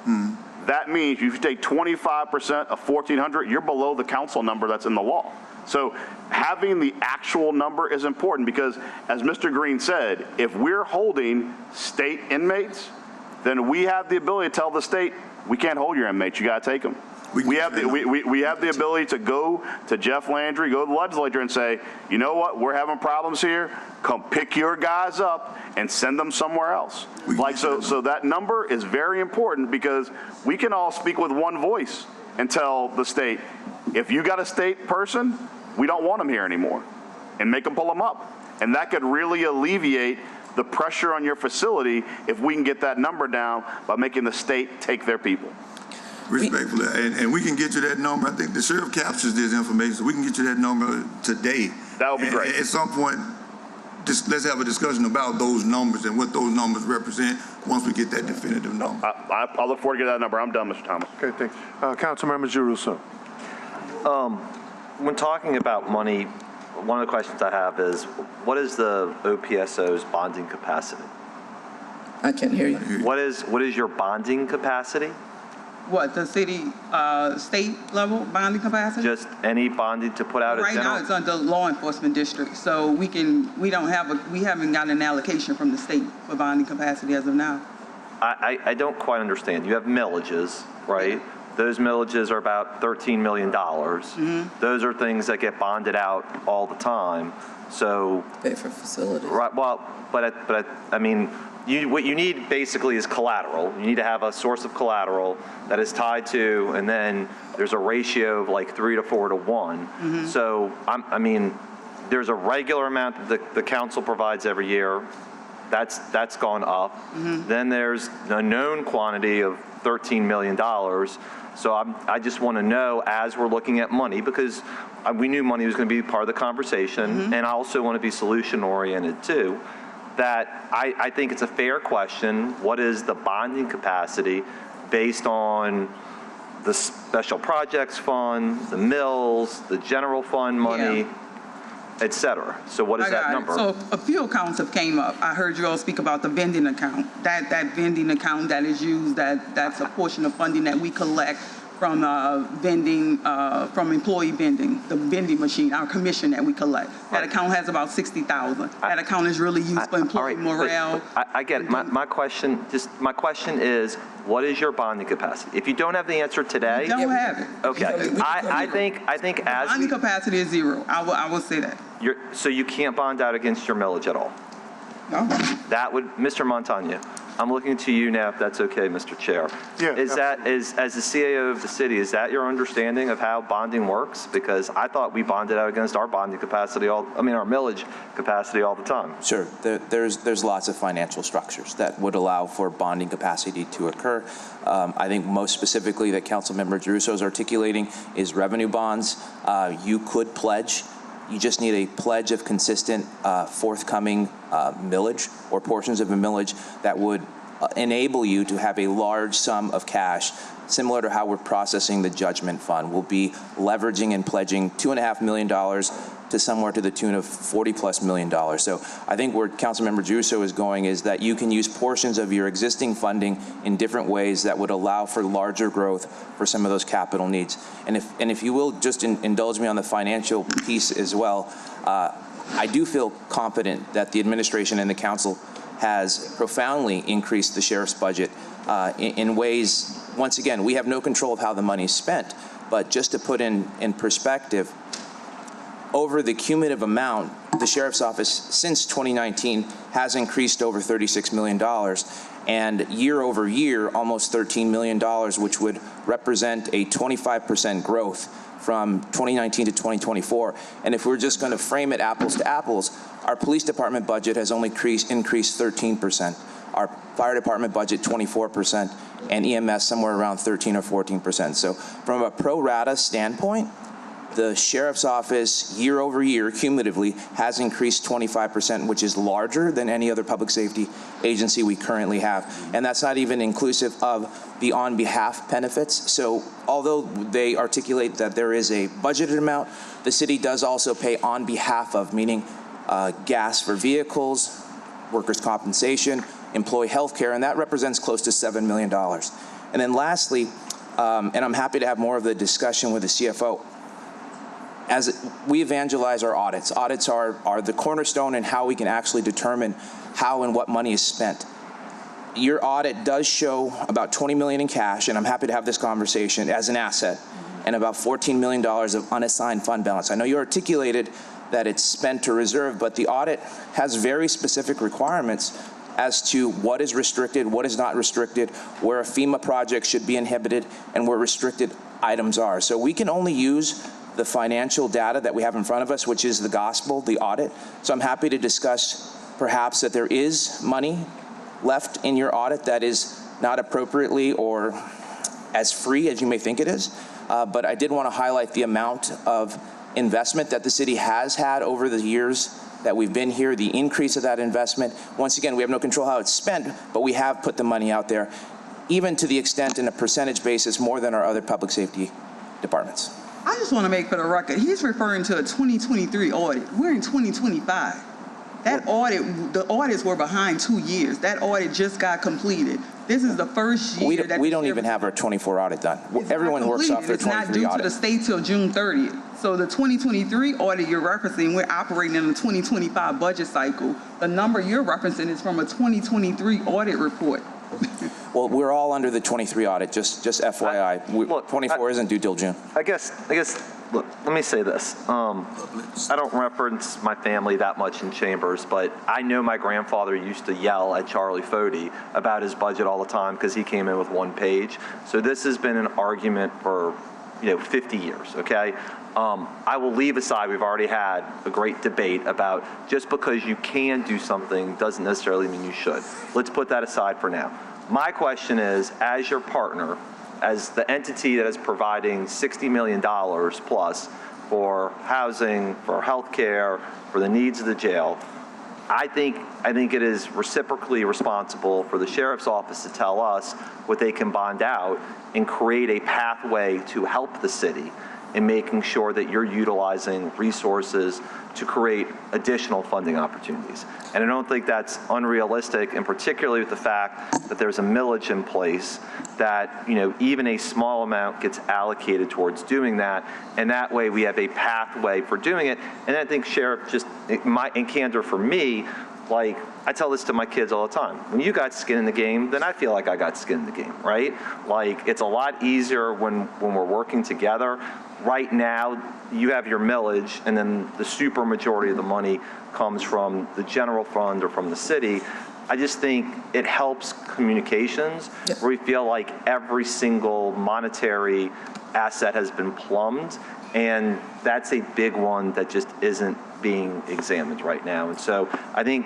That means if you take 25% of 1,400, you're below the council number that's in the law. So having the actual number is important because, as Mr. Green said, if we're holding state inmates, then we have the ability to tell the state, we can't hold your inmates, you got to take them. We have the ability to go to Jeff Landry, go to the legislature and say, you know what, we're having problems here, come pick your guys up and send them somewhere else. So that number is very important because we can all speak with one voice and tell the state, if you got a state person, we don't want them here anymore, and make them pull them up. And that could really alleviate the pressure on your facility if we can get that number down by making the state take their people. Respectfully, and we can get you that number. I think the sheriff captures this information, so we can get you that number today. That would be great. At some point let's have a discussion about those numbers and what those numbers represent once we get that definitive number. I'll look forward to getting that number. I'm done, Mr. Thomas. Okay, thanks. Councilmember Giarrusso. When talking about money, one of the questions I have is, what is the OPSO's bonding capacity? I can't hear you. What is your bonding capacity? What, the city, state level bonding capacity? Just any bonding to put out a Right now, general? it's under law enforcement district, so we haven't gotten an allocation from the state for bonding capacity as of now. I don't quite understand. You have millages, right? Those millages are about $13 million. Those are things that get bonded out all the time. So, Pay for facilities. right, well, but I mean, what you need basically is collateral. You need to have a source of collateral that is tied to, and then there's a ratio of like 3 to 4 to 1. So, I mean, there's a regular amount that the council provides every year. That's gone up. Then there's a known quantity of $13 million. So I just want to know, as we're looking at money, because we knew money was going to be part of the conversation, and I also want to be solution-oriented too, that I think it's a fair question. What is the bonding capacity based on the special projects fund, the mills, the general fund money, et cetera? So what is that number? So a few accounts have came up. I heard you all speak about the vending account. That vending account that is used, that's a portion of funding that we collect from vending, from employee vending, the vending machine, our commission that we collect. That account has about $60,000. That account is really used for employee morale. I get it. My question is, what is your bonding capacity? If you don't have the answer today, We don't have it. okay. I think as Bonding capacity is zero. I will say that. so you can't bond out against your millage at all. No. That would, Mr. Montagna, I'm looking to you now, if that's okay, Mr. Chair. Yeah, As the CAO of the city, is that your understanding of how bonding works? Because I thought we bonded out against our bonding capacity our millage capacity all the time. Sure. There's lots of financial structures that would allow for bonding capacity to occur. I think most specifically that Councilmember Giarrusso is articulating is revenue bonds. You could pledge. You just need a pledge of consistent forthcoming millage or portions of a millage that would enable you to have a large sum of cash, similar to how we're processing the judgment fund. We'll be leveraging and pledging $2.5 million to somewhere to the tune of $40+ million. So I think where Councilmember Giarrusso is going is that you can use portions of your existing funding in different ways that would allow for larger growth for some of those capital needs. And if you will just indulge me on the financial piece as well, I do feel confident that the administration and the council has profoundly increased the sheriff's budget in ways, once again, we have no control of how the money is spent, but just to put in perspective, over the cumulative amount, the sheriff's office since 2019 has increased over $36 million, and year over year, almost $13 million, which would represent a 25% growth from 2019 to 2024. And if we're just going to frame it apples to apples, our police department budget has only increased 13%. Our fire department budget 24%, and EMS somewhere around 13 or 14%. So from a pro rata standpoint, the sheriff's office year over year cumulatively has increased 25%, which is larger than any other public safety agency we currently have. And that's not even inclusive of the on behalf benefits. So although they articulate that there is a budgeted amount, the city does also pay on behalf of, meaning gas for vehicles, workers' compensation, employee health care, and that represents close to $7 million. And then lastly, and I'm happy to have more of the discussion with the CFO, as we evangelize our audits. Audits are the cornerstone in how we can actually determine how and what money is spent. Your audit does show about $20 million in cash, and I'm happy to have this conversation, as an asset, and about $14 million of unassigned fund balance. I know you articulated that it's spent to reserve, but the audit has very specific requirements as to what is restricted, what is not restricted, where a FEMA project should be inhibited, and where restricted items are. So we can only use the financial data that we have in front of us, which is the gospel, the audit. So I'm happy to discuss perhaps that there is money left in your audit that is not appropriately or as free as you may think it is. But I did want to highlight the amount of investment that the city has had over the years that we've been here, the increase of that investment. Once again, we have no control how it's spent, but we have put the money out there, even to the extent in a percentage basis more than our other public safety departments. I just want to make for the record, he's referring to a 2023 audit. We're in 2025. That audit, the audits were behind 2 years. That audit just got completed. This is the first year we don't even have our 24 audit done. Everyone works off their 23 audit. It's not due to the state till June 30th. So the 2023 audit you're referencing, we're operating in a 2025 budget cycle. The number you're referencing is from a 2023 audit report. Well, we're all under the 23 audit, just FYI. 24 isn't due till June. I guess, look, let me say this. I don't reference my family that much in chambers, but I know my grandfather used to yell at Charlie Fody about his budget all the time because he came in with one page. So this has been an argument for 50 years, okay? I will leave aside, we've already had a great debate about just because you can do something doesn't necessarily mean you should. Let's put that aside for now. My question is, as your partner, as the entity that is providing $60 million plus for housing, for healthcare, for the needs of the jail, I think it is reciprocally responsible for the sheriff's office to tell us what they can bond out and create a pathway to help the city in making sure that you're utilizing resources to create additional funding opportunities. And I don't think that's unrealistic, and particularly with the fact that there's a millage in place that, even a small amount gets allocated towards doing that, and that way we have a pathway for doing it. And I think, Sheriff, just in candor for me, like, I tell this to my kids all the time. When you got skin in the game, then I feel like I got skin in the game, right? Like, it's a lot easier when we're working together. Right now, you have your millage, and then the super majority of the money comes from the general fund or from the city. I just think it helps communications, where we feel like every single monetary asset has been plumbed, and that's a big one that just isn't being examined right now. And so I think,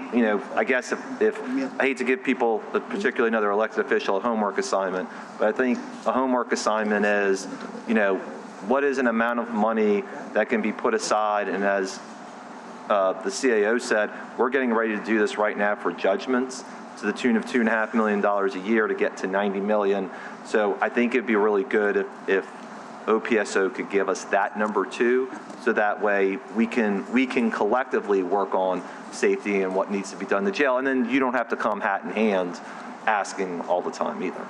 I guess if I hate to give people, particularly another elected official, a homework assignment, but I think a homework assignment is, what is an amount of money that can be put aside? And as the CAO said, we're getting ready to do this right now for judgments to the tune of $2.5 million a year to get to $90 million. So I think it'd be really good if OPSO could give us that number too, so that way we can collectively work on safety and what needs to be done in the jail. And then you don't have to come hat in hand asking all the time either.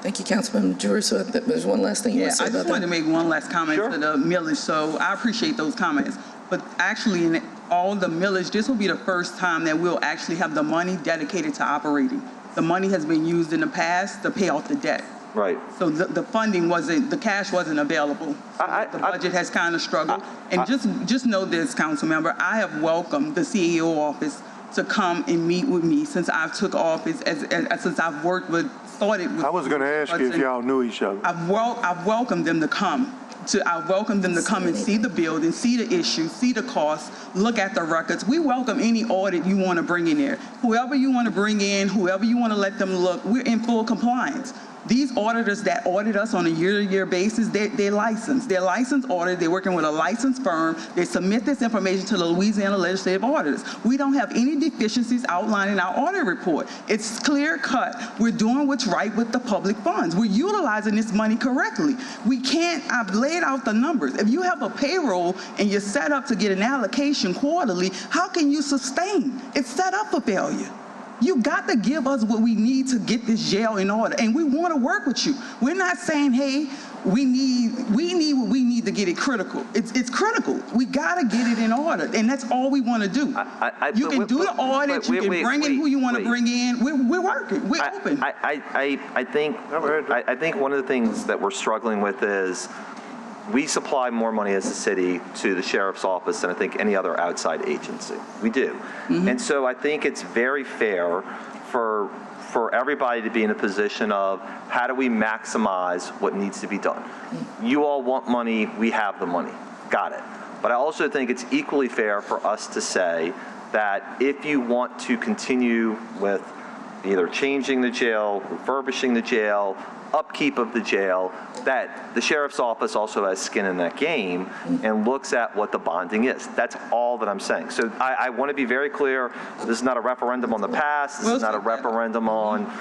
Thank you, Councilman Jeruso. There's one last thing you want to say about that. I just wanted to make one last comment to the millage. So I appreciate those comments. But actually, in all the millage, this will be the first time that we'll actually have the money dedicated to operating. The money has been used in the past to pay off the debt. Right. So the funding wasn't, the cash wasn't available. So the budget has kind of struggled. And just know this, council member, I have welcomed the CEO office to come and meet with me since I've took office, since I've worked with, started with. I was going to ask you if y'all knew each other. I've welcomed them to come. I welcome them to come and see the building, see the issues, see the costs, look at the records. We welcome any audit you want to bring in there. Whoever you want to bring in, whoever you want to let them look, we're in full compliance. These auditors that audit us on a year-to-year basis, they're licensed. They're licensed auditors. They're working with a licensed firm. They submit this information to the Louisiana Legislative Auditors. We don't have any deficiencies outlined in our audit report. It's clear cut. We're doing what's right with the public funds. We're utilizing this money correctly. I've laid out the numbers. If you have a payroll and you're set up to get an allocation quarterly, how can you sustain? It's set up for failure. You got to give us what we need to get this jail in order, and we want to work with you. We're not saying, hey, we need what we need to get it critical. It's critical. We got to get it in order, and that's all we want to do. You can do the audit. You can bring in who you want to bring in. We're working. We're open. I think one of the things that we're struggling with is we supply more money as a city to the sheriff's office than I think any other outside agency. We do. Mm-hmm. And so I think it's very fair for everybody to be in a position of how do we maximize what needs to be done. You all want money, we have the money. Got it. But I also think it's equally fair for us to say that if you want to continue with either changing the jail, refurbishing the jail, upkeep of the jail, that the sheriff's office also has skin in that game and looks at what the bonding is. That's all that I'm saying. So I want to be very clear. This is not a referendum on the past. This is not a referendum on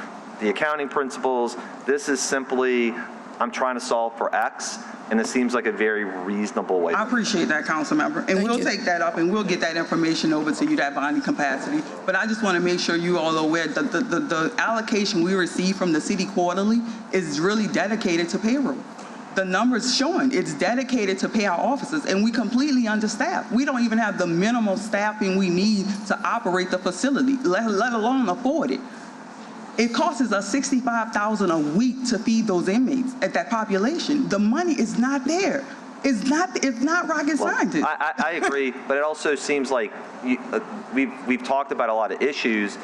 the accounting principles. This is simply, I'm trying to solve for X, and it seems like a very reasonable way. I appreciate that, council member, and we'll take that up and we'll get that information over to you, that bonding capacity. But I just want to make sure you all are aware that the allocation we receive from the city quarterly is really dedicated to payroll. The numbers showing it's dedicated to pay our officers, and we completely understaffed. We don't even have the minimal staffing we need to operate the facility, let alone afford it. It costs us $65,000 a week to feed those inmates at that population. The money is not there. It's not rocket science. I agree, but it also seems like we've talked about a lot of issues.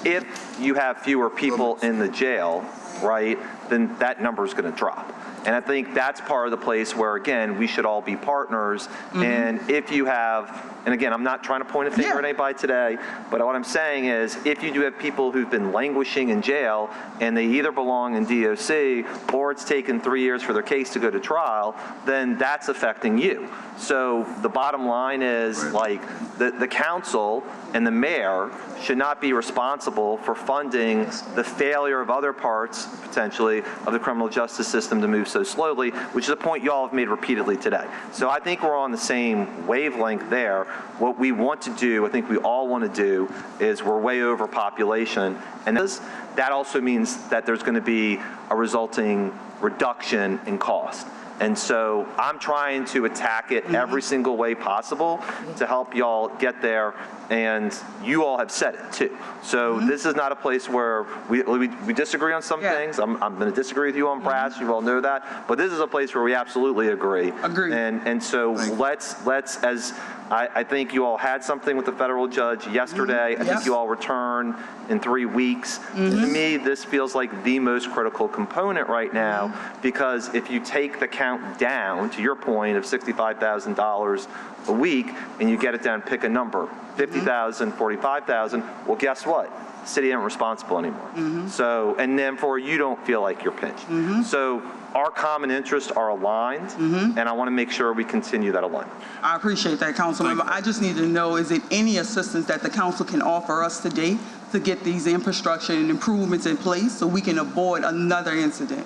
If you have fewer people in the jail, right, then that number is going to drop. And I think that's part of the place where, again, we should all be partners. And if you have, and again, I'm not trying to point a finger at anybody today, but what I'm saying is if you do have people who've been languishing in jail and they either belong in DOC or it's taken 3 years for their case to go to trial, then that's affecting you. So the bottom line is, like, the council and the mayor should not be responsible for funding the failure of other parts, potentially, of the criminal justice system to move so slowly, which is a point y'all have made repeatedly today. So I think we're on the same wavelength there. What we want to do, I think we all want to do, is we're way over population, and that also means that there's going to be a resulting reduction in cost. And so I'm trying to attack it every single way possible to help y'all get there, and you all have said it too. So this is not a place where we disagree on some things. I'm going to disagree with you on brass. You all know that. But this is a place where we absolutely agree. And so let's as I think you all had something with the federal judge yesterday. I think you all return in 3 weeks. To me, this feels like the most critical component right now, because if you take the count down, to your point, of $65,000 a week, and you get it down, pick a number, 50,000, 45,000, well, guess what? The city isn't responsible anymore. So, and then you don't feel like you're pinched. So our common interests are aligned, and I want to make sure we continue that alignment. I appreciate that, Councilmember. I just need to know, is it any assistance that the council can offer us today to get these infrastructure and improvements in place so we can avoid another incident?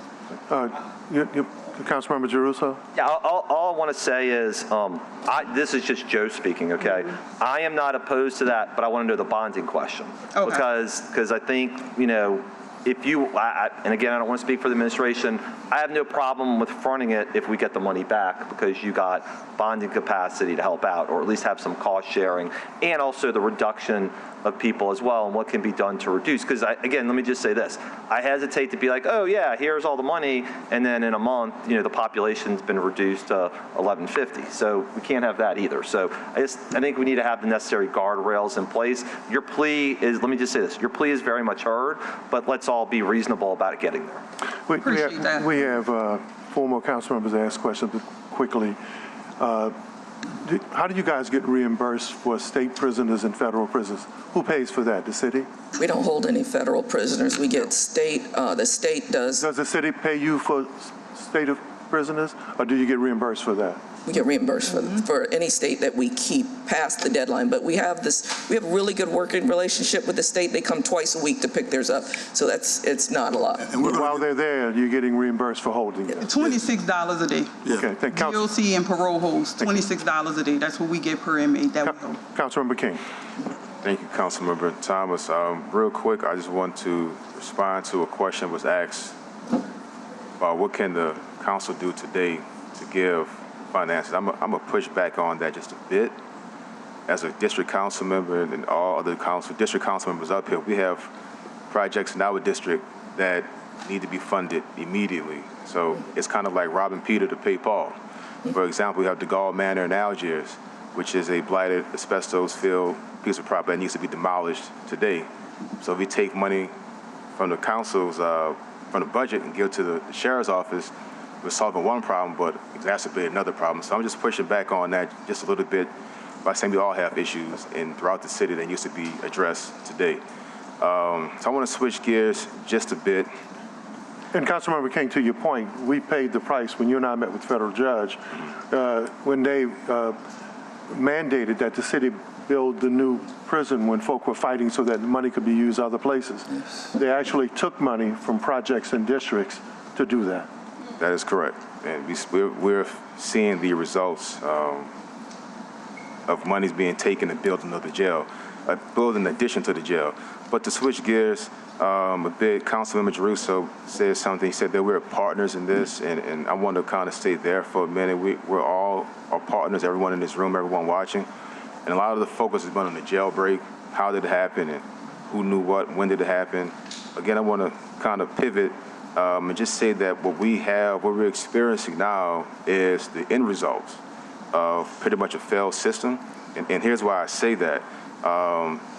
Councilmember Giarrusso? Yeah, all I want to say is, this is just Joe speaking, okay? I am not opposed to that, but I want to know the bonding question. Okay. Because I think, if you, and again, I don't want to speak for the administration, I have no problem with fronting it if we get the money back, because you got bonding capacity to help out, or at least have some cost sharing, and also the reduction of people as well, and what can be done to reduce. Because again, let me just say this. I hesitate to be like, oh yeah, here's all the money, and then in a month, the population's been reduced to 1150. So we can't have that either. So I think we need to have the necessary guardrails in place. Your plea is, let me just say this, your plea is very much heard, but let's all be reasonable about it getting there. We have 4 more council members ask questions quickly. How do you guys get reimbursed for state prisoners and federal prisoners? Who pays for that? The city? We don't hold any federal prisoners. We get state, the state does. Does the city pay you for state prisoners, or do you get reimbursed for that? We get reimbursed for any state that we keep past the deadline. But we have a really good working relationship with the state. They come twice a week to pick theirs up. So it's not a lot. And while they're there, you're getting reimbursed for holding it. $26 a day. Yeah. Okay, thank you. DOC and parole holds, $26 a day. That's what we get per inmate that we hold. Councilmember King. Thank you, Councilmember Thomas. Real quick, I just want to respond to a question that was asked about what can the council do today to give finances. I'm going to push back on that just a bit. As a district council member and all other district council members up here, we have projects in our district that need to be funded immediately. So it's kind of like robbing Peter to pay Paul. For example, we have the Gall Manor in Algiers, which is a blighted asbestos-filled piece of property that needs to be demolished today. So if we take money from the council's, from the budget and give it to the sheriff's office, we're solving one problem, but exacerbating another problem. So I'm just pushing back on that just a little bit by saying we all have issues throughout the city that needs to be addressed today. So I want to switch gears just a bit. And Councilmember King, to your point, we paid the price when you and I met with the federal judge, when they mandated that the city build the new prison when folk were fighting so that the money could be used other places. Yes. They actually took money from projects and districts to do that. That is correct. And we're seeing the results of monies being taken and built another jail, build in addition to the jail. But to switch gears a bit, Councilmember Jeruso said something. He said that we're partners in this, and I want to kind of stay there for a minute. We're all our partners, everyone in this room, everyone watching. And a lot of the focus has been on the jailbreak. How did it happen, and who knew what, when did it happen? Again, I want to kind of pivot and just say that what we're experiencing now is the end results of pretty much a failed system. And here's why I say that.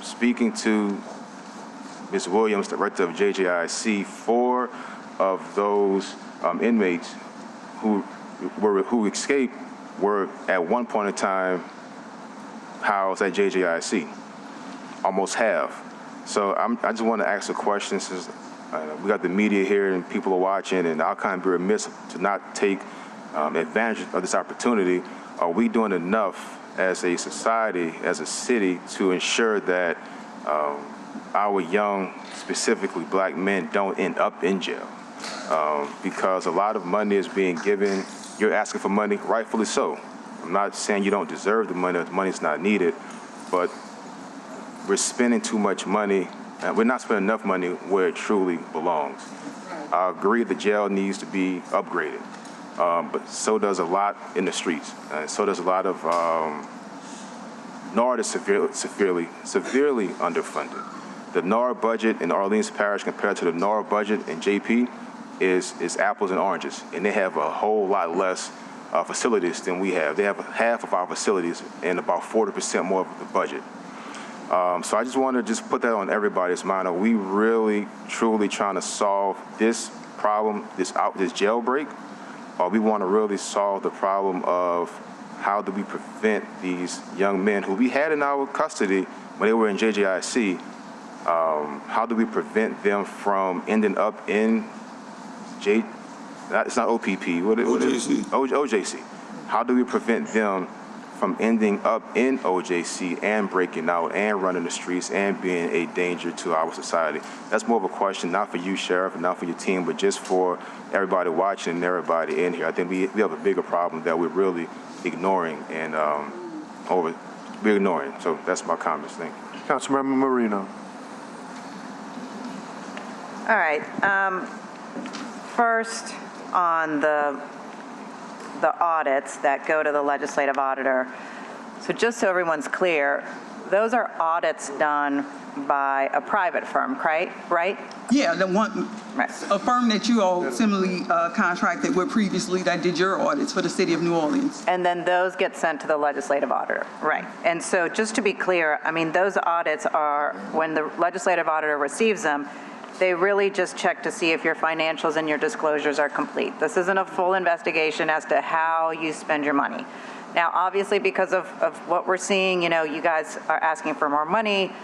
Speaking to Ms. Williams, director of JJIC, 4 of those inmates who escaped were at one point in time housed at JJIC, almost half. So I just want to ask a question, since we got the media here and people are watching, and I'll kind of be remiss to not take advantage of this opportunity. Are we doing enough as a society, as a city, to ensure that our young, specifically black men, don't end up in jail? Because a lot of money is being given. You're asking for money, rightfully so. I'm not saying you don't deserve the money, or the money's not needed, but we're spending too much money, and we're not spending enough money where it truly belongs. I agree the jail needs to be upgraded, but so does a lot in the streets. So does a lot of NARD is severely underfunded. The NARD budget in Orleans Parish compared to the NARD budget in JP is apples and oranges, and they have a whole lot less facilities than we have. They have half of our facilities and about 40% more of the budget. So I just want to just put that on everybody's mind. Are we really, truly trying to solve this problem, this jailbreak? Or we want to really solve the problem of how do we prevent these young men who we had in our custody when they were in JJIC, how do we prevent them from ending up in it's not OPP, OJC. OJC. How do we prevent them from ending up in OJC and breaking out and running the streets and being a danger to our society? That's more of a question, not for you, Sheriff, and not for your team, but just for everybody watching and everybody in here. I think we have a bigger problem that we're really ignoring and we're ignoring. So that's my comments. Thank you. Councilmember Marino. All right. First, on the audits that go to the legislative auditor. So just so everyone's clear, those are audits done by a private firm, right? Yeah, the one, a firm that you all similarly contracted with previously that did your audits for the city of New Orleans. And then those get sent to the legislative auditor. Right. And so just to be clear, I mean, those audits are, when the legislative auditor receives them, they really just check to see if your financials and your disclosures are complete. This isn't a full investigation as to how you spend your money. Now, obviously, because of what we're seeing, you guys are asking for more money.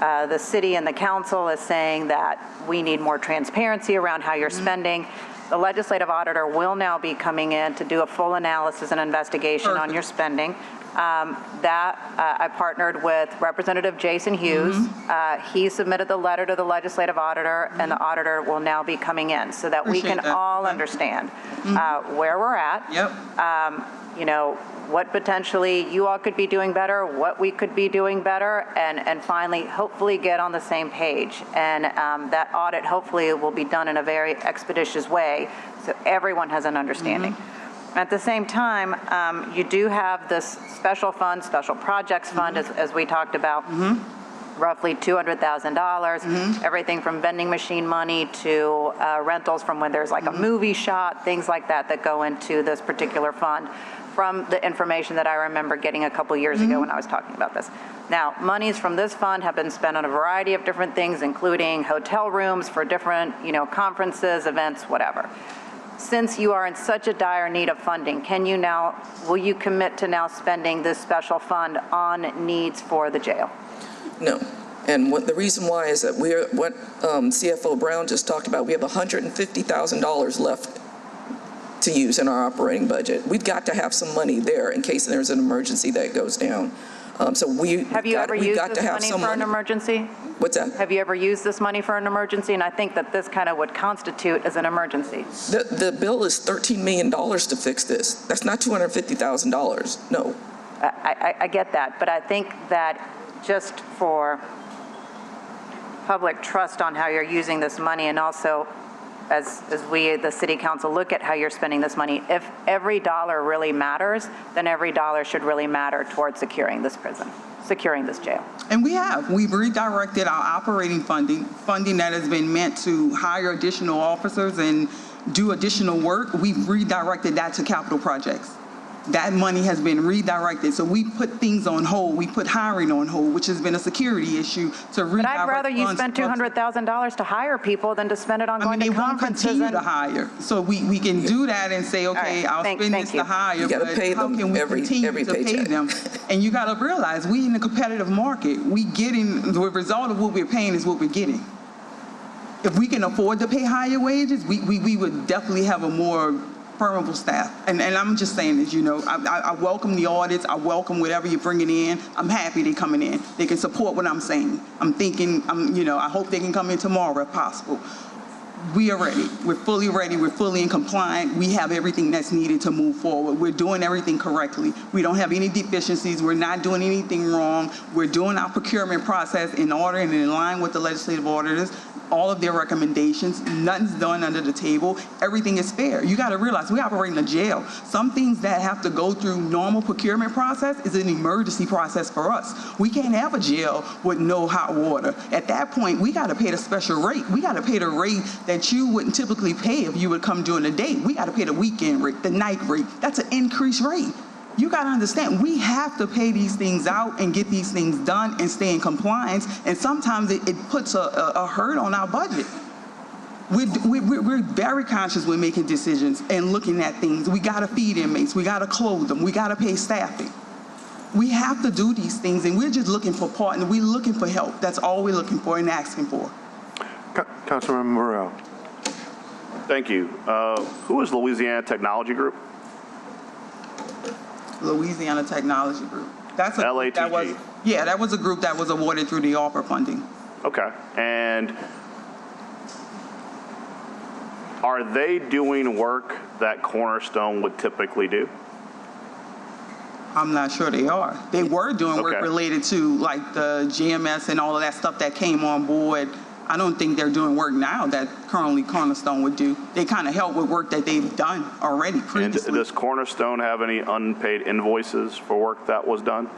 The city and the council is saying that we need more transparency around how you're spending. The legislative auditor will now be coming in to do a full analysis and investigation on your spending. I partnered with Representative Jason Hughes. He submitted the letter to the legislative auditor, and the auditor will now be coming in so that we can all understand where we're at. Yep. What potentially you all could be doing better, what we could be doing better, and finally, hopefully get on the same page. And that audit hopefully will be done in a very expeditious way so everyone has an understanding. At the same time, you do have this special fund, special projects fund, as we talked about, roughly $200,000, everything from vending machine money to rentals from when there's like a movie shot, things like that go into this particular fund, from the information that I remember getting a couple years ago when I was talking about this. Now, monies from this fund have been spent on a variety of different things, including hotel rooms for different, conferences, events, whatever. Since you are in such a dire need of funding, will you commit to now spending this special fund on needs for the jail? No. And the reason why is that what CFO Brown just talked about, we have $150,000 left to use in our operating budget. We've got to have some money there in case there's an emergency that goes down. So Have you ever used this money for an emergency? What's that? Have you ever used this money for an emergency? And I think that this kind of would constitute as an emergency. The bill is $13 million to fix this. That's not $250,000. No. I get that, but I think that just for public trust on how you're using this money, and also as we, the city council, look at how you're spending this money, if every dollar really matters, then every dollar should really matter towards securing this prison, securing this jail. And we've redirected our operating funding that has been meant to hire additional officers and do additional work. We've redirected that to capital projects. That money has been redirected. So we put things on hold. We put hiring on hold, which has been a security issue to redirect. But I'd rather you spend $200,000 to hire people than to spend it on going to conferences. They won't continue to hire. So we can do that and say, okay, I'll spend this to hire, but how can we continue to pay them? And you got to realize we in a competitive market. The result of what we're paying is what we're getting. If we can afford to pay higher wages, we would definitely have a more firmable staff. And I'm just saying this, I welcome the audits. I welcome whatever you're bringing in. I'm happy they're coming in. They can support what I'm saying. I'm thinking, I hope they can come in tomorrow if possible. We are ready. We're fully ready. We're fully in compliance. We have everything that's needed to move forward. We're doing everything correctly. We don't have any deficiencies. We're not doing anything wrong. We're doing our procurement process in order and in line with the legislative auditors, all of their recommendations. Nothing's done under the table. Everything is fair. You got to realize we operate in a jail. Some things that have to go through normal procurement process is an emergency process for us. We can't have a jail with no hot water. At that point, we got to pay the special rate. We got to pay the rate that you wouldn't typically pay if you would come during the day. We got to pay the weekend rate, the night rate. That's an increased rate. You got to understand, we have to pay these things out and get these things done and stay in compliance, and sometimes it puts a hurt on our budget. We're very conscious when making decisions and looking at things. We got to feed inmates. We got to clothe them. We got to pay staffing. We have to do these things, and we're just looking for partners. We're looking for help. That's all we're looking for and asking for. Councilmember Morrell. Thank you. Who is Louisiana Technology Group? Louisiana Technology Group. That's a LATG. That was a group that was awarded through the ARPA funding. Okay. And are they doing work that Cornerstone would typically do? I'm not sure they are. They were doing work related to like the GMS and all of that stuff that came on board. I don't think they're doing work now that currently Cornerstone would do. They kind of help with work that they've done already previously. And does Cornerstone have any unpaid invoices for work that was done?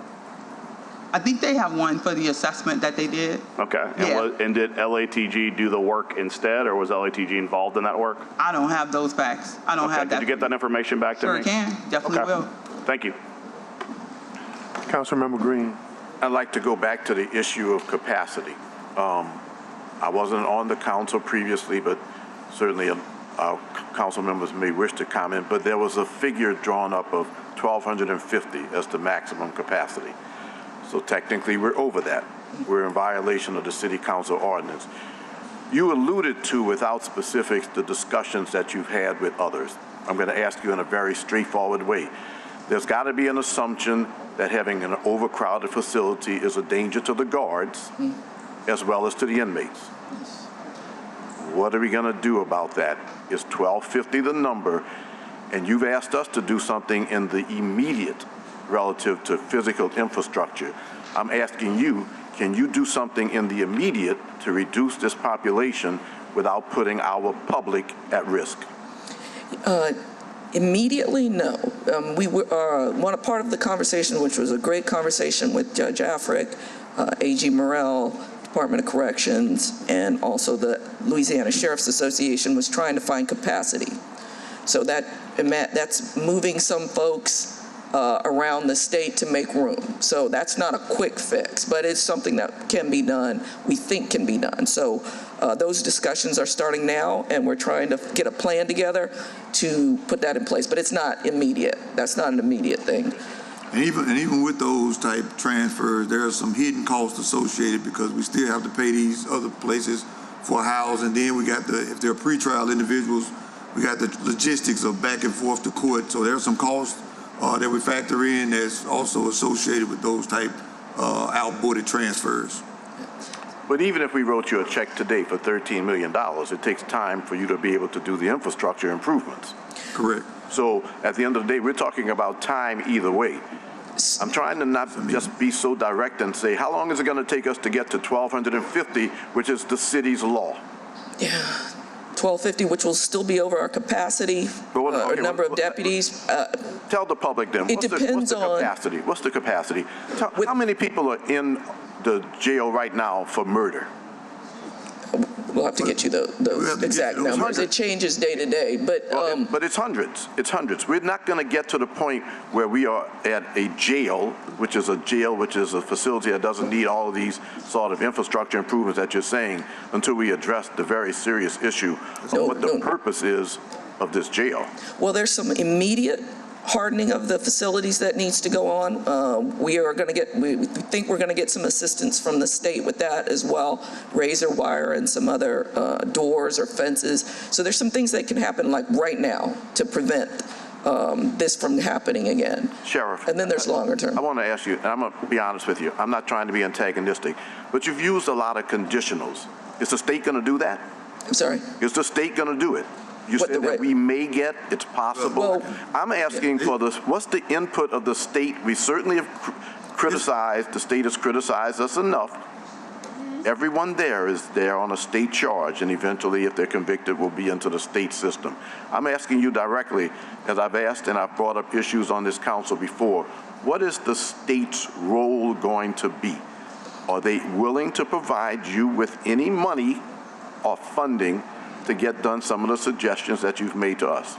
I think they have one for the assessment that they did. Okay. And did LATG do the work instead, or was LATG involved in that work? I don't have those facts. I don't have that. Did you get that information back to me? Sure can. Definitely will. Thank you. Councilmember Green. I'd like to go back to the issue of capacity. I wasn't on the council previously, but certainly our council members may wish to comment, but there was a figure drawn up of 1,250 as the maximum capacity. So technically, we're over that. We're in violation of the city council ordinance. You alluded to, without specifics, the discussions that you've had with others. I'm going to ask you in a very straightforward way. There's got to be an assumption that having an overcrowded facility is a danger to the guards as well as to the inmates. What are we going to do about that? Is 1,250 the number? And you've asked us to do something in the immediate relative to physical infrastructure. I'm asking you, can you do something in the immediate to reduce this population without putting our public at risk? Immediately, no. We were one part of the conversation, which was a great conversation with Judge Afric, AG Morrell, Department of Corrections, and also the Louisiana Sheriff's Association, was trying to find capacity. So that's moving some folks around the state to make room. So that's not a quick fix, but it's something that can be done, we think can be done. So those discussions are starting now, and we're trying to get a plan together to put that in place, but it's not immediate. That's not an immediate thing. And even with those type transfers, there are some hidden costs associated because we still have to pay these other places for housing. And then we got if they're pretrial individuals, we got the logistics of back and forth to court. So there are some costs that we factor in that's also associated with those type outboarded transfers. But even if we wrote you a check today for $13 million, it takes time for you to be able to do the infrastructure improvements. Correct. So at the end of the day, we're talking about time either way. I'm trying to not just be so direct and say, how long is it going to take us to get to 1,250, which is the city's law? Yeah, 1,250, which will still be over our capacity, number of deputies. Tell the public then, what's the capacity? What's the capacity? How many people are in the jail right now for murder? We'll have to get you the exact numbers. It changes day to day, but it's hundreds. It's hundreds. We're not going to get to the point where we are at a jail, which is a facility that doesn't need all of these sort of infrastructure improvements that you're saying, until we address the very serious issue of what the purpose is of this jail. Well, there's some immediate hardening of the facilities that needs to go on. We think we're going to get some assistance from the state with that as well, razor wire and some other doors or fences. So there's some things that can happen like right now to prevent this from happening again. Sheriff. And then there's longer term. I want to ask you, and I'm going to be honest with you, I'm not trying to be antagonistic, but you've used a lot of conditionals. Is the state going to do that? I'm sorry? Is the state going to do it? You said that we may get, it's possible. Well, I'm asking for this, what's the input of the state? We certainly have criticized, the state has criticized us enough. Everyone there is there on a state charge, and eventually, if they're convicted, will be into the state system. I'm asking you directly, as I've asked and I've brought up issues on this council before, what is the state's role going to be? Are they willing to provide you with any money or funding to get done some of the suggestions that you've made to us?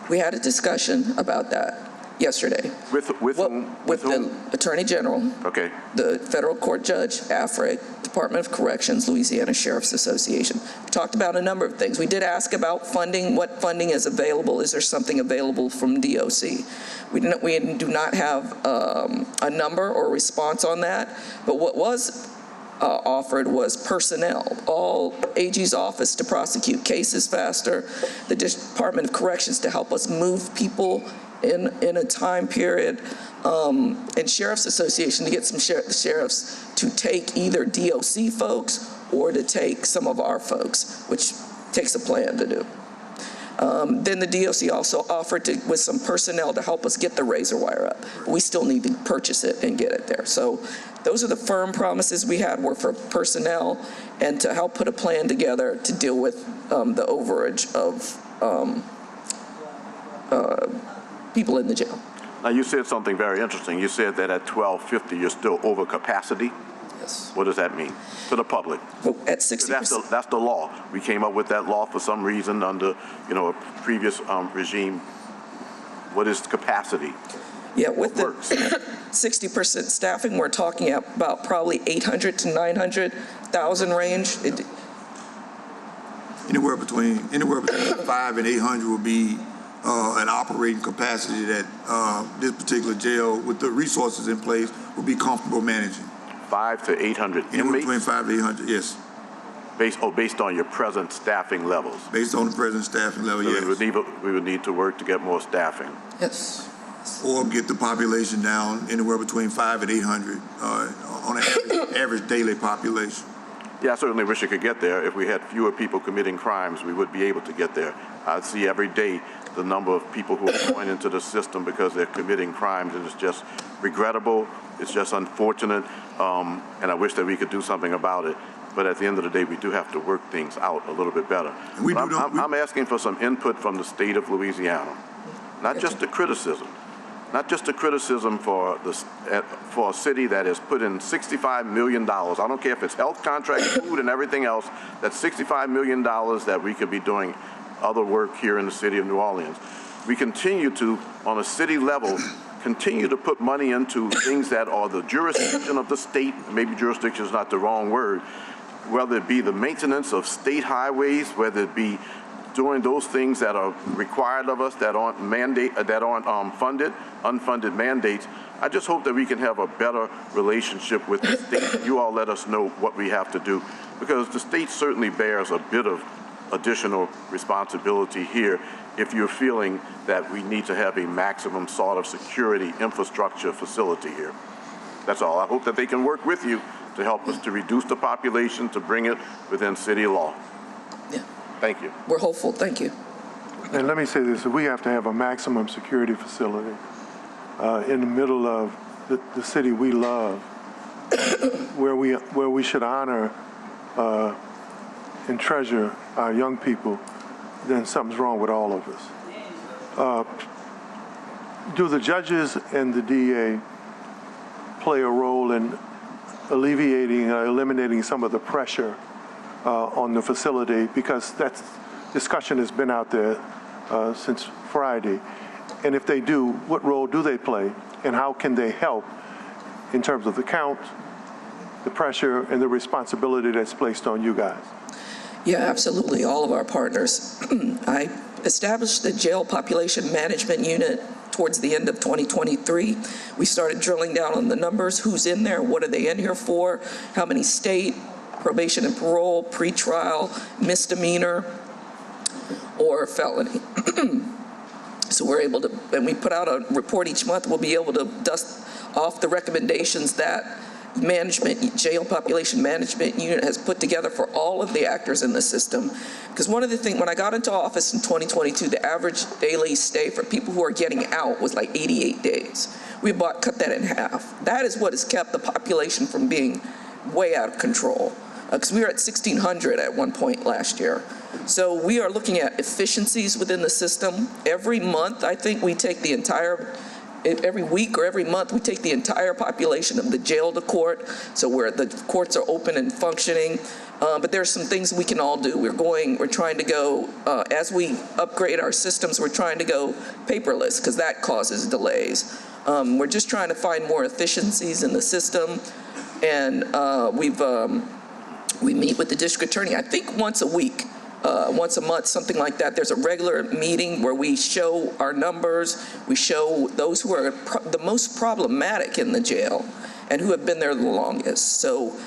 We had a discussion about that yesterday. With whom? With the Attorney General, okay, the Federal Court Judge, AFRIC, Department of Corrections, Louisiana Sheriff's Association. We talked about a number of things. We did ask about funding, what funding is available. Is there something available from DOC? We do not have a number or response on that, but what was offered was personnel, all AG's office to prosecute cases faster, the Department of Corrections to help us move people in a time period, and Sheriff's Association to get some sheriffs to take either DOC folks or to take some of our folks, which takes a plan to do. Then the DOC also offered with some personnel to help us get the razor wire up. But we still need to purchase it and get it there. So those are the firm promises we had, were for personnel and to help put a plan together to deal with the overage of people in the jail. Now, you said something very interesting. You said that at 1250, you're still over capacity. Yes. What does that mean to the public? Well, at 60%. That's the law. We came up with that law for some reason under, a previous regime. What is capacity? Yeah, with the 60% staffing, we're talking about probably 800 to 900,000 range. Anywhere between 5 and 800 would be an operating capacity that this particular jail, with the resources in place, would be comfortable managing. 5 to 800 inmates? Anywhere between 5 to 800, yes. Based on your present staffing levels? Based on the present staffing level, so yes. We would need to work to get more staffing. Yes. Or get the population down anywhere between 5 and 800 on an average daily population. Yeah, I certainly wish it could get there. If we had fewer people committing crimes, we would be able to get there. I see every day the number of people who are going into the system because they're committing crimes, and it's just regrettable. It's just unfortunate, and I wish that we could do something about it. But at the end of the day, we do have to work things out a little bit better. I'm asking for some input from the state of Louisiana, not just the criticism. Not just a criticism for a city that has put in $65 million. I don't care if it's health contract, food, and everything else. That's $65 million that we could be doing other work here in the city of New Orleans. We continue to, on a city level, continue to put money into things that are the jurisdiction of the state. Maybe jurisdiction is not the wrong word. Whether it be the maintenance of state highways, whether it be doing those things that are required of us, that aren't funded, unfunded mandates. I just hope that we can have a better relationship with the state. You all let us know what we have to do, because the state certainly bears a bit of additional responsibility here if you're feeling that we need to have a maximum sort of security infrastructure facility here. That's all. I hope that they can work with you to help us to reduce the population, to bring it within city law. Yeah. Thank you. We're hopeful. Thank you. And let me say this, we have to have a maximum security facility in the middle of the city we love, where we should honor and treasure our young people, then something's wrong with all of us. Do the judges and the DA play a role in alleviating, eliminating some of the pressure on the facility? Because that discussion has been out there since Friday. And if they do, what role do they play? And how can they help in terms of the count, the pressure, and the responsibility that's placed on you guys? Yeah, absolutely. All of our partners. I established the Jail Population Management Unit towards the end of 2023. We started drilling down on the numbers, who's in there, what are they in here for, how many state, probation and parole, pretrial, misdemeanor, or felony. So we're able to, and we put out a report each month, we'll be able to dust off the recommendations that Jail Population Management Unit has put together for all of the actors in the system. Because one of the things, when I got into office in 2022, the average daily stay for people who are getting out was like 88 days. We cut that in half. That is what has kept the population from being way out of control. Because we were at 1,600 at one point last year. So we are looking at efficiencies within the system. Every month, I think we take the entire, every week or every month, we take the entire population of the jail to court, so where the courts are open and functioning. But there's some things we can all do. We're trying to go, as we upgrade our systems, we're trying to go paperless, because that causes delays. We're just trying to find more efficiencies in the system. And we meet with the district attorney, I think once a week, once a month, something like that. There's a regular meeting where we show our numbers, we show those who are the most problematic in the jail and who have been there the longest. So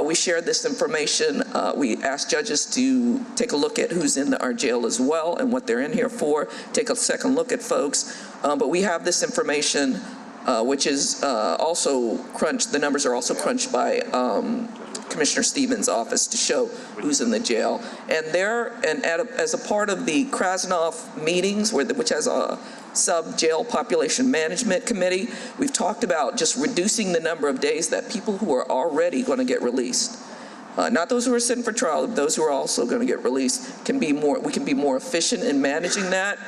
we shared this information. We asked judges to take a look at who's in our jail as well and what they're in here for, take a second look at folks. But we have this information, which is also crunched, the numbers are also crunched by Commissioner Stevens' office to show who's in the jail. And as a part of the Krasnoff meetings, which has a sub-jail population management committee, we've talked about just reducing the number of days that people who are already going to get released, not those who are sitting for trial, but those who are also going to get released, we can be more efficient in managing that.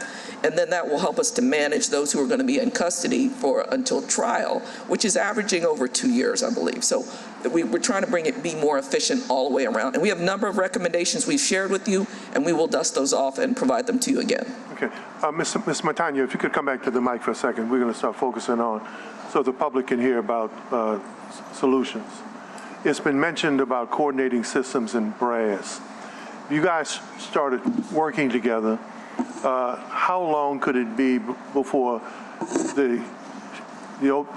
And then that will help us to manage those who are going to be in custody until trial, which is averaging over 2 years, I believe. So we're trying to be more efficient all the way around. And we have a number of recommendations we've shared with you, and we will dust those off and provide them to you again. Okay. Ms. Montano, if you could come back to the mic for a second. We're going to start focusing on so the public can hear about solutions. It's been mentioned about coordinating systems in brass. You guys started working together. How long could it be before the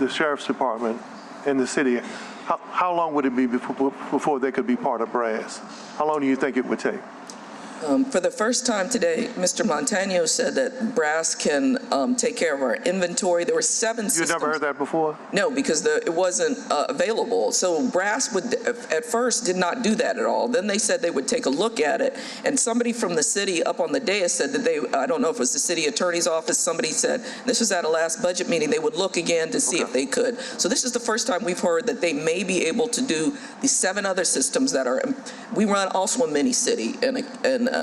sheriff's department and the city, how long would it be before they could be part of brass? How long do you think it would take? For the first time today, Mr. Montano said that brass can take care of our inventory. There were 7 systems. You never heard that before? No, because it wasn't available. So brass at first did not do that at all. Then they said they would take a look at it. And somebody from the city up on the dais said that I don't know if it was the city attorney's office, somebody said, this was at a last budget meeting, they would look again to see if they could. So this is the first time we've heard that they may be able to do the 7 other systems that are, we run also a mini city and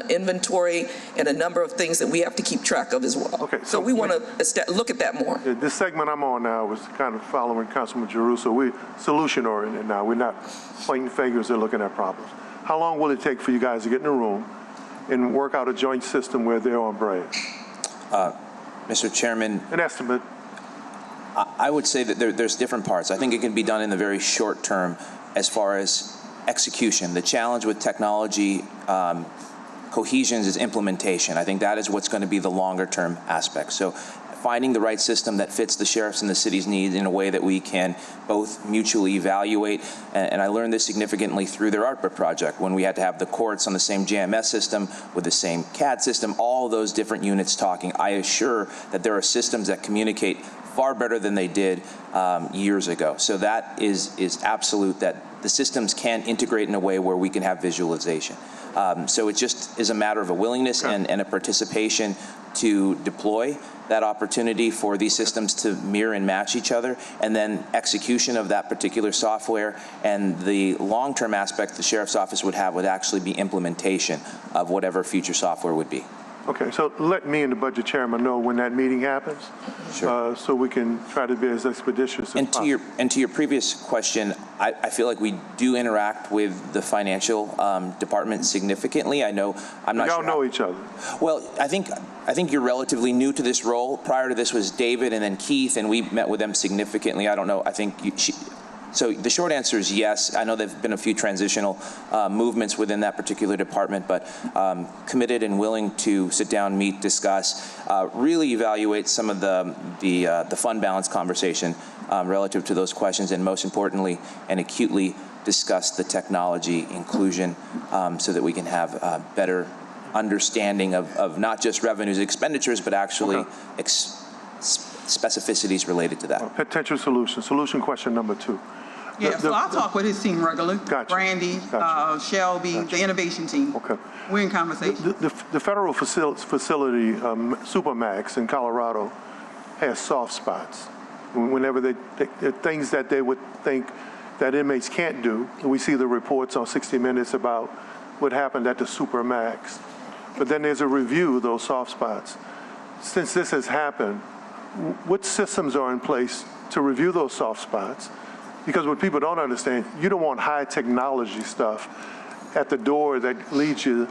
inventory and a number of things that we have to keep track of as well. Okay, so we want to look at that more. This segment I'm on now was kind of following Councilman Giroux, so we're solution-oriented now. We're not pointing fingers or looking at problems. How long will it take for you guys to get in a room and work out a joint system where they're on brass? Mr. Chairman. An estimate. I would say that there's different parts. I think it can be done in the very short term as far as execution. The challenge with technology cohesion is implementation. I think that is what's going to be the longer term aspect. So finding the right system that fits the sheriff's and the city's needs in a way that we can both mutually evaluate. And I learned this significantly through their ARPA project when we had to have the courts on the same JMS system with the same CAD system, all those different units talking. I assure that there are systems that communicate far better than they did years ago. So that is absolute, that the systems can integrate in a way where we can have visualization. So it just is a matter of a willingness and a participation to deploy that opportunity for these systems to mirror and match each other, and then execution of that particular software. And the long-term aspect the sheriff's office would have would actually be implementation of whatever future software would be. Okay, so let me and the budget chairman know when that meeting happens, so we can try to be as expeditious as possible. And to your previous question, I feel like we do interact with the financial department significantly. I know I'm not sure. Y'all know each other. Well, I think you're relatively new to this role. Prior to this was David and then Keith, and we met with them significantly. I don't know. I think so the short answer is yes. I know there have been a few transitional movements within that particular department, but committed and willing to sit down, meet, discuss, really evaluate some of the fund balance conversation relative to those questions, and most importantly and acutely discuss the technology inclusion so that we can have a better understanding of not just revenues and expenditures, but actually specificities related to that. Potential solution. Solution question number 2. Yeah, so I'll talk with his team regularly. Gotcha. Brandy, Shelby, the innovation team. Okay. We're in conversation. The federal facility, Supermax in Colorado, has soft spots. Whenever there are things that they would think that inmates can't do, we see the reports on 60 Minutes about what happened at the Supermax. But then there's a review of those soft spots. Since this has happened, what systems are in place to review those soft spots? Because what people don't understand, you don't want high technology stuff at the door that leads you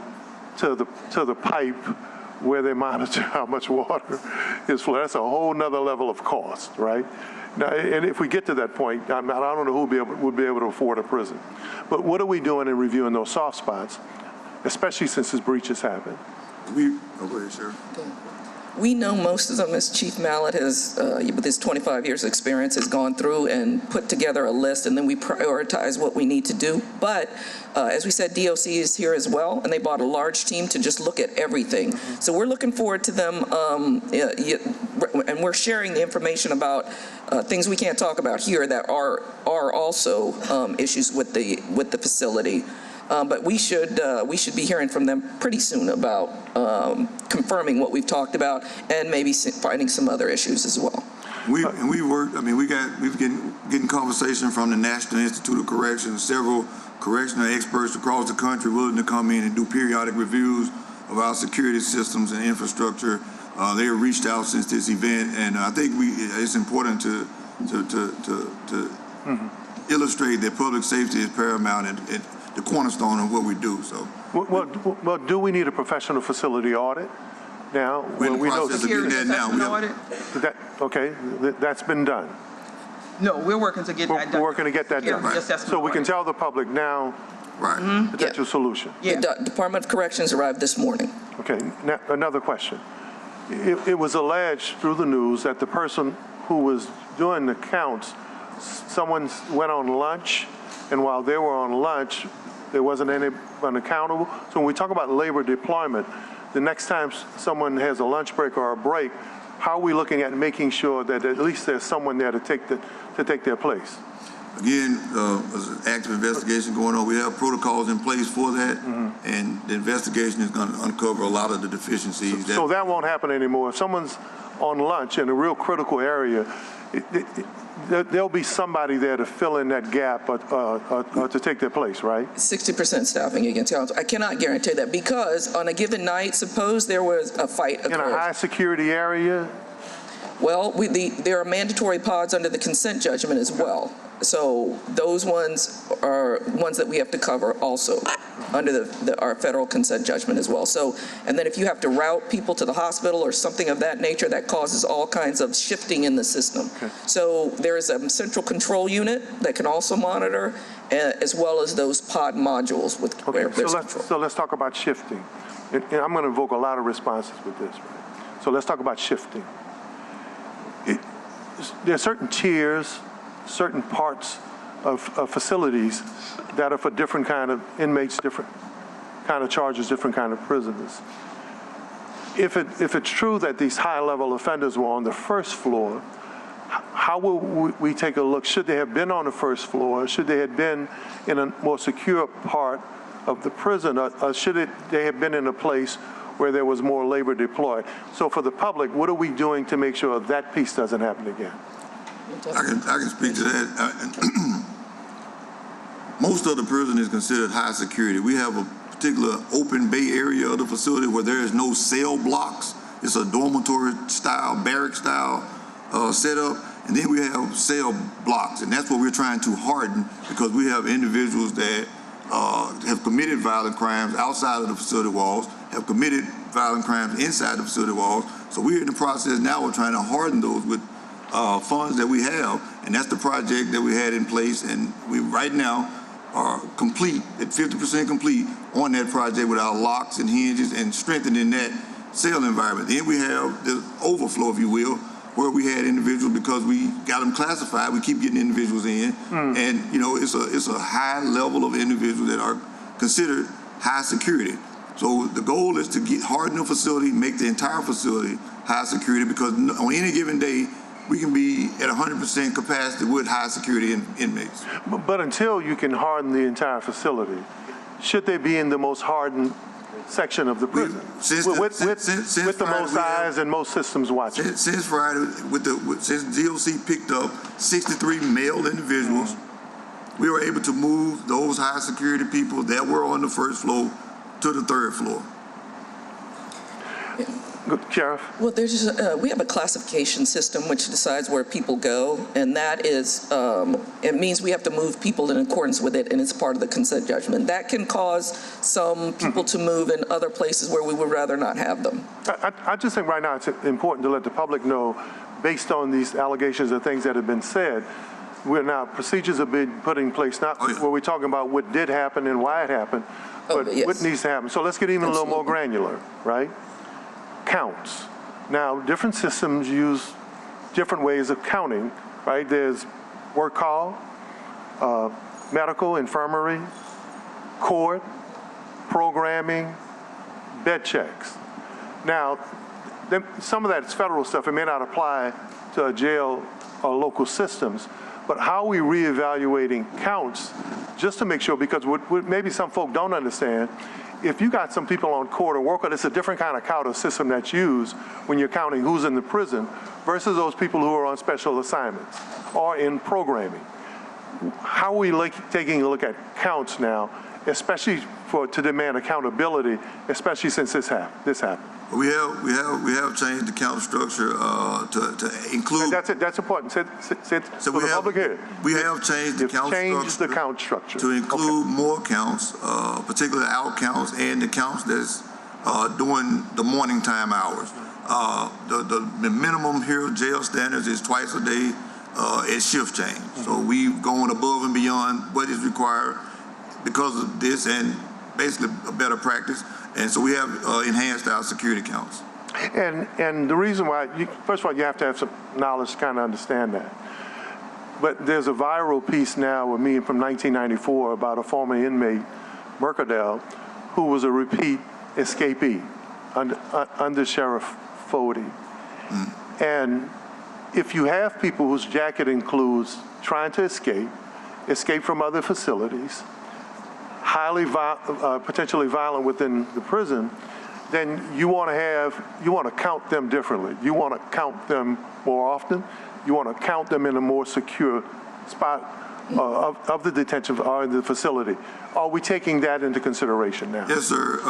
to the pipe where they monitor how much water is flowing. That's a whole nother level of cost, right? Now, and if we get to that point, I don't know who would be able to afford a prison. But what are we doing in reviewing those soft spots, especially since this breach has happened? We know most of them, as Chief Mallett has, with his 25 years experience, has gone through and put together a list, and then we prioritize what we need to do. But as we said, DOC is here as well, and they brought a large team to just look at everything. So we're looking forward to them, and we're sharing the information about things we can't talk about here that are also issues with the facility. But we should be hearing from them pretty soon about confirming what we've talked about and maybe finding some other issues as well. We worked. I mean, we've getting conversation from the National Institute of Corrections, several correctional experts across the country willing to come in and do periodic reviews of our security systems and infrastructure. They have reached out since this event, and I think it's important to illustrate that public safety is paramount and the cornerstone of what we do. So, well, do we need a professional facility audit now? We're in the process of getting that now. Okay, that's been done. No, we're working to get that done. We're working to get that done. Right. So we can tell the public now potential solution. Yeah. The Department of Corrections arrived this morning. Okay, now another question. It was alleged through the news that the person who was doing the counts, someone went on lunch, and while they were on lunch, there wasn't anyone accountable. So when we talk about labor deployment, the next time someone has a lunch break or a break, how are we looking at making sure that at least there's someone there to take their place? Again, there's an active investigation going on. We have protocols in place for that, and the investigation is going to uncover a lot of the deficiencies. So that won't happen anymore. If someone's on lunch in a real critical area, there'll be somebody there to fill in that gap or to take their place, right? 60% staffing against council. I cannot guarantee that because on a given night, suppose there was a fight occurred. In a high security area? Well, there are mandatory pods under the consent judgment as well. So those ones are ones that we have to cover also under our federal consent judgment as well. So, and then if you have to route people to the hospital or something of that nature, that causes all kinds of shifting in the system. Okay. So there is a central control unit that can also monitor, as well as those pod modules with where there's control. So let's talk about shifting. and I'm going to invoke a lot of responses with this, right? So let's talk about shifting. There are certain tiers, certain parts of facilities that are for different kind of inmates, different kind of charges, different kind of prisoners. If it's true that these high-level offenders were on the first floor, how will we take a look? Should they have been on the first floor? Should they have been in a more secure part of the prison? Or should they have been in a place where there was more labor deployed? So for the public, what are we doing to make sure that piece doesn't happen again? I can speak to that. Most of the prison is considered high security. We have a particular open bay area of the facility where there is no cell blocks. It's a dormitory style, barrack style setup. And then we have cell blocks, and that's what we're trying to harden, because we have individuals that have committed violent crimes outside of the facility walls, have committed violent crimes inside the facility walls. So we're in the process now of trying to harden those with funds that we have, and that's the project that we had in place, and we right now are complete, at 50% complete on that project with our locks and hinges and strengthening that cell environment. Then we have the overflow, if you will, where we had individuals, because we got them classified, we keep getting individuals in, and you know, it's a high level of individuals that are considered high security. So the goal is to harden the facility, make the entire facility high security, because on any given day, we can be at 100% capacity with high security inmates. But until you can harden the entire facility, should they be in the most hardened section of the prison? With the most eyes and most systems watching? Since Friday, since DOC picked up 63 male individuals, we were able to move those high security people that were on the first floor to the third floor. Sheriff? Well, there's we have a classification system which decides where people go, and that is, it means we have to move people in accordance with it, and it's part of the consent judgment. That can cause some people to move in other places where we would rather not have them. I just think right now it's important to let the public know, based on these allegations and things that have been said, procedures have been put in place, not where we're talking about what did happen and why it happened, but what needs to happen. So let's get even a little more granular, right? Counts. Now, different systems use different ways of counting, right? There's work call, medical, infirmary, court, programming, bed checks. Now, some of that is federal stuff. It may not apply to a jail or local systems, but how are we reevaluating counts just to make sure, because what maybe some folk don't understand, if you got some people on court or work, it's a different kind of count or system that's used when you're counting who's in the prison versus those people who are on special assignments or in programming. How are we taking a look at counts now, especially to demand accountability, especially since this happened? We have changed the count structure to include. That's important. So we have changed the count structure to include more counts, particularly out counts and the counts that's during the morning time hours. The minimum here jail standards is twice a day at shift change. So we've gone above and beyond what is required because of this, and basically a better practice. And so we have enhanced our security counts. And the reason why, first of all, you have to have some knowledge to kind of understand that. But there's a viral piece now with me from 1994 about a former inmate, Mercadale, who was a repeat escapee under Sheriff Fody. And if you have people whose jacket includes trying to escape from other facilities, highly potentially violent within the prison, then you want to count them differently. You want to count them more often. You want to count them in a more secure spot of the detention or the facility. Are we taking that into consideration now? Yes, sir.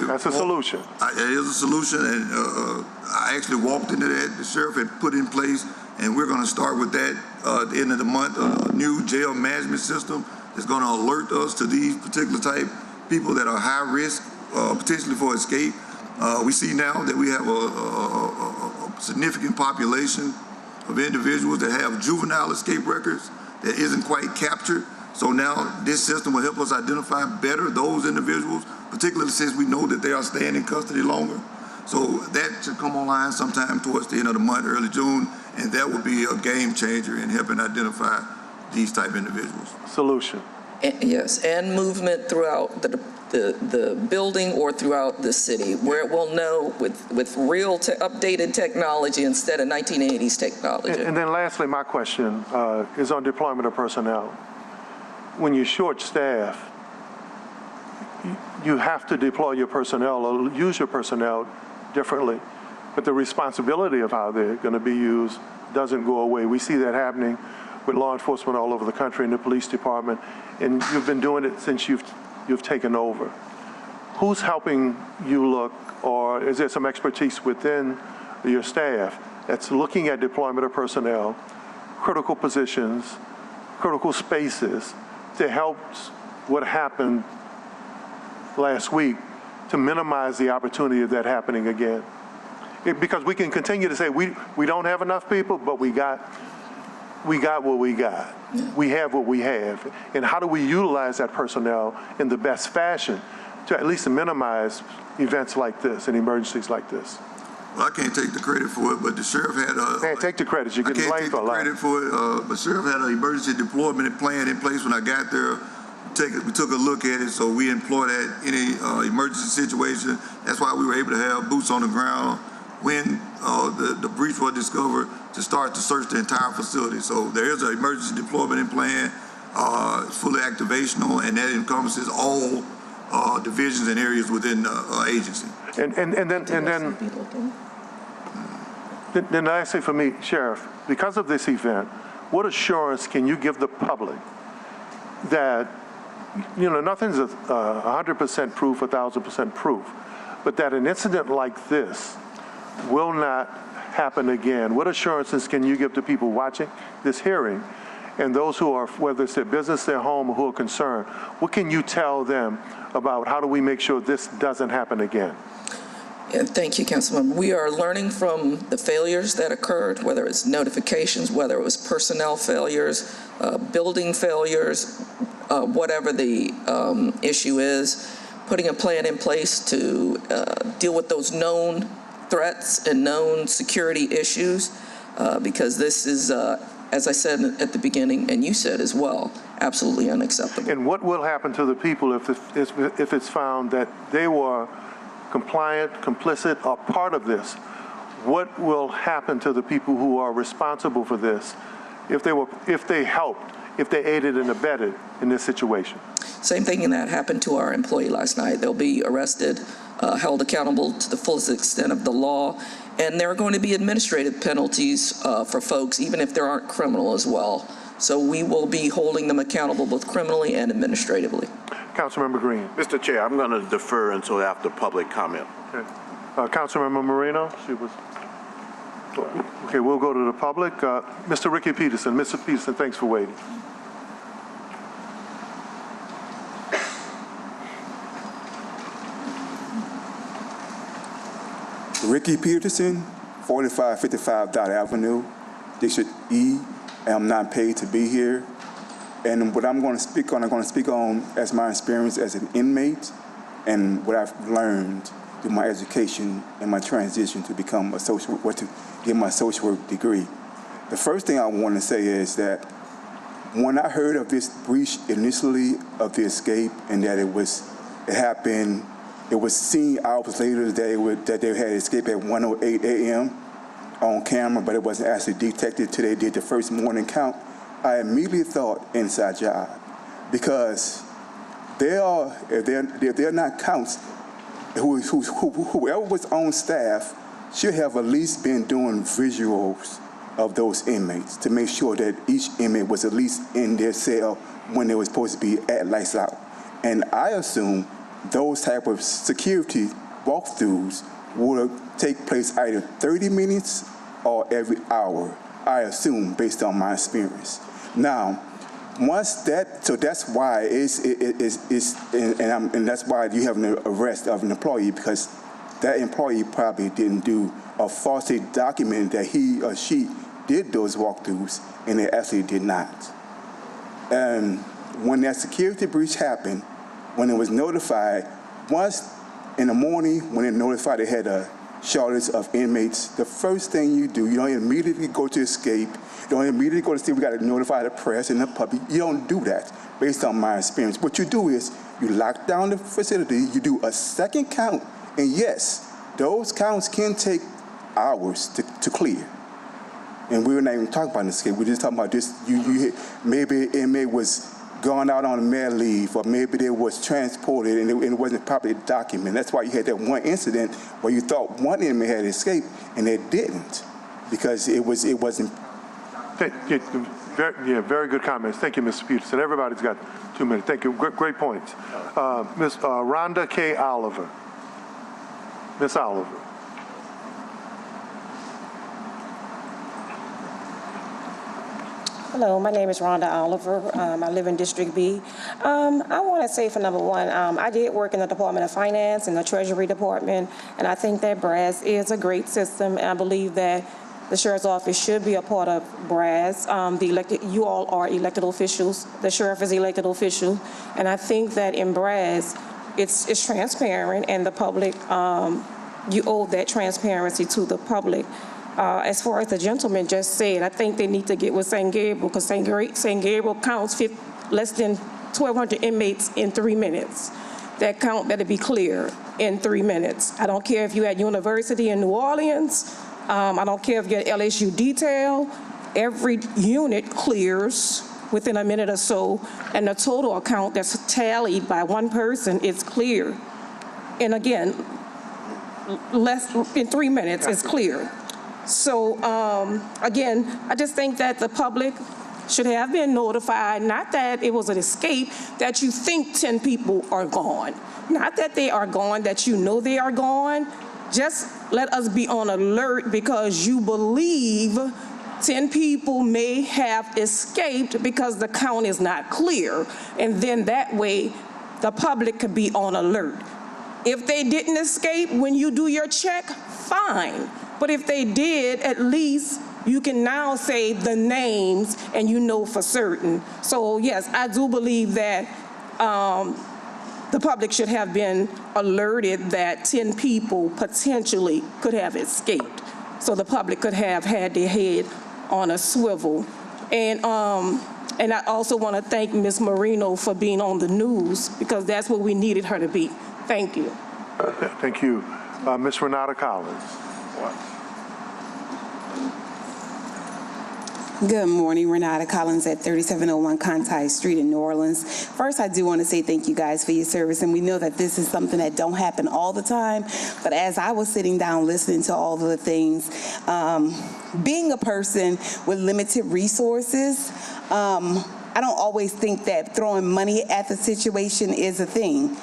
That's a solution. It is a solution, and I actually walked into that. The sheriff had put in place, and we're going to start with that at the end of the month, a new jail management system. It's going to alert us to these particular type people that are high risk, potentially for escape. We see now that we have a significant population of individuals that have juvenile escape records that isn't quite captured. So now this system will help us identify better those individuals particularly since we know that they are staying in custody longer. So that should come online sometime towards the end of the month, early June, and that will be a game changer in helping identify these type individuals. Solution. Yes, and movement throughout the building or throughout the city, where it will know with real updated technology instead of 1980s technology. And then lastly, my question is on deployment of personnel. When you're short-staffed, you have to deploy your personnel or use your personnel differently. But the responsibility of how they're going to be used doesn't go away. We see that happening with law enforcement all over the country in the police department, and you've been doing it since you've taken over. Who's helping you look, or is there some expertise within your staff that's looking at deployment of personnel, critical positions, critical spaces to help what happened last week to minimize the opportunity of that happening again? Because we can continue to say we don't have enough people, but we got what we got. We have what we have. And how do we utilize that personnel in the best fashion to at least minimize events like this and emergencies like this? Well, I can't take the credit for it, but the sheriff had a... Can't take the credit. You're getting blamed for a lot. I can't take the credit for it, but sheriff had an emergency deployment plan in place when I got there. We took a look at it, so we employed that in any emergency situation. That's why we were able to have boots on the ground when the breach was discovered to start to search the entire facility. So there is an emergency deployment plan, fully activational, and that encompasses all divisions and areas within the agency. Then lastly for me, Sheriff, because of this event, what assurance can you give the public that, nothing's 100% proof, 1,000% proof, but that an incident like this will not happen again? What assurances can you give to people watching this hearing and those who are, whether it's their business, their home, or who are concerned? What can you tell them about how do we make sure this doesn't happen again? Yeah, thank you, Councilman. We are learning from the failures that occurred, whether it's notifications, whether it was personnel failures, building failures, whatever the issue is, putting a plan in place to deal with those known threats and known security issues, because this is, as I said at the beginning, and you said as well, absolutely unacceptable. And what will happen to the people if it's found that they were compliant, complicit, or part of this? What will happen to the people who are responsible for this if they helped, if they aided and abetted in this situation? Same thing that happened to our employee last night. They'll be arrested, held accountable to the fullest extent of the law, and there are going to be administrative penalties for folks, even if they aren't criminal as well. So we will be holding them accountable both criminally and administratively. Councilmember Green. Mr. Chair, I'm going to defer until after public comment. Okay. Councilmember Moreno, okay, we'll go to the public. Mr. Ricky Peterson. Mr. Peterson, thanks for waiting. Ricky Peterson, 4555 Dot Avenue, District E. I'm not paid to be here. And what I'm going to speak on, as my experience as an inmate and what I've learned through my education and my transition to become a social worker, to get my social work degree. The first thing I want to say is that when I heard of this breach initially of the escape and that it happened, it was seen hours later that they had escaped at 1:08 a.m. on camera, but it wasn't actually detected till they did the first morning count. I immediately thought inside job, because if they're not counts, whoever was on staff should have at least been doing visuals of those inmates to make sure that each inmate was at least in their cell when they were supposed to be at lights out. And I assume those type of security walkthroughs would take place either 30 minutes or every hour, I assume, based on my experience. Now, so that's why and that's why you have an arrest of an employee, because that employee probably didn't do or falsely documented that he or she did those walkthroughs, and they actually did not. And when that security breach happened, when it was notified, once in the morning when they notified they had a shortage of inmates, the first thing you do, you don't immediately go to escape. You don't immediately go to see we got to notify the press and the public. You don't do that based on my experience. What you do is you lock down the facility, you do a second count, and yes, those counts can take hours to clear. And we're not even talking about an escape. We're just talking about this. Maybe an inmate was gone out on a med leave, or maybe they was transported and it wasn't properly documented. That's why you had that one incident where you thought one inmate had escaped and they didn't, because it wasn't. Very good comments. Thank you, Mr. Peterson. Everybody's got 2 minutes. Thank you. Great points. Ms. Rhonda K. Oliver. Ms. Oliver. Hello, my name is Rhonda Oliver. I live in District B. I want to say for number one, I did work in the Department of Finance and the Treasury Department, and I think that BRAS is a great system, and I believe that the Sheriff's Office should be a part of BRAS. You all are elected officials. The Sheriff is elected official, and I think that in BRAS, it's transparent, and the public, you owe that transparency to the public. As far as the gentleman just said, I think they need to get with St. Gabriel, because St. Gabriel counts less than 1,200 inmates in 3 minutes. That count better be clear in 3 minutes. I don't care if you're at University in New Orleans. I don't care if you're at LSU detail. Every unit clears within a minute or so, and the total account that's tallied by one person is clear. And again, less in 3 minutes is clear. So again, I just think that the public should have been notified, not that it was an escape, that you think 10 people are gone. Not that they are gone, that you know they are gone. Just let us be on alert because you believe 10 people may have escaped because the count is not clear. And then that way, the public could be on alert. If they didn't escape when you do your check, fine. But if they did, at least you can now say the names and you know for certain. So yes, I do believe that the public should have been alerted that 10 people potentially could have escaped. So the public could have had their head on a swivel. And I also want to thank Ms. Marino for being on the news, because that's what we needed her to be. Thank you. Thank you. Ms. Renata Collins. Good morning, Renata Collins at 3701 Conti Street in New Orleans. First, I do want to say thank you guys for your service, and we know that this is something that don't happen all the time, but as I was sitting down listening to all of the things, being a person with limited resources, I don't always think that throwing money at the situation is a thing.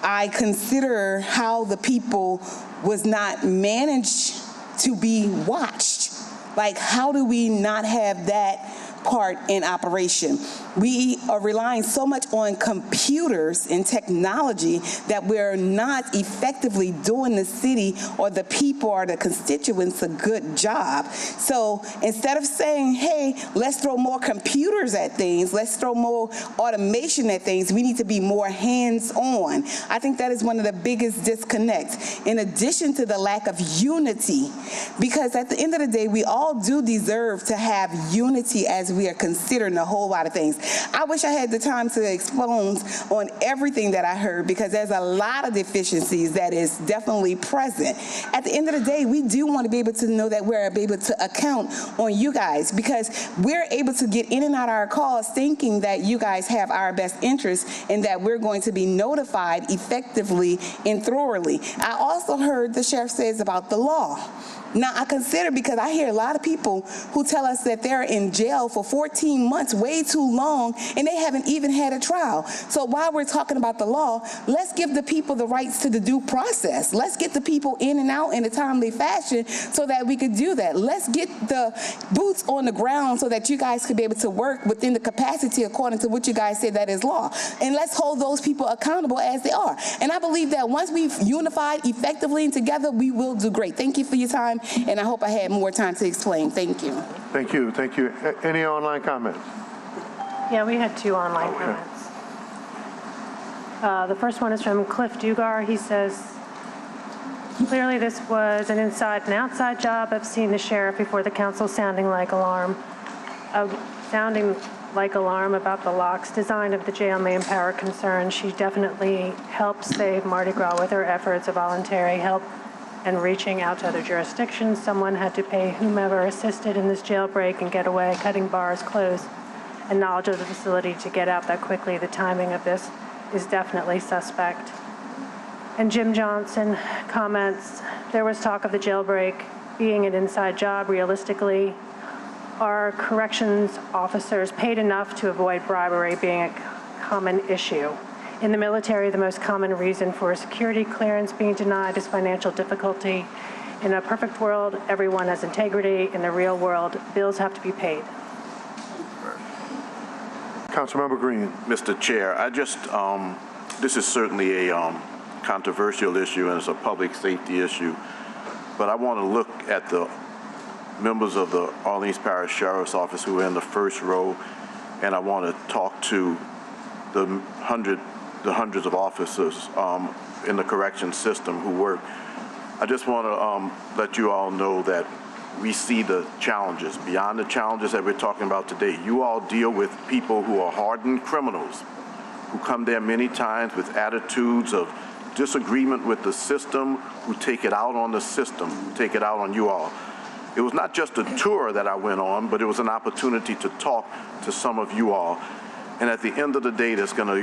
I consider how the people was not managed to be watched. Like, how do we not have that part in operation? We are relying so much on computers and technology that we're not effectively doing the city or the people or the constituents a good job. So instead of saying, hey, let's throw more computers at things, let's throw more automation at things, we need to be more hands-on. I think that is one of the biggest disconnects, in addition to the lack of unity. Because at the end of the day, we all do deserve to have unity as we are considering a whole lot of things. I wish I had the time to expound on everything that I heard, because there's a lot of deficiencies that is definitely present. At the end of the day, we do want to be able to know that we're able to account on you guys, because we're able to get in and out of our calls thinking that you guys have our best interests and that we're going to be notified effectively and thoroughly. I also heard the sheriff says about the law. Now, I consider, because I hear a lot of people who tell us that they're in jail for 14 months, way too long, and they haven't even had a trial. So while we're talking about the law, let's give the people the rights to the due process. Let's get the people in and out in a timely fashion so that we could do that. Let's get the boots on the ground so that you guys could be able to work within the capacity according to what you guys say that is law. And let's hold those people accountable as they are. And I believe that once we've unified effectively and together, we will do great. Thank you for your time. And I hope I had more time to explain. Thank you. Thank you. Thank you. Any online comments? Yeah, we had 2 online comments. The first one is from Cliff Dugar. He says, clearly this was an inside and outside job. I've seen the sheriff before the council sounding like alarm about the locks design of the jail manpower concern. She definitely helped save Mardi Gras with her efforts of voluntary help and reaching out to other jurisdictions. Someone had to pay whomever assisted in this jailbreak and getaway, cutting bars closed, and knowledge of the facility to get out that quickly. The timing of this is definitely suspect. And Jim Johnson comments, there was talk of the jailbreak being an inside job. Realistically, are corrections officers paid enough to avoid bribery being a common issue? In the military, the most common reason for a security clearance being denied is financial difficulty. In a perfect world, everyone has integrity. In the real world, bills have to be paid. Councilmember Green. Mr. Chair, this is certainly a controversial issue and it's a public safety issue, but I want to look at the members of the Orleans Parish Sheriff's Office who are in the first row, and I want to talk to the hundreds of officers in the correction system who work. I just want to let you all know that we see the challenges. Beyond the challenges that we're talking about today, you all deal with people who are hardened criminals who come there many times with attitudes of disagreement with the system, who take it out on the system, take it out on you all. It was not just a tour that I went on, but it was an opportunity to talk to some of you all. And at the end of the day, there's going to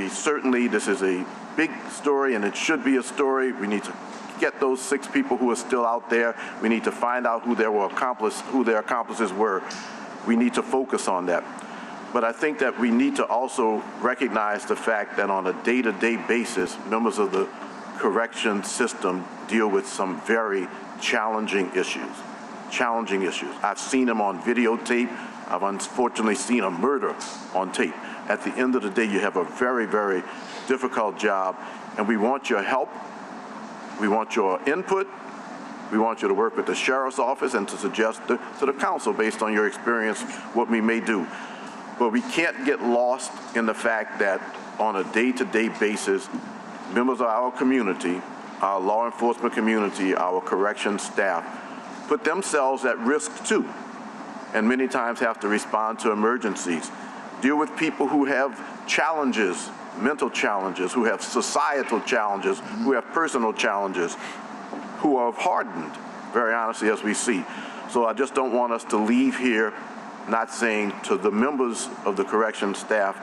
be this is a big story and it should be a story. We need to get those 6 people who are still out there. We need to find out who their accomplices were. We need to focus on that. But I think that we need to also recognize the fact that on a day-to-day basis, members of the correction system deal with some very challenging issues. I've seen them on videotape. I've unfortunately seen a murder on tape. At the end of the day, you have a very, very difficult job, and we want your help. We want your input. We want you to work with the sheriff's office and to suggest to the council, based on your experience, what we may do. But we can't get lost in the fact that on a day-to-day basis, members of our community, our law enforcement community, our correction staff, put themselves at risk too, and many times have to respond to emergencies, deal with people who have challenges, mental challenges, who have societal challenges, who have personal challenges, who are hardened, very honestly, as we see. So I just don't want us to leave here not saying to the members of the correction staff,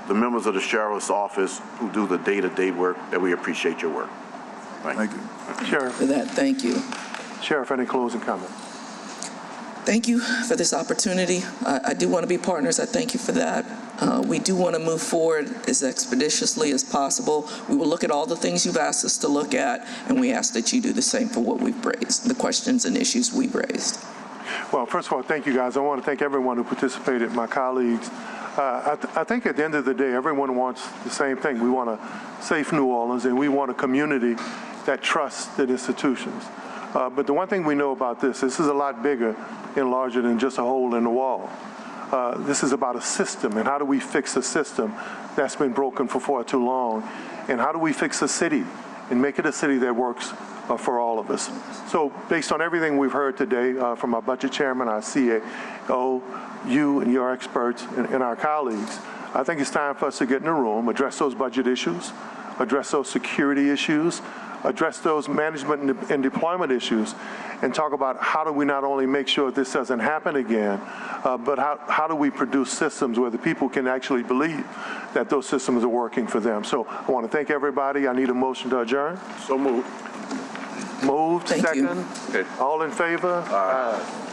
the members of the sheriff's office who do the day-to-day work, that we appreciate your work. Thank you. Sheriff. For that, thank you. Sheriff, any closing comments? Thank you for this opportunity. I do want to be partners. I thank you for that. We do want to move forward as expeditiously as possible. We will look at all the things you've asked us to look at, and we ask that you do the same for what we've raised, the questions and issues we've raised. Well, first of all, thank you, guys. I want to thank everyone who participated, my colleagues. I think at the end of the day, everyone wants the same thing. We want a safe New Orleans, and we want a community that trusts the institutions. But the one thing we know about this is a lot bigger and larger than just a hole in the wall. This is about a system, and how do we fix a system that's been broken for far too long? And how do we fix a city and make it a city that works for all of us? So based on everything we've heard today from our budget chairman, our CAO, you and your experts and our colleagues, I think it's time for us to get in the room, address those budget issues, address those security issues, address those management and deployment issues, and talk about how do we not only make sure this doesn't happen again, but how do we produce systems where the people can actually believe that those systems are working for them. So I want to thank everybody. I need a motion to adjourn. So moved. Moved, Thank second. you. Okay. All in favor? Aye.